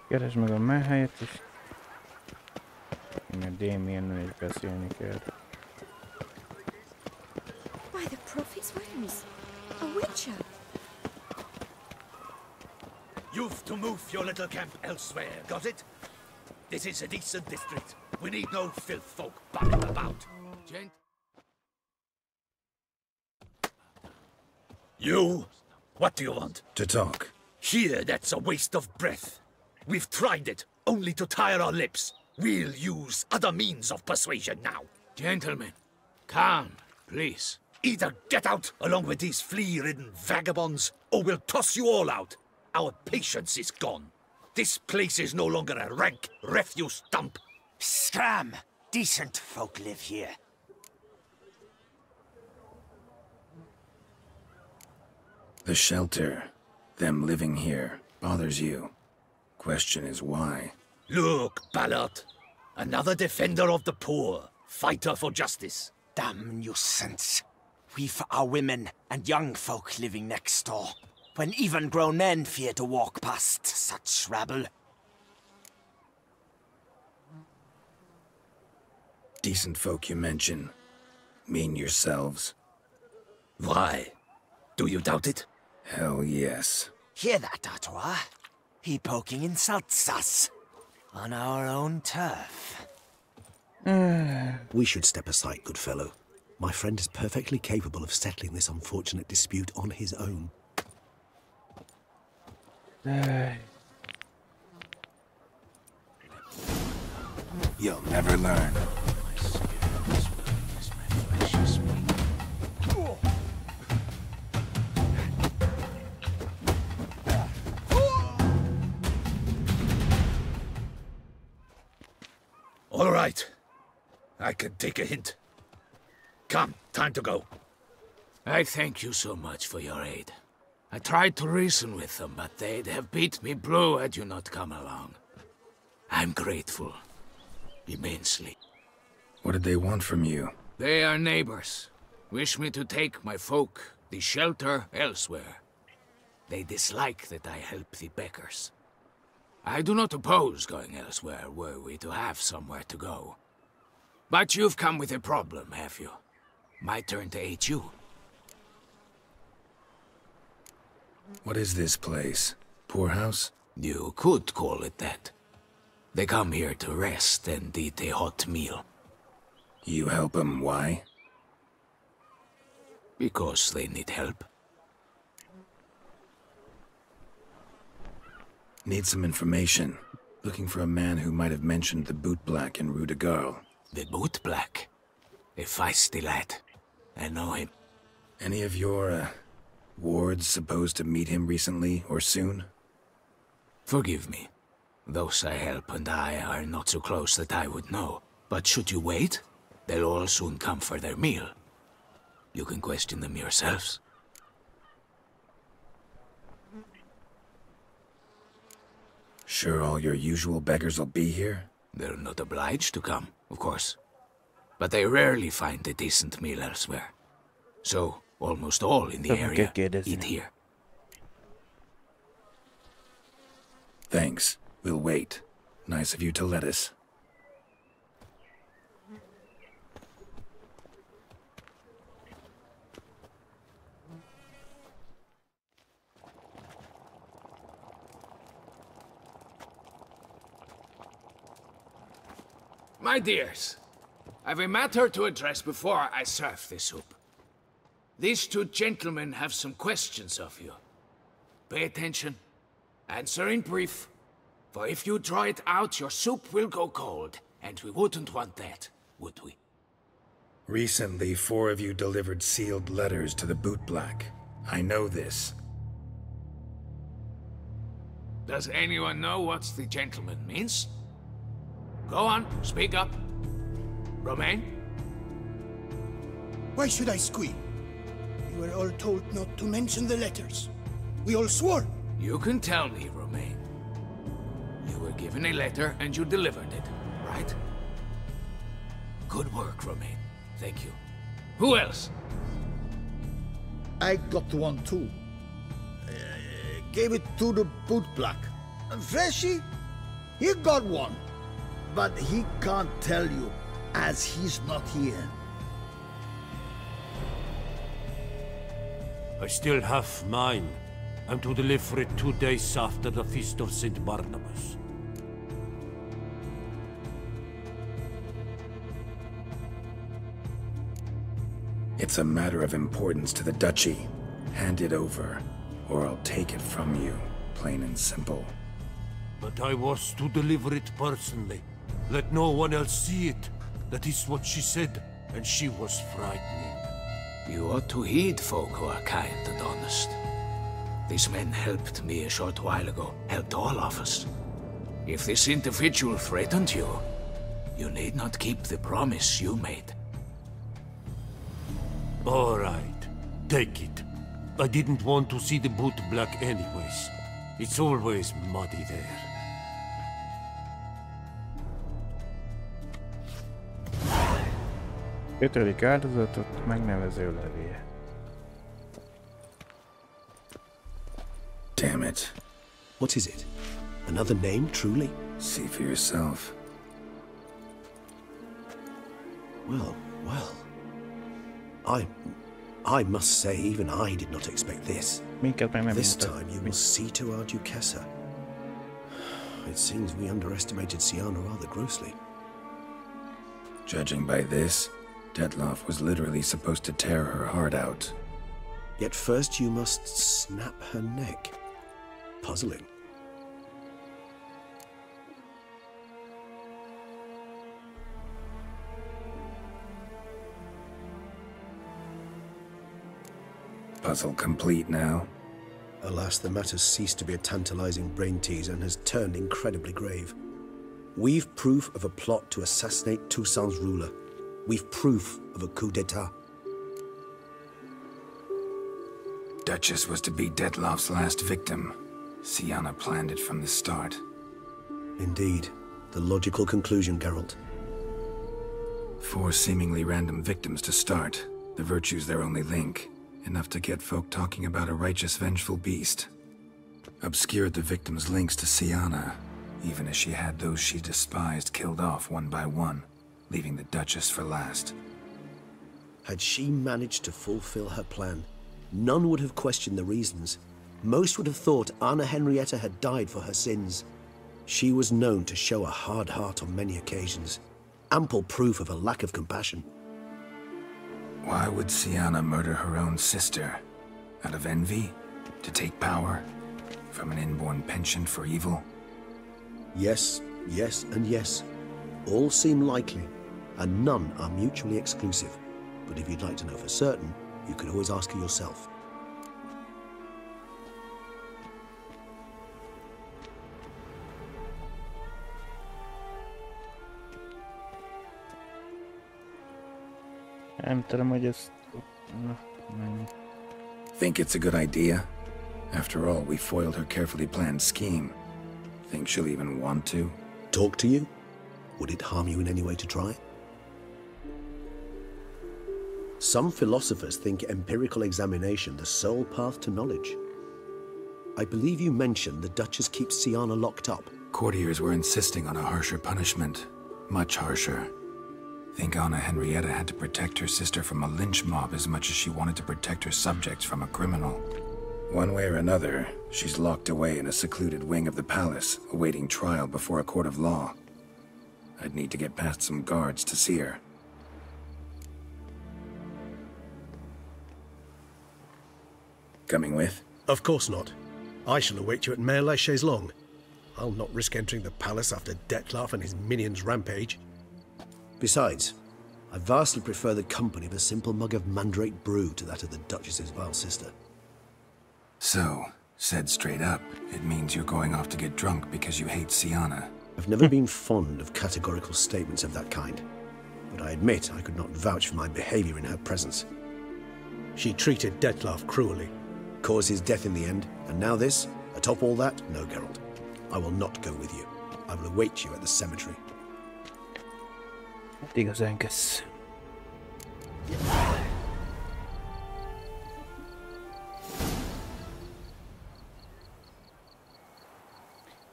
Speaker 1: Keresd meg a menhelyet is. Én a Damiennel is beszélni kell.
Speaker 6: By the prophet's wounds, a witcher.
Speaker 10: You've to move your little camp elsewhere, got it? This is a decent district. We need no filth folk bumming about. Gent? You? What do you want?
Speaker 2: To talk.
Speaker 10: Here, that's a waste of breath. We've tried it, only to tire our lips. We'll use other means of persuasion now.
Speaker 11: Gentlemen, calm, please.
Speaker 10: Either get out along with these flea-ridden vagabonds, or we'll toss you all out. Our patience is gone. This place is no longer a rank refuse dump.
Speaker 12: Scram! Decent folk live here.
Speaker 2: The shelter, them living here, bothers you. Question is why.
Speaker 10: Look, Ballard. Another defender of the poor. Fighter for justice.
Speaker 12: Damn nuisance. We've our women and young folk living next door, when even grown men fear to walk past such rabble.
Speaker 2: Decent folk you mention. Mean yourselves.
Speaker 10: Why? Do you doubt it?
Speaker 2: Hell yes.
Speaker 12: Hear that, Artois? He poking insults us. On our own turf.
Speaker 3: We should step aside, good fellow. My friend is perfectly capable of settling this unfortunate dispute on his own.
Speaker 2: You'll never learn.
Speaker 10: All right. I can take a hint. Come, time to go.
Speaker 11: I thank you so much for your aid. I tried to reason with them, but they'd have beat me blue had you not come along. I'm grateful. Immensely.
Speaker 2: What did they want from you?
Speaker 11: They are neighbors. Wish me to take my folk, the shelter, elsewhere. They dislike that I help the beggars. I do not oppose going elsewhere, were we to have somewhere to go. But you've come with a problem, have you? My turn to aid you.
Speaker 2: What is this place? Poorhouse?
Speaker 11: You could call it that. They come here to rest and eat a hot meal.
Speaker 2: You help them, why?
Speaker 11: Because they need help.
Speaker 2: Need some information. Looking for a man who might have mentioned the bootblack in Rue de Garl.
Speaker 11: The bootblack? A feisty lad. I know him.
Speaker 2: Any of your, wards supposed to meet him recently or soon?
Speaker 11: Forgive me. Those I help and I are not so close that I would know. But should you wait, they'll all soon come for their meal. You can question them yourselves.
Speaker 2: Sure all your usual beggars will be here?
Speaker 11: They're not obliged to come, of course. But they rarely find a decent meal elsewhere. So, almost all in the area eat here.
Speaker 2: Thanks. We'll wait. Nice of you to let us.
Speaker 11: My dears, I've a matter to address before I serve the soup. These two gentlemen have some questions of you. Pay attention. Answer in brief. For if you draw it out, your soup will go cold. And we wouldn't want that, would we?
Speaker 2: Recently, 4 of you delivered sealed letters to the bootblack. I know this.
Speaker 11: Does anyone know what the gentleman means? Go on, speak up. Romain?
Speaker 13: Why should I squeal? We were all told not to mention the letters. We all swore.
Speaker 11: You can tell me, Romain. You were given a letter and you delivered it, right? Good work, Romain. Thank you. Who else?
Speaker 14: I got one too. Gave it to the bootblack. Freshy, he got one. But he can't tell you, as he's not here.
Speaker 15: I still have mine. I'm to deliver it 2 days after the Feast of St. Barnabas.
Speaker 2: It's a matter of importance to the Duchy. Hand it over, or I'll take it from you, plain and simple.
Speaker 15: But I was to deliver it personally. Let no one else see it. That is what she said, and she was frightening.
Speaker 11: You ought to heed folk who are kind and honest. These men helped me a short while ago, helped all of us. If this individual threatened you, you need not keep the promise you made.
Speaker 15: All right, take it. I didn't want to see the bootblack anyways. It's always muddy there.
Speaker 1: Ötödik áldozatot megnevező levél.
Speaker 2: Damn it.
Speaker 3: What is it? Another name, truly?
Speaker 2: See for yourself.
Speaker 3: Well, well. I must say, even I did not expect this. This time you will see to our Duchessa. It seems we underestimated Siana rather grossly.
Speaker 2: Judging by this, Detloff was literally supposed to tear her heart out.
Speaker 3: Yet first you must snap her neck. Puzzling.
Speaker 2: Puzzle complete now.
Speaker 3: Alas, the matter's ceased to be a tantalizing brain teaser and has turned incredibly grave. We've proof of a plot to assassinate Toussaint's ruler. We've proof of a coup d'etat.
Speaker 2: Duchess was to be Detloff's last victim. Siana planned it from the start.
Speaker 3: Indeed. The logical conclusion, Geralt.
Speaker 2: 4 seemingly random victims to start. The virtue's their only link. Enough to get folk talking about a righteous, vengeful beast. Obscured the victims' links to Siana, even as she had those she despised killed off one by one, leaving the Duchess for last.
Speaker 3: Had she managed to fulfill her plan, none would have questioned the reasons. Most would have thought Anna Henrietta had died for her sins. She was known to show a hard heart on many occasions. Ample proof of a lack of compassion.
Speaker 2: Why would Siana murder her own sister? Out of envy? To take power? From an inborn penchant for evil?
Speaker 3: Yes, yes, and yes. All seem likely, and none are mutually exclusive. But if you'd like to know for certain, you can always ask her yourself.
Speaker 1: Nem tudom, hogy ezt...
Speaker 2: Think it's a good idea? After all, we foiled her carefully planned scheme. Think she'll even want to?
Speaker 3: Talk to you? Would it harm you in any way to try? Some philosophers think empirical examination the sole path to knowledge. I believe you mentioned the Duchess keeps Siana locked up.
Speaker 2: Courtiers were insisting on a harsher punishment. Much harsher. Think Anna Henrietta had to protect her sister from a lynch mob as much as she wanted to protect her subjects from a criminal. One way or another, she's locked away in a secluded wing of the palace, awaiting trial before a court of law. I'd need to get past some guards to see her. Coming with?
Speaker 3: Of course not. I shall await you at Mare la Chaise-Longue. I'll not risk entering the palace after Dettlaff and his minions rampage. Besides, I vastly prefer the company of a simple mug of mandrake brew to that of the Duchess's vile sister.
Speaker 2: So, said straight up, it means you're going off to get drunk because you hate Sienna.
Speaker 3: I've never been fond of categorical statements of that kind, but I admit I could not vouch for my behavior in her presence. She treated Dettlaff cruelly, caused his death in the end, and now this? Atop all that, no, Geralt. I will not go with you. I will await you at the cemetery.
Speaker 1: Igazán kösz.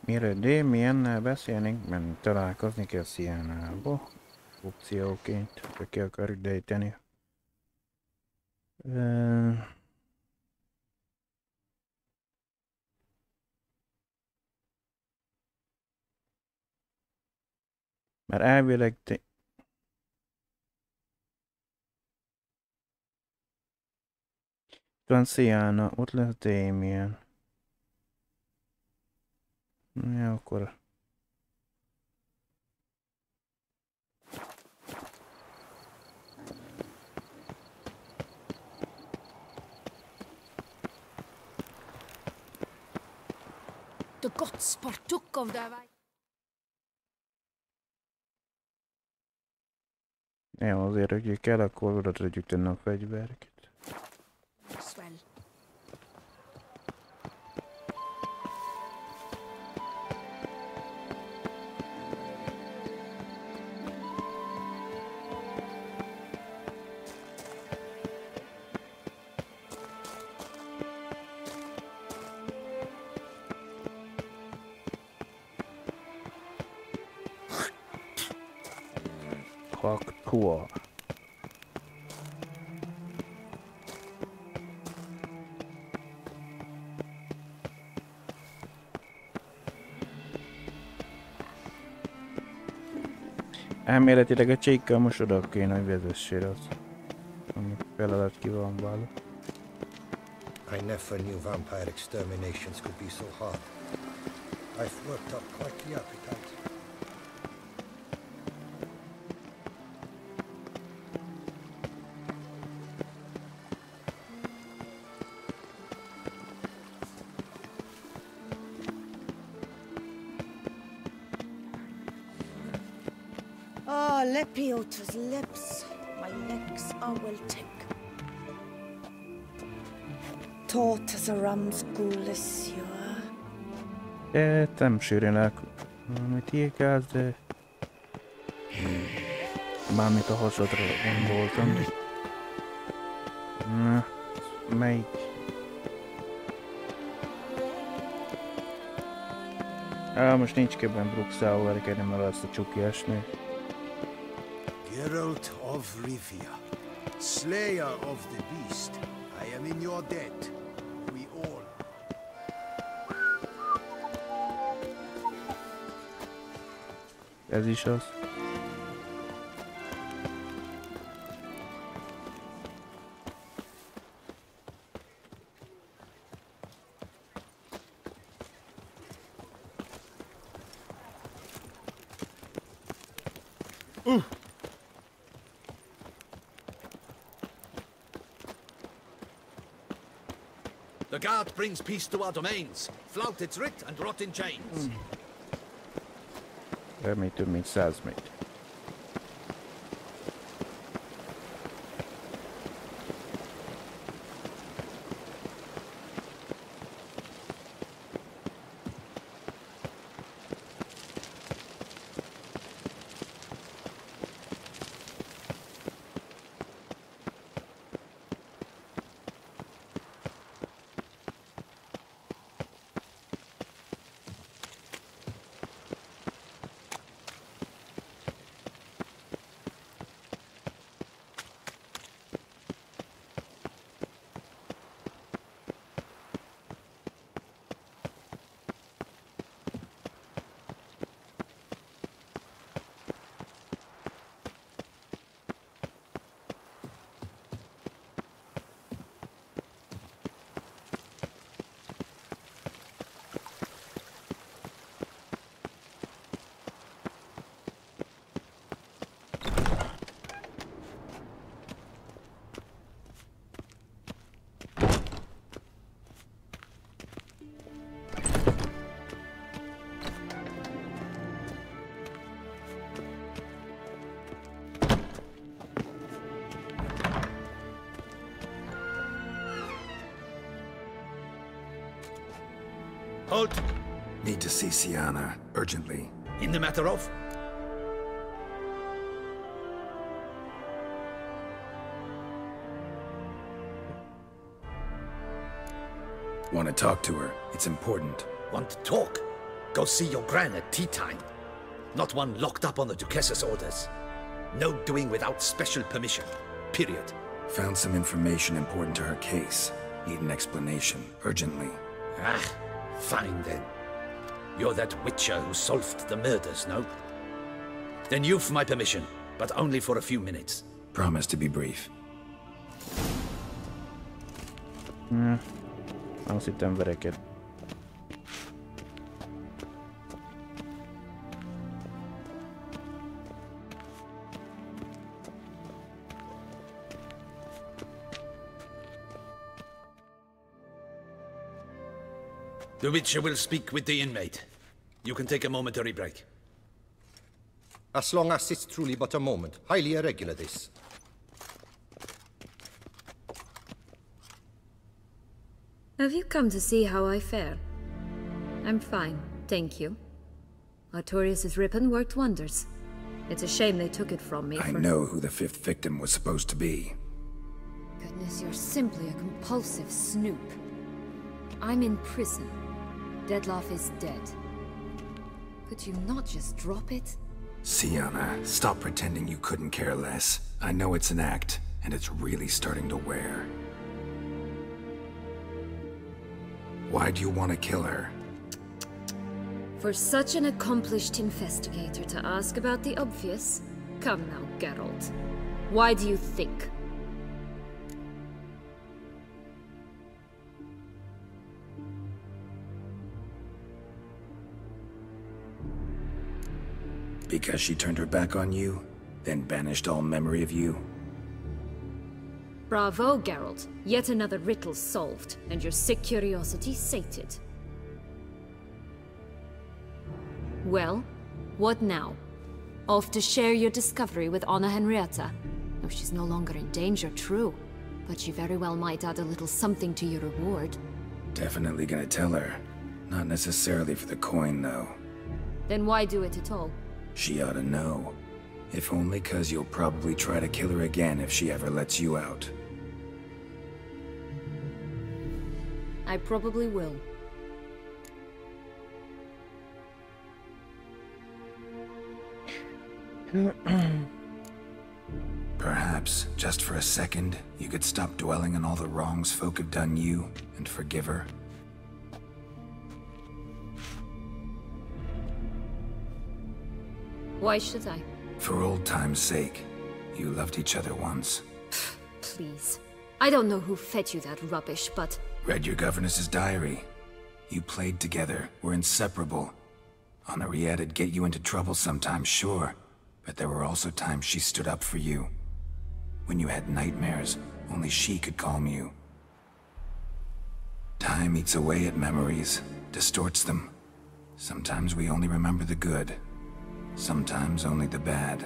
Speaker 1: Mielőtt Damiennel beszélnénk, mert találkozni kell Siennába. Opcióként, ha ki akarjuk dejteni. Mert elvileg van Sienna, ott lesz Damien. Ja, akkor...
Speaker 6: De gods partuk of der vej.
Speaker 1: Ja, azért, hogy kell, akkor oda tudjuk tenni a fegyvereket.
Speaker 6: Swell.
Speaker 1: Hua. Elméletileg a csékkel most oda kéne, hogy vezessél az, ami feladat ki van vállal.
Speaker 16: I never knew vampire exterminations could be so hard. I've worked up quite the appetite.
Speaker 4: Ah, Lepiota's lips. My legs are wilting. Taut as a ram's gules, you are.
Speaker 1: Nem sűrűn mit írkálsz, de... Mármint a hasodra gondoltam. Na, melyik? Most nincs kedvem Bruxául elkerülni, mert azt a csuki esni.
Speaker 14: Geralt of Rivia, slayer of the beast, I am in your debt. We all.
Speaker 1: Ez is az.
Speaker 10: The guard brings peace to our domains. Flout its writ and rot in chains.
Speaker 1: Remény több mint 100 méter.
Speaker 14: Halt!
Speaker 2: Need to see Sienna, urgently.
Speaker 10: In the matter of?
Speaker 2: Want to talk to her. It's important.
Speaker 10: Want to talk? Go see your gran at tea time. Not one locked up on the Duchess's orders. No doing without special permission. Period.
Speaker 2: Found some information important to her case. Need an explanation, urgently.
Speaker 10: Ah, fine then. You're that witcher who solved the murders, no? Then you've my permission, but only for a few minutes.
Speaker 2: Promise to be brief.
Speaker 1: Azt hittem vereket.
Speaker 10: The Witcher will speak with the inmate. You can take a momentary break.
Speaker 16: As long as it's truly but a moment. Highly irregular, this.
Speaker 6: Have you come to see how I fare? I'm fine, thank you. Artorius' ribbon worked wonders. It's a shame they took it from me.
Speaker 2: I know who the 5th victim was supposed to be.
Speaker 6: Goodness, you're simply a compulsive snoop. I'm in prison. Dettlaff is dead. Could you not just drop it?
Speaker 2: Sienna, stop pretending you couldn't care less. I know it's an act, and it's really starting to wear. Why do you want to kill her?
Speaker 6: For such an accomplished investigator to ask about the obvious? Come now, Geralt. Why do you think?
Speaker 2: Because she turned her back on you, then banished all memory of you?
Speaker 6: Bravo, Geralt. Yet another riddle solved, and your sick curiosity sated. Well, what now? Off to share your discovery with Anna Henrietta? Oh, she's no longer in danger, true. But she very well might add a little something to your reward.
Speaker 2: Definitely gonna tell her. Not necessarily for the coin, though.
Speaker 6: Then why do it at all?
Speaker 2: She ought to know. If only 'cause you'll probably try to kill her again if she ever lets you out.
Speaker 6: I probably will.
Speaker 2: Perhaps, just for a second, you could stop dwelling on all the wrongs folk have done you, and forgive her.
Speaker 6: Why should I?
Speaker 2: For old time's sake. You loved each other once.
Speaker 6: Please. I don't know who fed you that rubbish, but...
Speaker 2: Read your governess's diary. You played together, were inseparable. Henriette'd get you into trouble sometimes, sure. But there were also times she stood up for you. When you had nightmares, only she could calm you. Time eats away at memories, distorts them. Sometimes we only remember the good. Sometimes only the bad.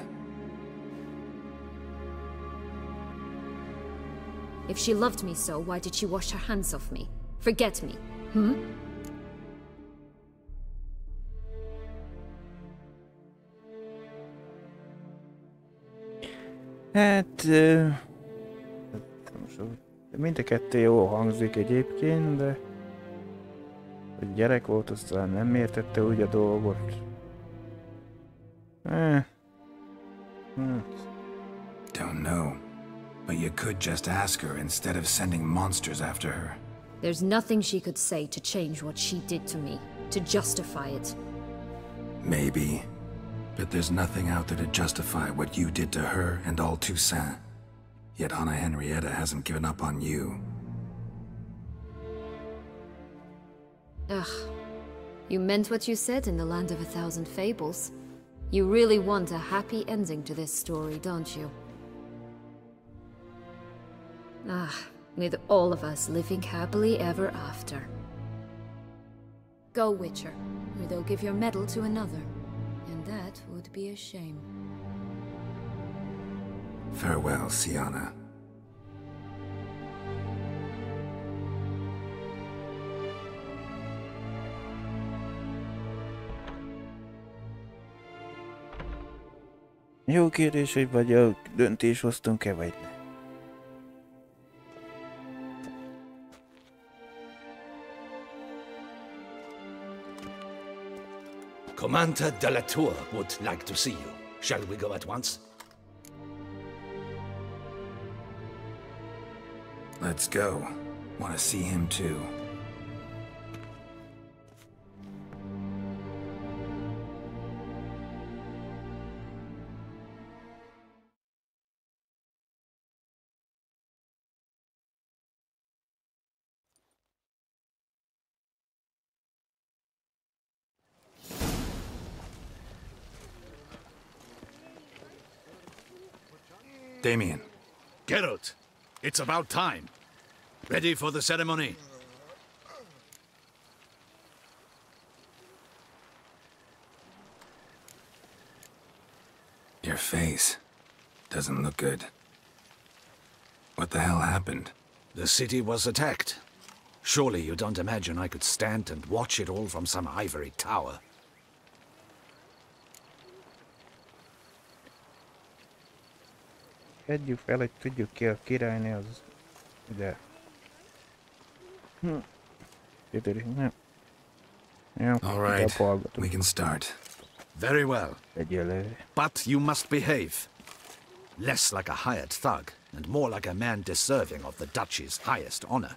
Speaker 6: If she loved me so, why did she wash her hands off me? Forget me, hmm?
Speaker 1: Hát... mind a kettő jól hangzik egyébként, de... Hogy gyerek volt, aztán nem értette úgy a dolgot.
Speaker 2: Don't know. But you could just ask her instead of sending monsters after her.
Speaker 6: There's nothing she could say to change what she did to me, to justify it.
Speaker 2: Maybe. But there's nothing out there to justify what you did to her and all Toussaint. Yet Anna Henrietta hasn't given up on you.
Speaker 6: Ugh. You meant what you said in the Land of a Thousand Fables. You really want a happy ending to this story, don't you? Ah, with all of us living happily ever after. Go, Witcher, or they'll give your medal to another. And that would be a shame.
Speaker 2: Farewell, Sienna.
Speaker 1: Jó kérdés, hogy vagy a döntés hoztunk-e, vagy ne.
Speaker 10: Commander de la Tour would like to see you. Shall we go at once?
Speaker 2: Let's go. Want to see him too. Damien.
Speaker 10: Geralt, it's about time. Ready for the ceremony?
Speaker 2: Your face doesn't look good. What the hell happened?
Speaker 10: The city was attacked. Surely you don't imagine I could stand and watch it all from some ivory tower.
Speaker 1: Együk fel, hogy tudjuk ki a királynő az ide. Nem.
Speaker 2: All right, we can start.
Speaker 10: Very well. But you must behave. Less like a hired thug, and more like a man deserving of the duchy's highest honor.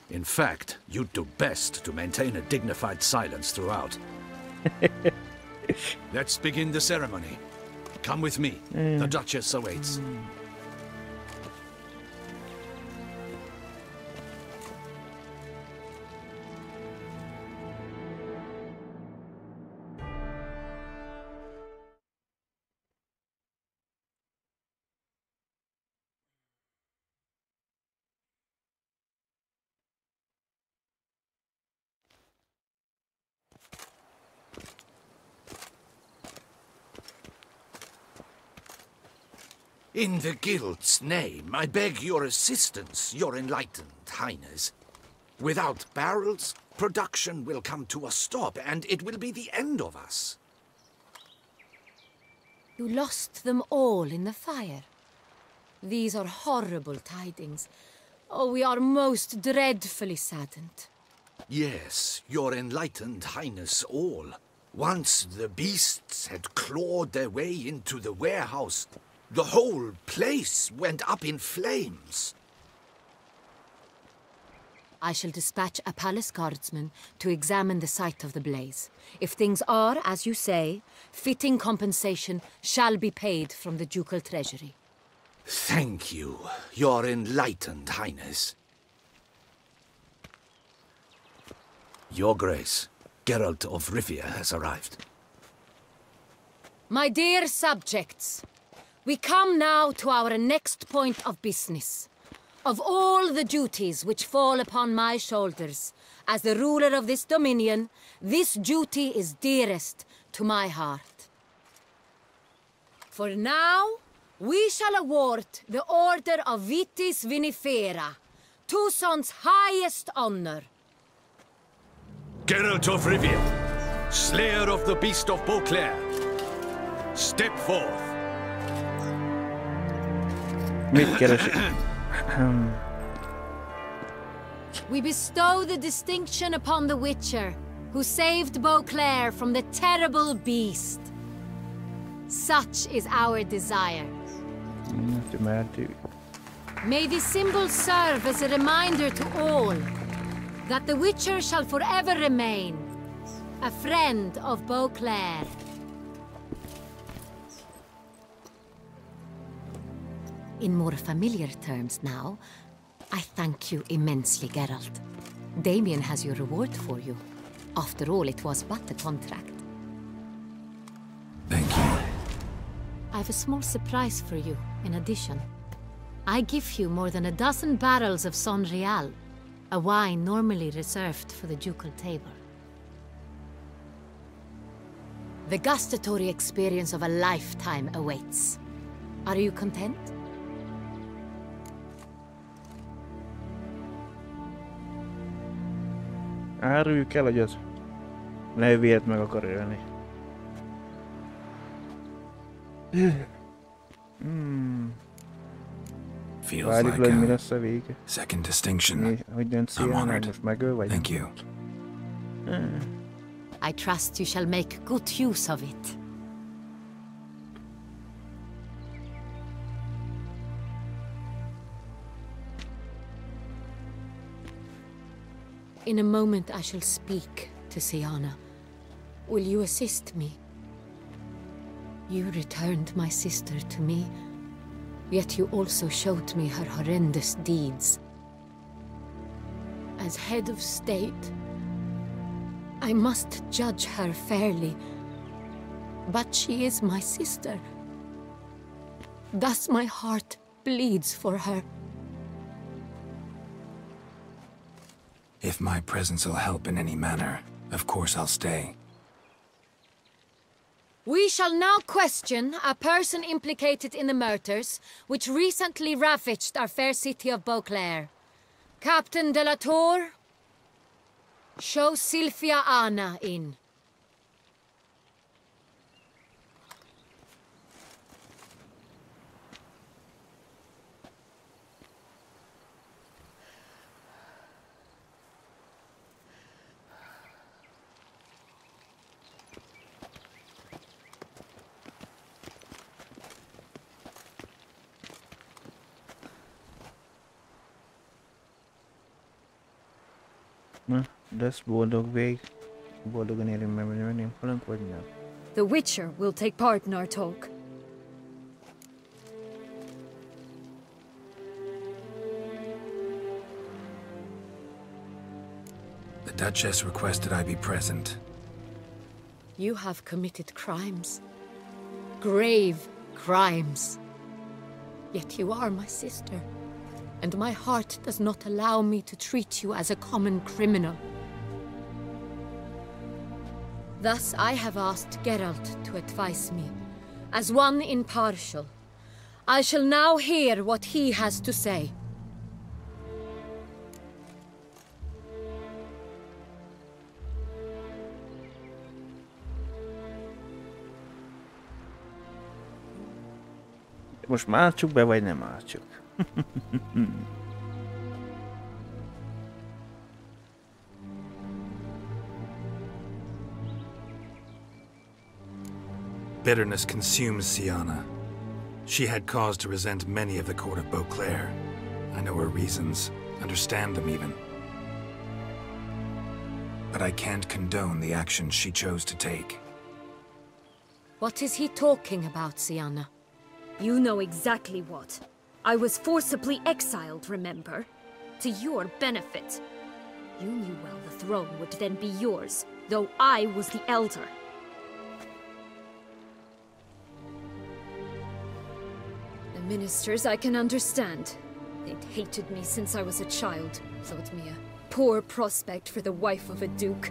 Speaker 10: In fact, you'd do best to maintain a dignified silence throughout. Let's begin the ceremony. Come with me. The Duchess awaits. In the Guild's name, I beg your assistance, your enlightened highness. Without barrels, production will come to a stop, and it will be the end of us.
Speaker 6: You lost them all in the fire. These are horrible tidings. Oh, we are most dreadfully saddened.
Speaker 10: Yes, your enlightened highness all. Once the beasts had clawed their way into the warehouse, the whole place went up in flames.
Speaker 6: I shall dispatch a palace guardsman to examine the site of the blaze. If things are, as you say, fitting compensation shall be paid from the ducal treasury.
Speaker 10: Thank you, your enlightened highness. Your Grace, Geralt of Rivia has arrived.
Speaker 6: My dear subjects, we come now to our next point of business. Of all the duties which fall upon my shoulders, as the ruler of this dominion, this duty is dearest to my heart. For now, we shall award the Order of Vitis Vinifera, Tuson's highest honor.
Speaker 10: Geralt of Rivia, Slayer of the Beast of Beauclair, step forth.
Speaker 6: We bestow the distinction upon the Witcher, who saved Beauclair from the terrible beast. Such is our desire. May this symbol serve as a reminder to all that the Witcher shall forever remain a friend of Beauclair. In more familiar terms now, I thank you immensely, Geralt. Damien has your reward for you. After all, it was but a contract.
Speaker 2: Thank you.
Speaker 6: I have a small surprise for you, in addition. I give you more than a dozen barrels of Son Real, a wine normally reserved for the ducal table. The gustatory experience of a lifetime awaits. Are you content?
Speaker 1: Áruljuk el, hogy az Ne Véget meg akar ölni.
Speaker 2: Feels like
Speaker 1: mi
Speaker 2: a
Speaker 1: lesz a vége?
Speaker 2: second distinction.
Speaker 1: Hogy dönt
Speaker 2: I'm
Speaker 1: Sienna,
Speaker 2: honored.
Speaker 1: most megöl vagy?
Speaker 2: Thank you.
Speaker 17: I trust you shall make good use of it. In a moment I shall speak to Sienna. Will you assist me? You returned my sister to me, yet you also showed me her horrendous deeds. As head of state, I must judge her fairly, but she is my sister. Thus my heart bleeds for her.
Speaker 2: If my presence will help in any manner, of course I'll stay.
Speaker 6: We shall now question a person implicated in the murders which recently ravaged our fair city of Beauclair. Captain de la Tour, show Sylvia Anna in.
Speaker 1: Na, lesz boldog vég. Boldogan érünk meg, hogy menjünk velünk, vagy nem?
Speaker 5: The Witcher will take part in our talk.
Speaker 2: The Duchess requested I be present.
Speaker 17: You have committed crimes. Grave crimes. Yet you are my sister, and my heart does not allow me to treat you as a common criminal. Thus I have asked Geralt to advise me, as one impartial. I shall now hear what he has to say.
Speaker 1: Most már álltsuk be, vagy nem álltsuk?
Speaker 2: Bitterness consumes Sienna. She had cause to resent many of the court of Beauclair. I know her reasons, understand them even. But I can't condone the actions she chose to take.
Speaker 6: What is he talking about, Sienna?
Speaker 5: You know exactly what. I was forcibly exiled, remember? To your benefit. You knew well the throne would then be yours, though I was the elder. The ministers I can understand. They'd hated me since I was a child, thought me a poor prospect for the wife of a duke.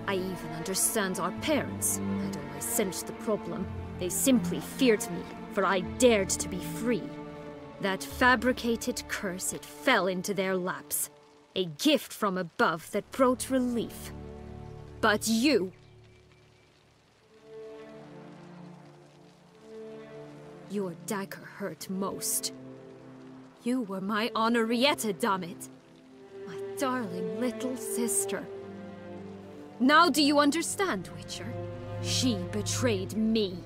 Speaker 5: I even understand our parents. I'd always sensed the problem. They simply feared me, for I dared to be free. That fabricated curse, it fell into their laps. A gift from above that brought relief. But you... Your dagger hurt most. You were my Henrietta, damn it. My darling little sister. Now do you understand, Witcher? She betrayed me.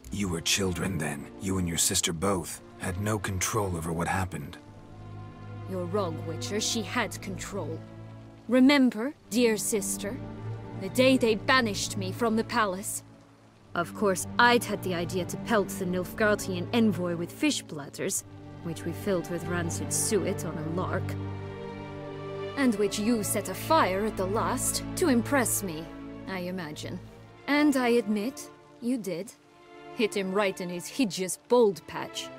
Speaker 2: You were children then. You and your sister both had no control over what happened.
Speaker 5: You're wrong, Witcher. She had control. Remember, dear sister, the day they banished me from the palace? Of course, I'd had the idea to pelt the Nilfgaardian envoy with fish bladders, which we filled with rancid suet on a lark, and which you set afire at the last to impress me, I imagine. And I admit, you did. Hit him right in his hideous bald patch.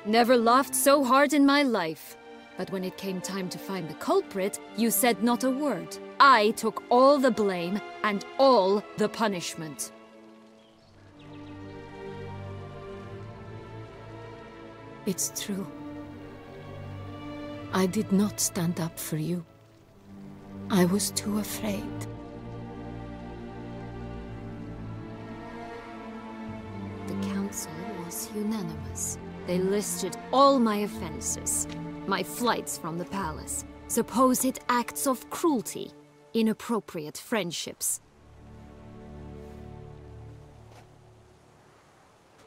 Speaker 5: Never laughed so hard in my life. But when it came time to find the culprit, you said not a word. I took all the blame and all the punishment.
Speaker 17: It's true. I did not stand up for you. I was too afraid.
Speaker 5: The council was unanimous. They listed all my offenses. My flights from the palace, supposed acts of cruelty, inappropriate friendships.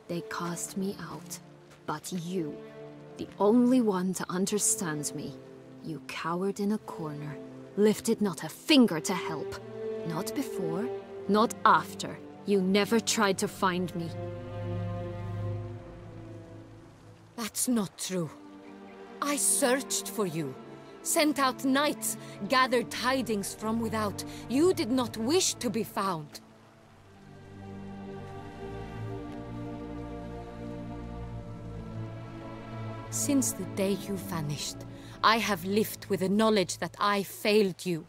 Speaker 5: They cast me out, but you, the only one to understand me, you cowered in a corner, lifted not a finger to help. Not before, not after. You never tried to find me.
Speaker 17: That's not true. I searched for you, sent out knights, gathered tidings from without. You did not wish to be found. Since the day you vanished, I have lived with the knowledge that I failed you.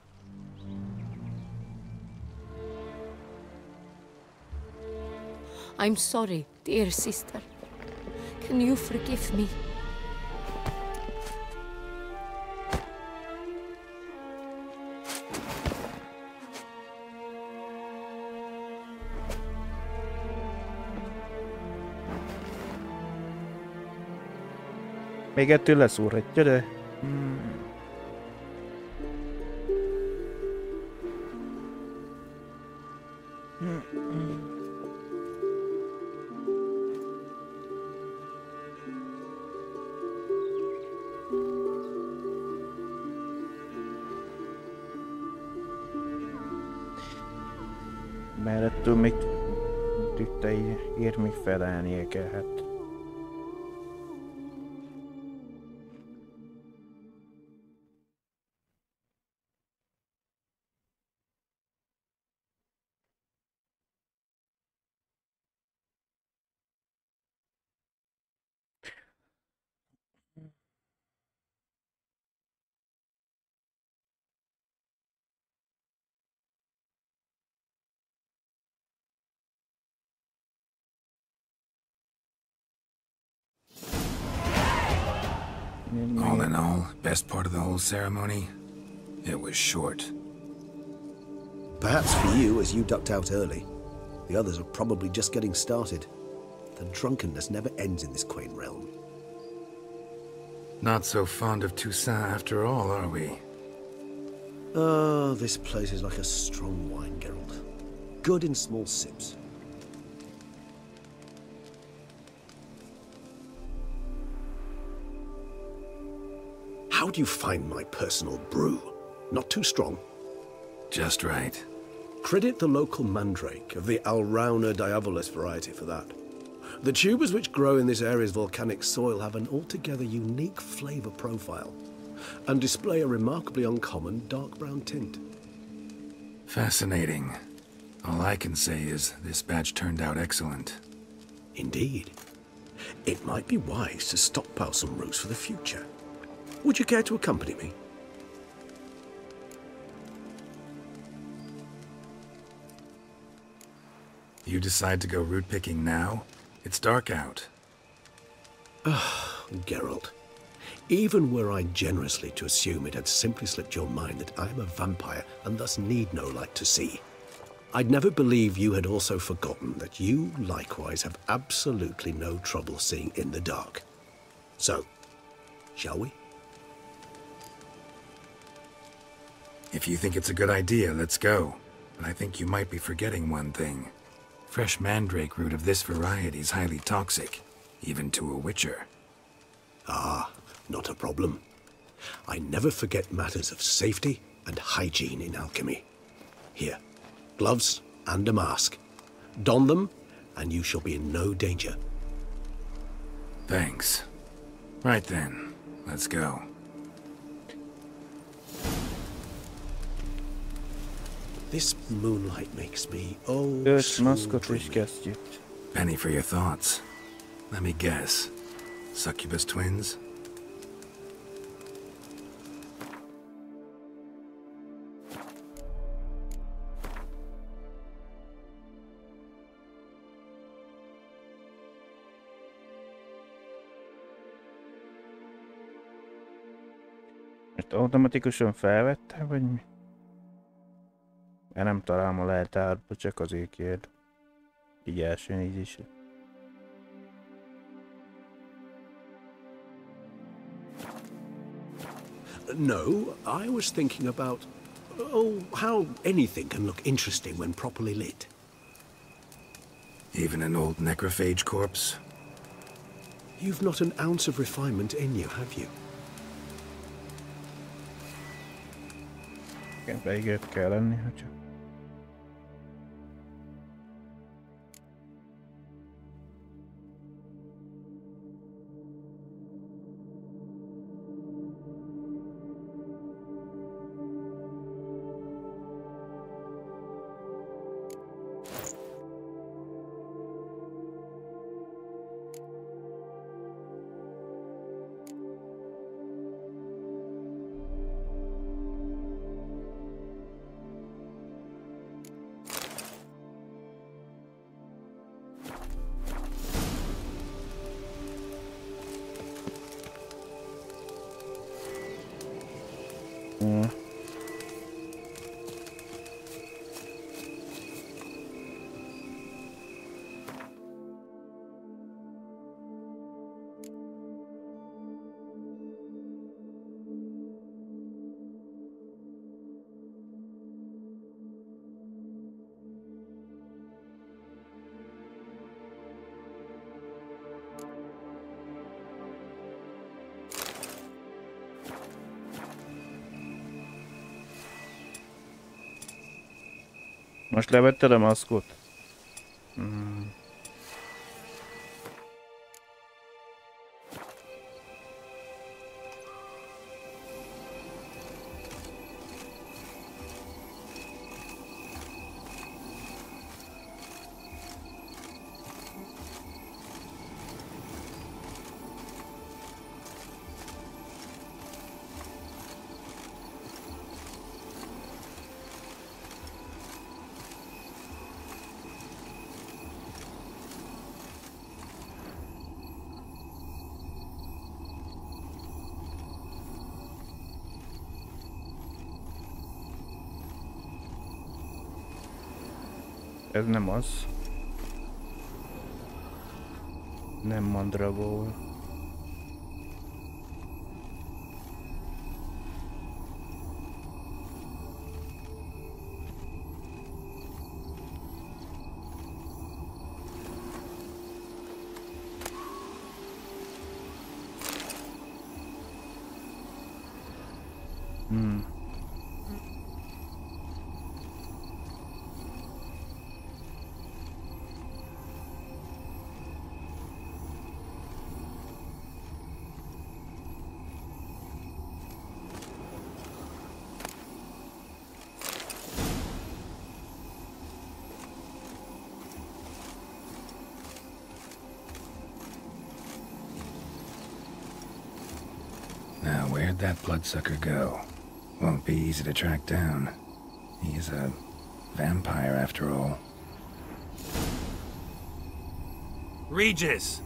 Speaker 17: I'm sorry, dear sister. Can you forgive me?
Speaker 1: Még ettől leszúrhatja, de... Mert ettől még tudta ír még felelnie kell, hát.
Speaker 2: All in all, best part of the whole ceremony? It was short.
Speaker 3: Perhaps for you, as you ducked out early. The others are probably just getting started. The drunkenness never ends in this quaint realm.
Speaker 2: Not so fond of Toussaint after all, are we?
Speaker 3: Oh, this place is like a strong wine, Geralt. Good in small sips. How do you find my personal brew? Not too strong?
Speaker 2: Just right.
Speaker 3: Credit the local mandrake of the Alrauna diavolis variety for that. The tubers which grow in this area's volcanic soil have an altogether unique flavor profile and display a remarkably uncommon dark brown tint.
Speaker 2: Fascinating. All I can say is this batch turned out excellent.
Speaker 3: Indeed. It might be wise to stockpile some roots for the future. Would you care to accompany me?
Speaker 2: You decide to go root picking now? It's dark out.
Speaker 3: Ah, Geralt. Even were I generously to assume it had simply slipped your mind that I am a vampire and thus need no light to see, I'd never believe you had also forgotten that you likewise have absolutely no trouble seeing in the dark. So, shall we?
Speaker 2: If you think it's a good idea, let's go. But I think you might be forgetting one thing. Fresh mandrake root of this variety is highly toxic, even to a witcher.
Speaker 3: Ah, not a problem. I never forget matters of safety and hygiene in alchemy. Here, gloves and a mask. Don them, and you shall be in no danger.
Speaker 2: Thanks. Right then, let's go.
Speaker 3: This moonlight makes me
Speaker 2: Penny for your thoughts. Let me guess. Succubus twins?
Speaker 1: Ezt automatikusan felvette, vagy mi? Én nem találom a leltárba, csak azért kérd. Így első nézésre.
Speaker 3: No, I was thinking about, how anything can look interesting when properly lit.
Speaker 2: Even an old necrophage corpse?
Speaker 3: You've not an ounce of refinement in you, have you?
Speaker 1: Véget kell lenni, ha csak. Most levetted a maszkot? Ez nem az. Nem mandragora.
Speaker 2: Now, where'd that bloodsucker go? Won't be easy to track down. He is a vampire, after all.
Speaker 7: Regis!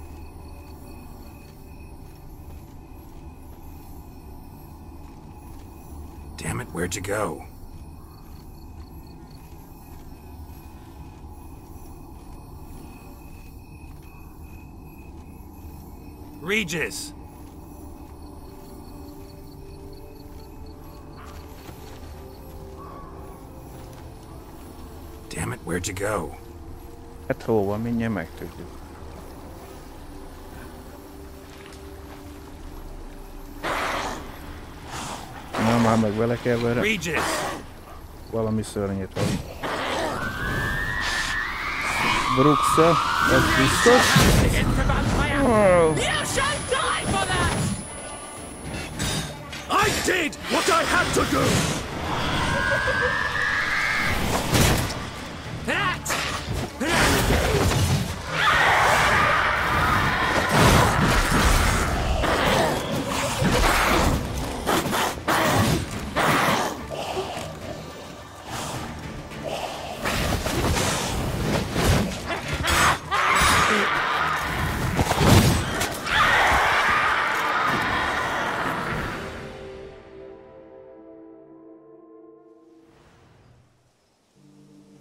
Speaker 2: Damn it, where'd you go?
Speaker 7: Regis!
Speaker 2: Damn it, where'd you go?
Speaker 1: Hát hol van, mindjárt megtudjuk. Na már meg vele kell vele. Valami szörnyet van. Bruxa, ez biztos. Oh.
Speaker 15: did what I had to do!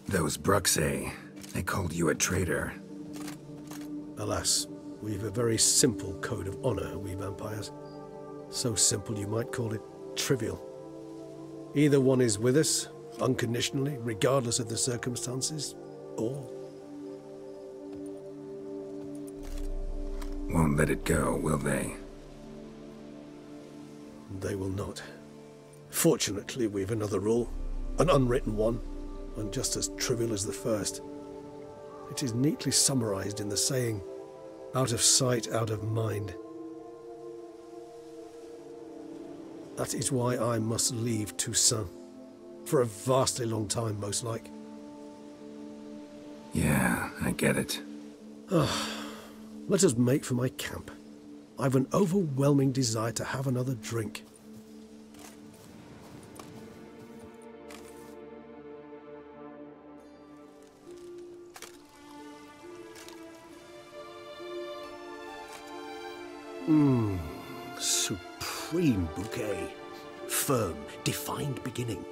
Speaker 2: Those Bruxay, they called you a traitor.
Speaker 3: Alas, we've a very simple code of honor, we vampires. So simple you might call it trivial. Either one is with us, unconditionally, regardless of the circumstances, or...
Speaker 2: Won't let it go, will they?
Speaker 3: They will not. Fortunately, we've another rule, an unwritten one, and just as trivial as the first. It is neatly summarized in the saying, out of sight, out of mind. That is why I must leave Toussaint. For a vastly long time, most like.
Speaker 2: Yeah, I get it.
Speaker 3: Let us make for my camp. I've an overwhelming desire to have another drink. Supreme bouquet. Firm, defined beginning,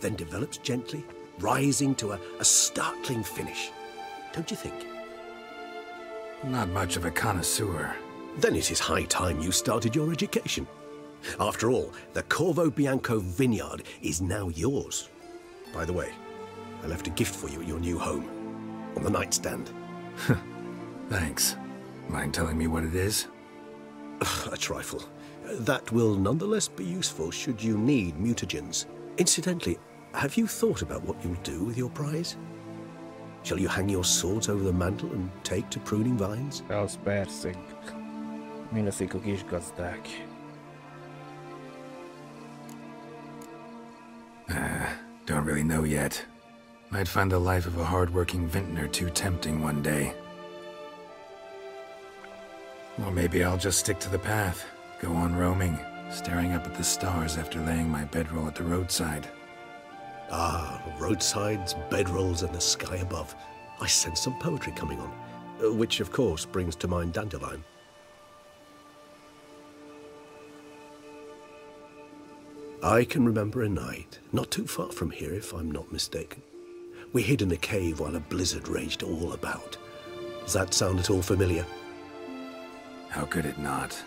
Speaker 3: then develops gently, rising to a startling finish. Don't you think?
Speaker 2: Not much of a connoisseur.
Speaker 3: Then it is high time you started your education. After all, the Corvo Bianco vineyard is now yours. By the way, I left a gift for you at your new home, on the nightstand.
Speaker 2: Thanks. Mind telling me what it is?
Speaker 3: A trifle. That will nonetheless be useful should you need mutagens. Incidentally, have you thought about what you'll do with your prize? Shall you hang your swords over the mantle and take to pruning vines?
Speaker 1: Az persze. Mi leszik a kis gazdák?
Speaker 2: Don't really know yet. Might find the life of a hard-working vintner too tempting one day. Or maybe I'll just stick to the path, go on roaming, staring up at the stars after laying my bedroll at the roadside.
Speaker 3: Ah, roadsides, bedrolls, and the sky above. I sense some poetry coming on, which of course brings to mind Dandelion. I can remember a night, not too far from here if I'm not mistaken. We hid in a cave while a blizzard raged all about. Does that sound at all familiar?
Speaker 2: How could it not?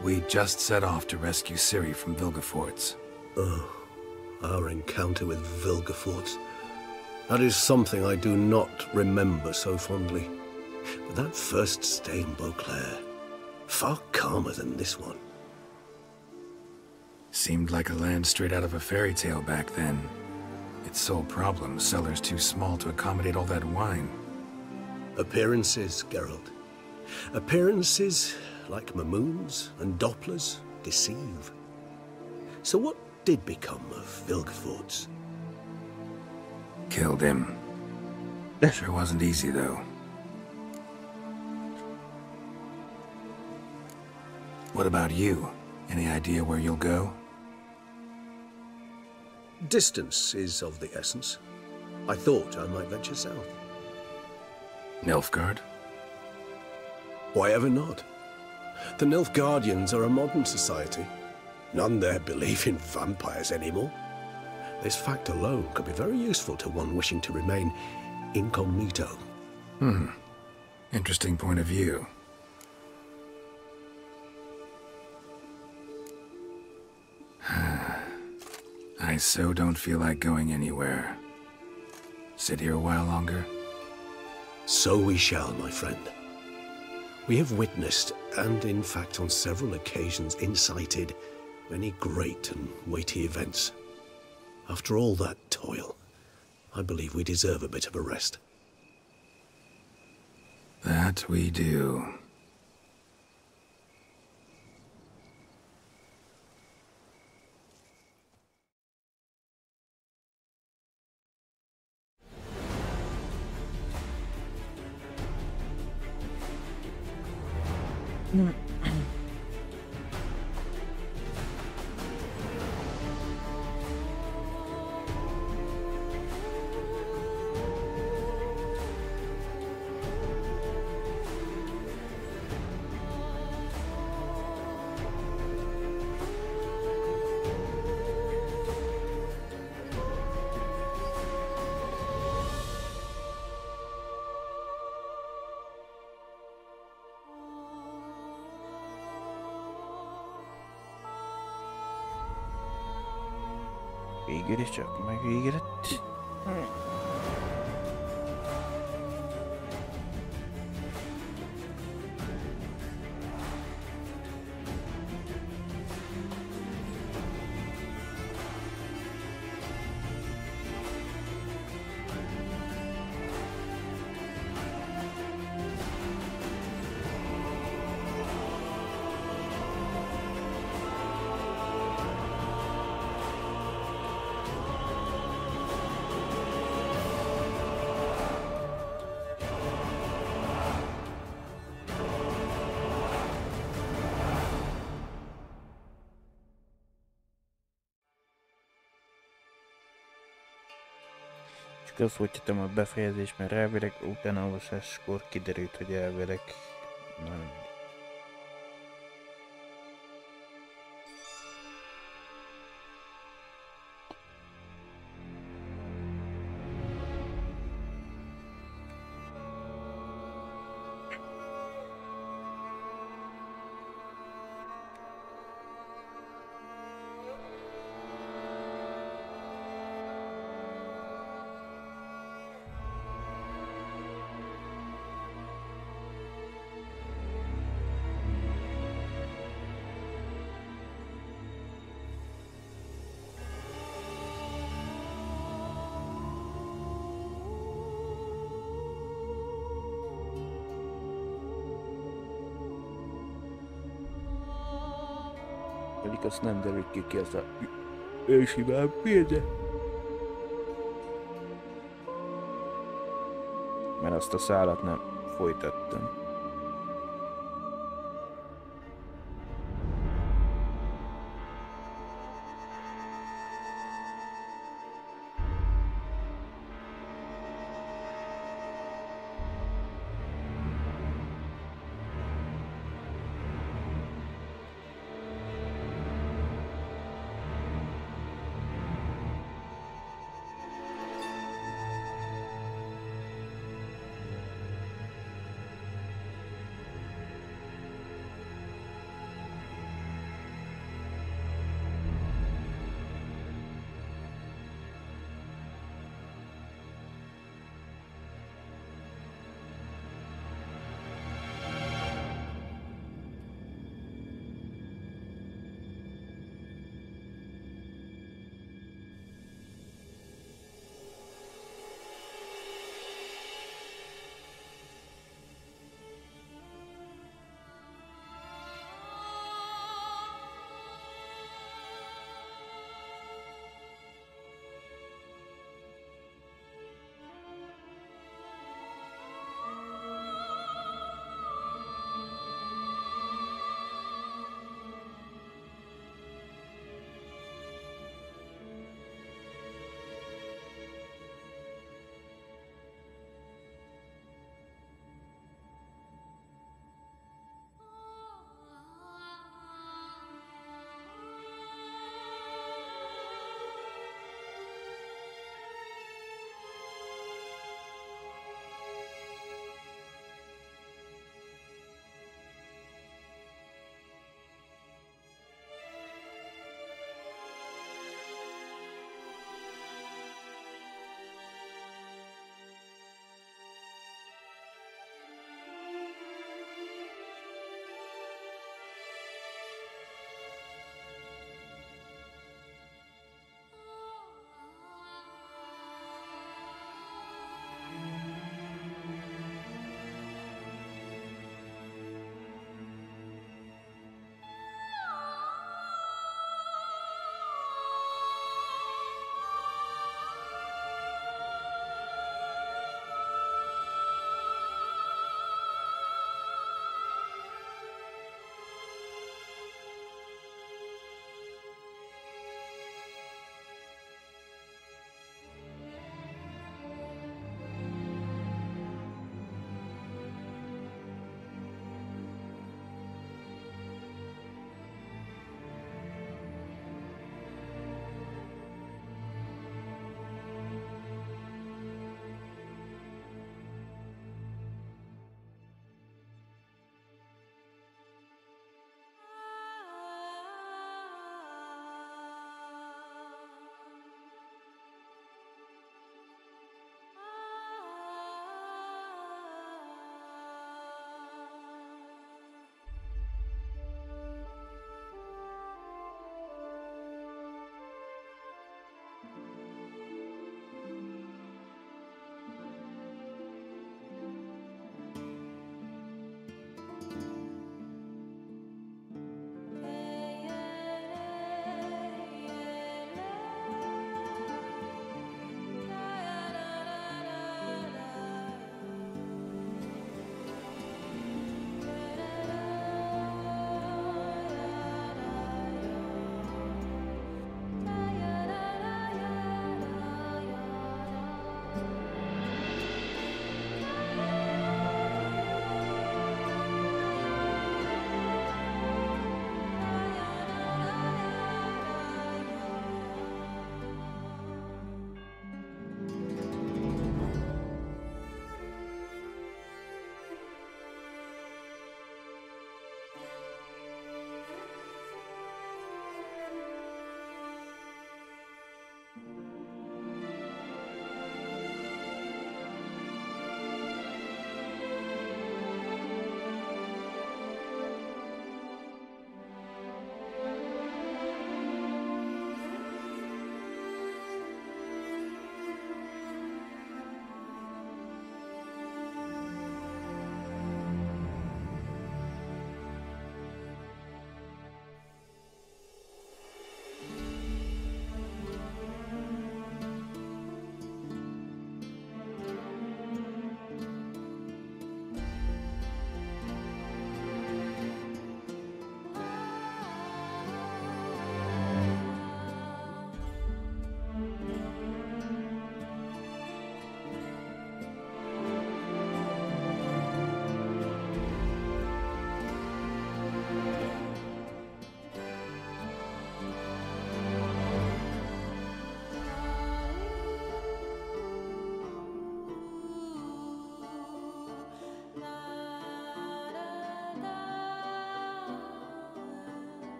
Speaker 2: We just set off to rescue Ciri from Vilgefortz.
Speaker 3: Oh, our encounter with Vilgefortz. That is something I do not remember so fondly. But that first stay in Beauclair, far calmer than this one.
Speaker 2: Seemed like a land straight out of a fairy tale back then. Its sole problem, cellars too small to accommodate all that wine.
Speaker 3: Appearances, Geralt. Appearances, like Mamoons and Dopplers, deceive. So what did become of Vilgefortz?
Speaker 2: Killed him. Sure wasn't easy, though. What about you? Any idea where you'll go?
Speaker 3: Distance is of the essence. I thought I might venture south.
Speaker 2: Nilfgaard?
Speaker 3: Why ever not? The Nilfgaardians are a modern society. None there believe in vampires anymore. This fact alone could be very useful to one wishing to remain incognito.
Speaker 2: Interesting point of view. I so don't feel like going anywhere. Sit here a while longer?
Speaker 3: So we shall, my friend. We have witnessed, and in fact on several occasions incited, many great and weighty events. After all that toil, I believe we deserve a bit of a rest.
Speaker 2: That we do.
Speaker 1: Végül is csak megvégelett. Csak azt folytatom a befejezés, mert elvileg utána olvasáskor kiderült, hogy elvileg nem. Pedig azt nem derült ki az a ősi vámpír, de... Mert azt a szálat nem folytattam.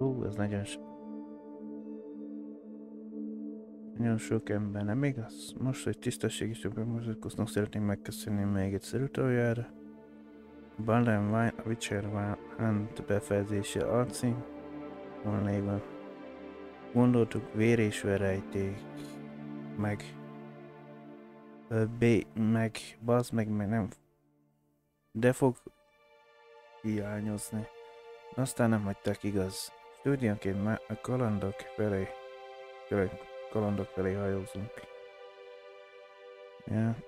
Speaker 1: Ez nagyon sok ember, nem igaz? Most, hogy tisztességesebben mutatkoznak, szeretném megköszönni még egyszer utoljára. Ballen Wine, a Witcher Hunt befejezése alcím. Volnéban gondoltuk vér és verejték, meg bazd meg nem, de fog hiányozni. Aztán nem hagyták, igaz. Stúdiónként már a kalandok felé hajózunk. Hát...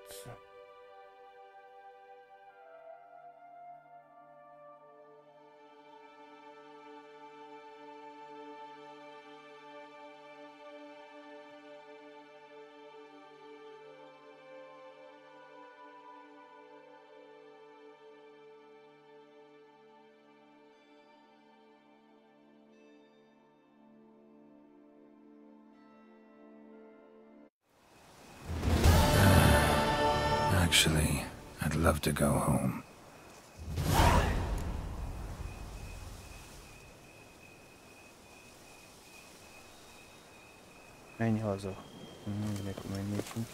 Speaker 2: Actually, I'd love to go home.
Speaker 1: Menj haza. Mindenki menjünk.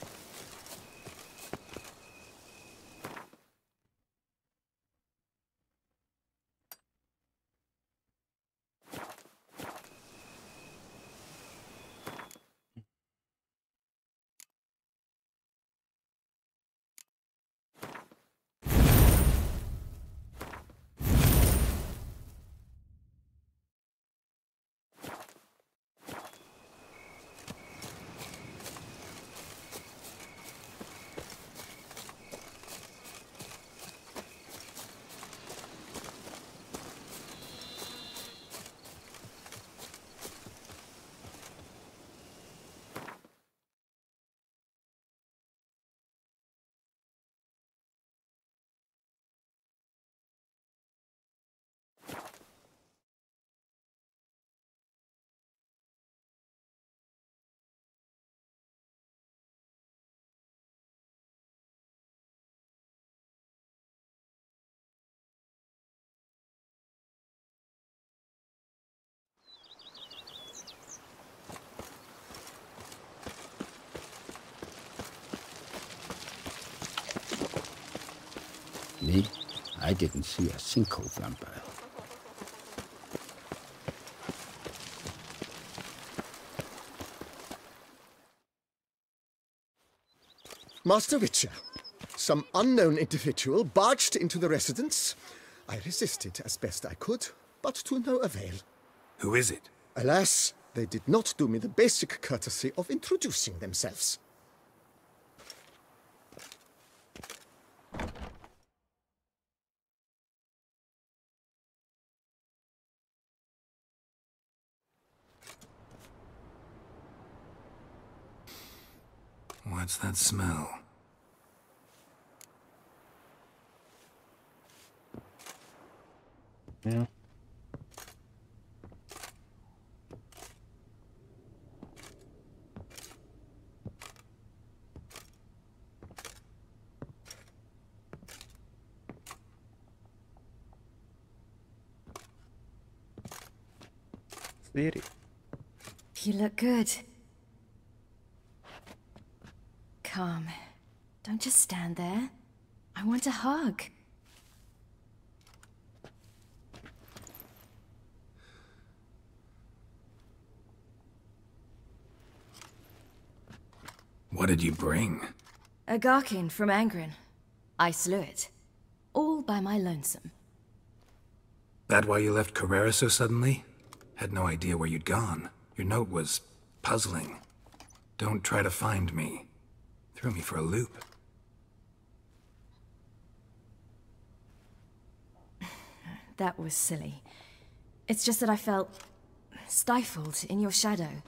Speaker 9: Me? I didn't see a single vampire.
Speaker 18: Master Witcher, some unknown individual barged into the residence. I resisted as best I could, but to no avail.
Speaker 2: Who is it?
Speaker 18: Alas, they did not do me the basic courtesy of introducing themselves.
Speaker 2: What's that smell?
Speaker 1: Yeah. Sweetie.
Speaker 6: You look good. Come. Don't just stand there. I want a hug.
Speaker 2: What did you bring?
Speaker 6: A Garkin from Angren. I slew it. All by my lonesome.
Speaker 2: That why you left Carrera so suddenly? Had no idea where you'd gone. Your note was puzzling. Don't try to find me. Threw me for a loop.
Speaker 6: That was silly. It's just that I felt stifled in your shadow.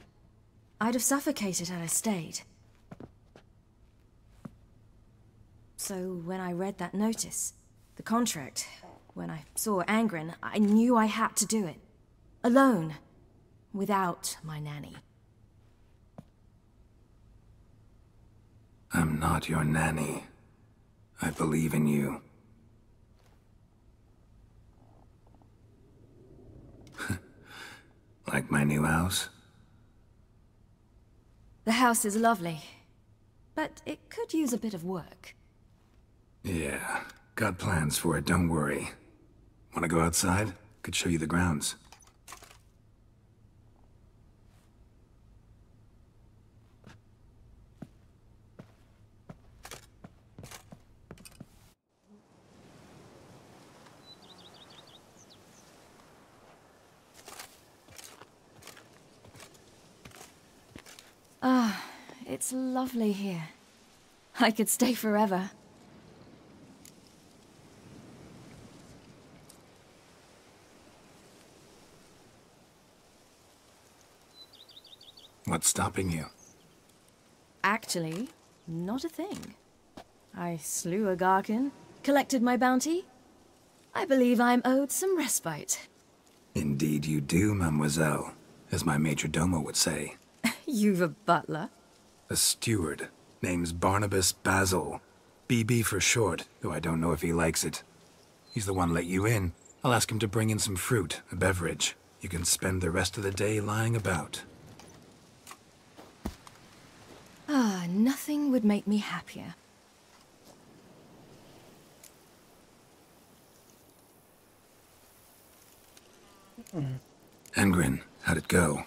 Speaker 6: I'd have suffocated had I stayed. So when I read that notice, the contract, when I saw Angren, I knew I had to do it. Alone. Without my nanny.
Speaker 2: I'm not your nanny. I believe in you. Like my new house?
Speaker 6: The house is lovely, but it could use a bit of work.
Speaker 2: Yeah, got plans for it, don't worry. Wanna go outside? Could show you the grounds.
Speaker 6: Ah, it's lovely here. I could stay forever.
Speaker 2: What's stopping you?
Speaker 6: Actually, not a thing. I slew a Garkin, collected my bounty. I believe I'm owed some respite.
Speaker 2: Indeed you do, mademoiselle, as my major domo would say.
Speaker 6: You've a butler?
Speaker 2: A steward. Name's Barnabas Basil. BB for short, though I don't know if he likes it. He's the one let you in. I'll ask him to bring in some fruit, a beverage. You can spend the rest of the day lying about.
Speaker 6: Ah, nothing would make me happier.
Speaker 2: Engrin, how'd it go?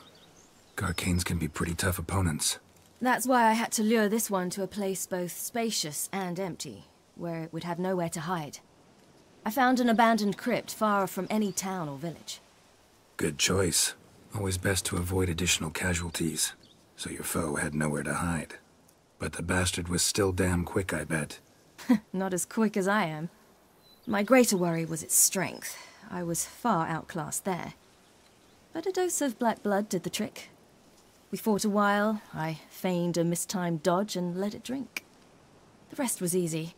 Speaker 2: Garcanes can be pretty tough opponents.
Speaker 6: That's why I had to lure this one to a place both spacious and empty, where it would have nowhere to hide. I found an abandoned crypt far from any town or village.
Speaker 2: Good choice. Always best to avoid additional casualties, so your foe had nowhere to hide. But the bastard was still damn quick, I bet.
Speaker 6: Not as quick as I am. My greater worry was its strength. I was far outclassed there. But a dose of black blood did the trick. We fought a while, I feigned a mistimed dodge and let it drink. The rest was easy.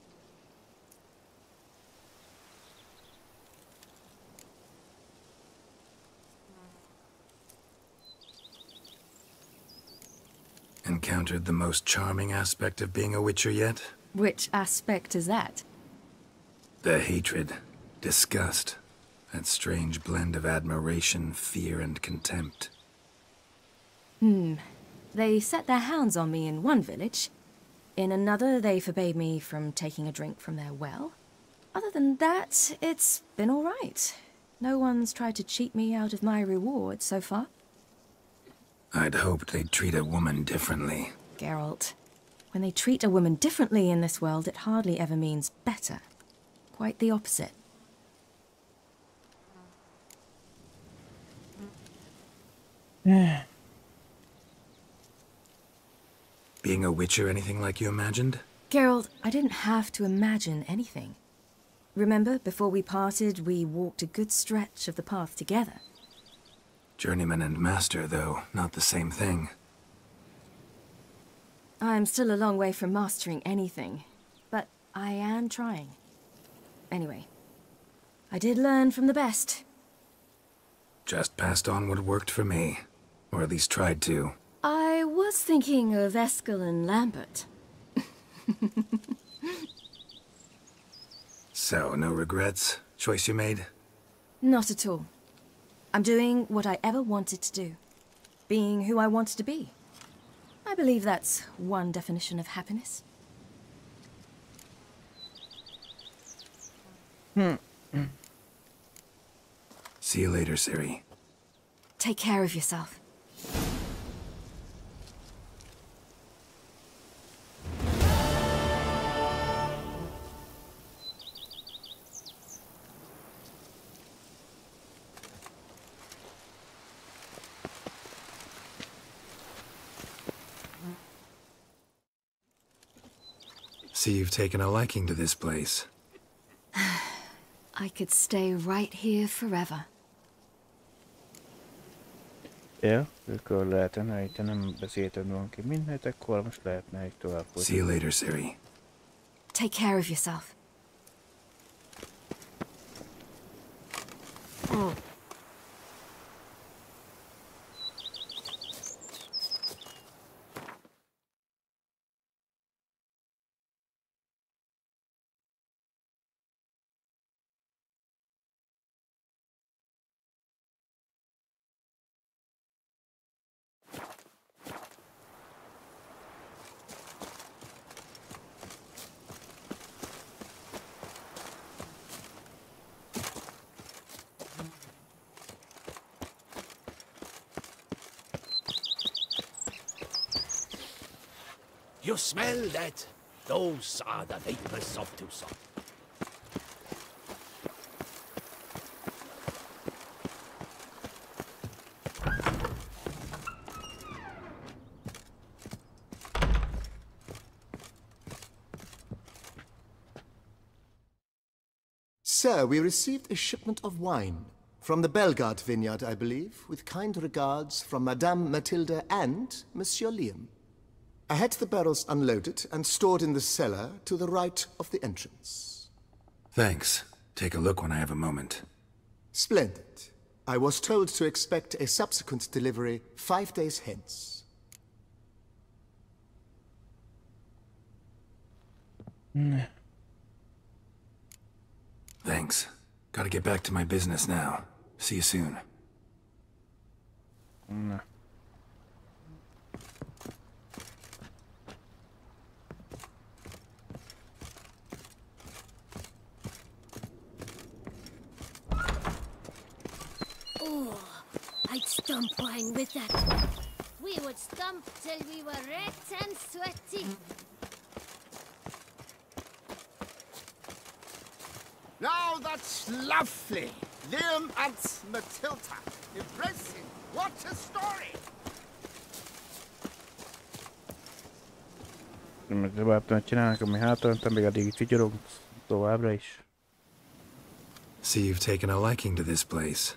Speaker 2: Encountered the most charming aspect of being a Witcher yet?
Speaker 6: Which aspect is that?
Speaker 2: The hatred, disgust, that strange blend of admiration, fear, and contempt.
Speaker 6: They set their hounds on me in one village. In another, they forbade me from taking a drink from their well. Other than that, it's been all right. No one's tried to cheat me out of my reward so far.
Speaker 2: I'd hoped they'd treat a woman differently.
Speaker 6: Geralt, when they treat a woman differently in this world, it hardly ever means better. Quite the opposite.
Speaker 2: Being a Witcher anything like you imagined?
Speaker 6: Geralt, I didn't have to imagine anything. Remember, before we parted, we walked a good stretch of the path together.
Speaker 2: Journeyman and master, though, not the same thing.
Speaker 6: I'm still a long way from mastering anything, but I am trying. Anyway, I did learn from the best.
Speaker 2: Just passed on what worked for me. Or at least tried to.
Speaker 6: I was thinking of Eskel and Lambert.
Speaker 2: So, no regrets? Choice you made?
Speaker 6: Not at all. I'm doing what I ever wanted to do. Being who I wanted to be. I believe that's one definition of happiness.
Speaker 2: See you later, Ciri.
Speaker 6: Take care of yourself.
Speaker 2: See you've taken a liking to this place.
Speaker 6: I could stay right here forever.
Speaker 1: Ja, akkor lehetne, ha nem beszélted volna ki mindent, akkor most lehetne egy tovább folytatni.
Speaker 2: See you later, Ciri.
Speaker 6: Take care of yourself.
Speaker 12: You smell that? Those are the vapors of Tucson.
Speaker 18: Sir, we received a shipment of wine. From the Bellegarde vineyard, I believe, with kind regards from Madame Matilda and Monsieur Liam. I had the barrels unloaded and stored in the cellar to the right of the entrance.
Speaker 2: Thanks. Take a look when I have a moment.
Speaker 18: Splendid. I was told to expect a subsequent delivery 5 days hence.
Speaker 2: Thanks. Gotta get back to my business now. See you soon.
Speaker 4: Oh, I'd stump wine with that. We would stump till we were red and sweaty.
Speaker 19: Now that's lovely. Liam and Matilda. Embracing. What a story!
Speaker 1: Tovább csinálnak, ami hátra, még addig csigyarog továbbra is.
Speaker 2: See, you've taken a liking to this place.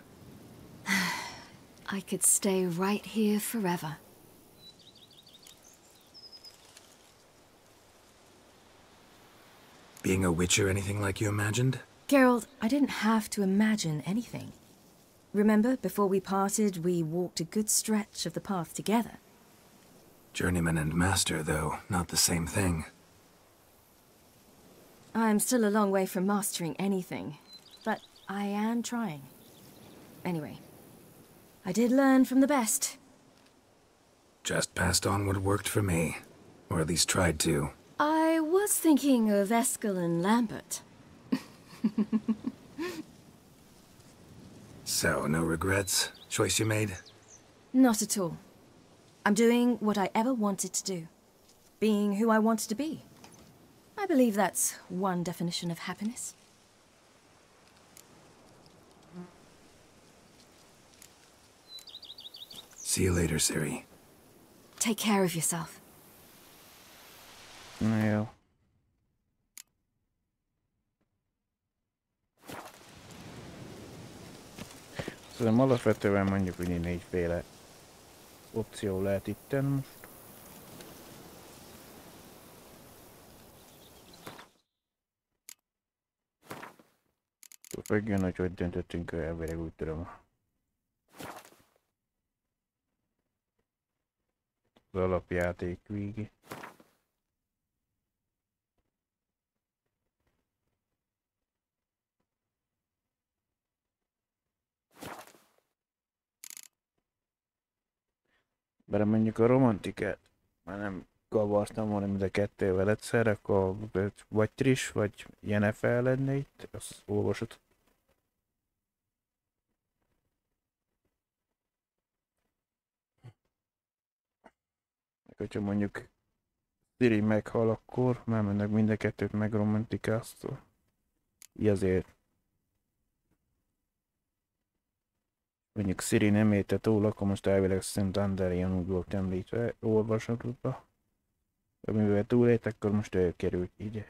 Speaker 6: I could stay right here forever.
Speaker 2: Being a witcher anything like you imagined?
Speaker 20: Geralt, I didn't have to imagine anything. Remember, before we parted, we walked a good stretch of the path together.
Speaker 2: Journeyman and master, though, not the same thing.
Speaker 20: I'm still a long way from mastering anything, but I am trying. Anyway, I did learn from the best.
Speaker 2: Just passed on what worked for me. Or at least tried to.
Speaker 20: I was thinking of Eskel and Lambert.
Speaker 2: So, no regrets? Choice you made?
Speaker 20: Not at all. I'm doing what I ever wanted to do. Being who I wanted to be. I believe that's one definition of happiness.
Speaker 2: See you later, Ciri.
Speaker 20: Take care of yourself.
Speaker 1: Na jó. Szerintem alapvetően mondjuk, hogy 4-féle opció lehet itten most. Függjön, hogy döntöttünk elvileg, úgy tudom. Az alapjáték végig. Bár mondjuk a romantikát már nem kavartam volna mind a kettővel egyszer, akkor vagy Triss, vagy Yennefer lenne itt, azt olvasod. Hogyha mondjuk Ciri meghal, akkor már mennek mind a kettőt megromantikáztól. Így azért mondjuk Ciri nem érte túl, akkor most elvileg Szent Andarion úgy volt említve olvasatodba. De mivel túlért, akkor most elkerült ide.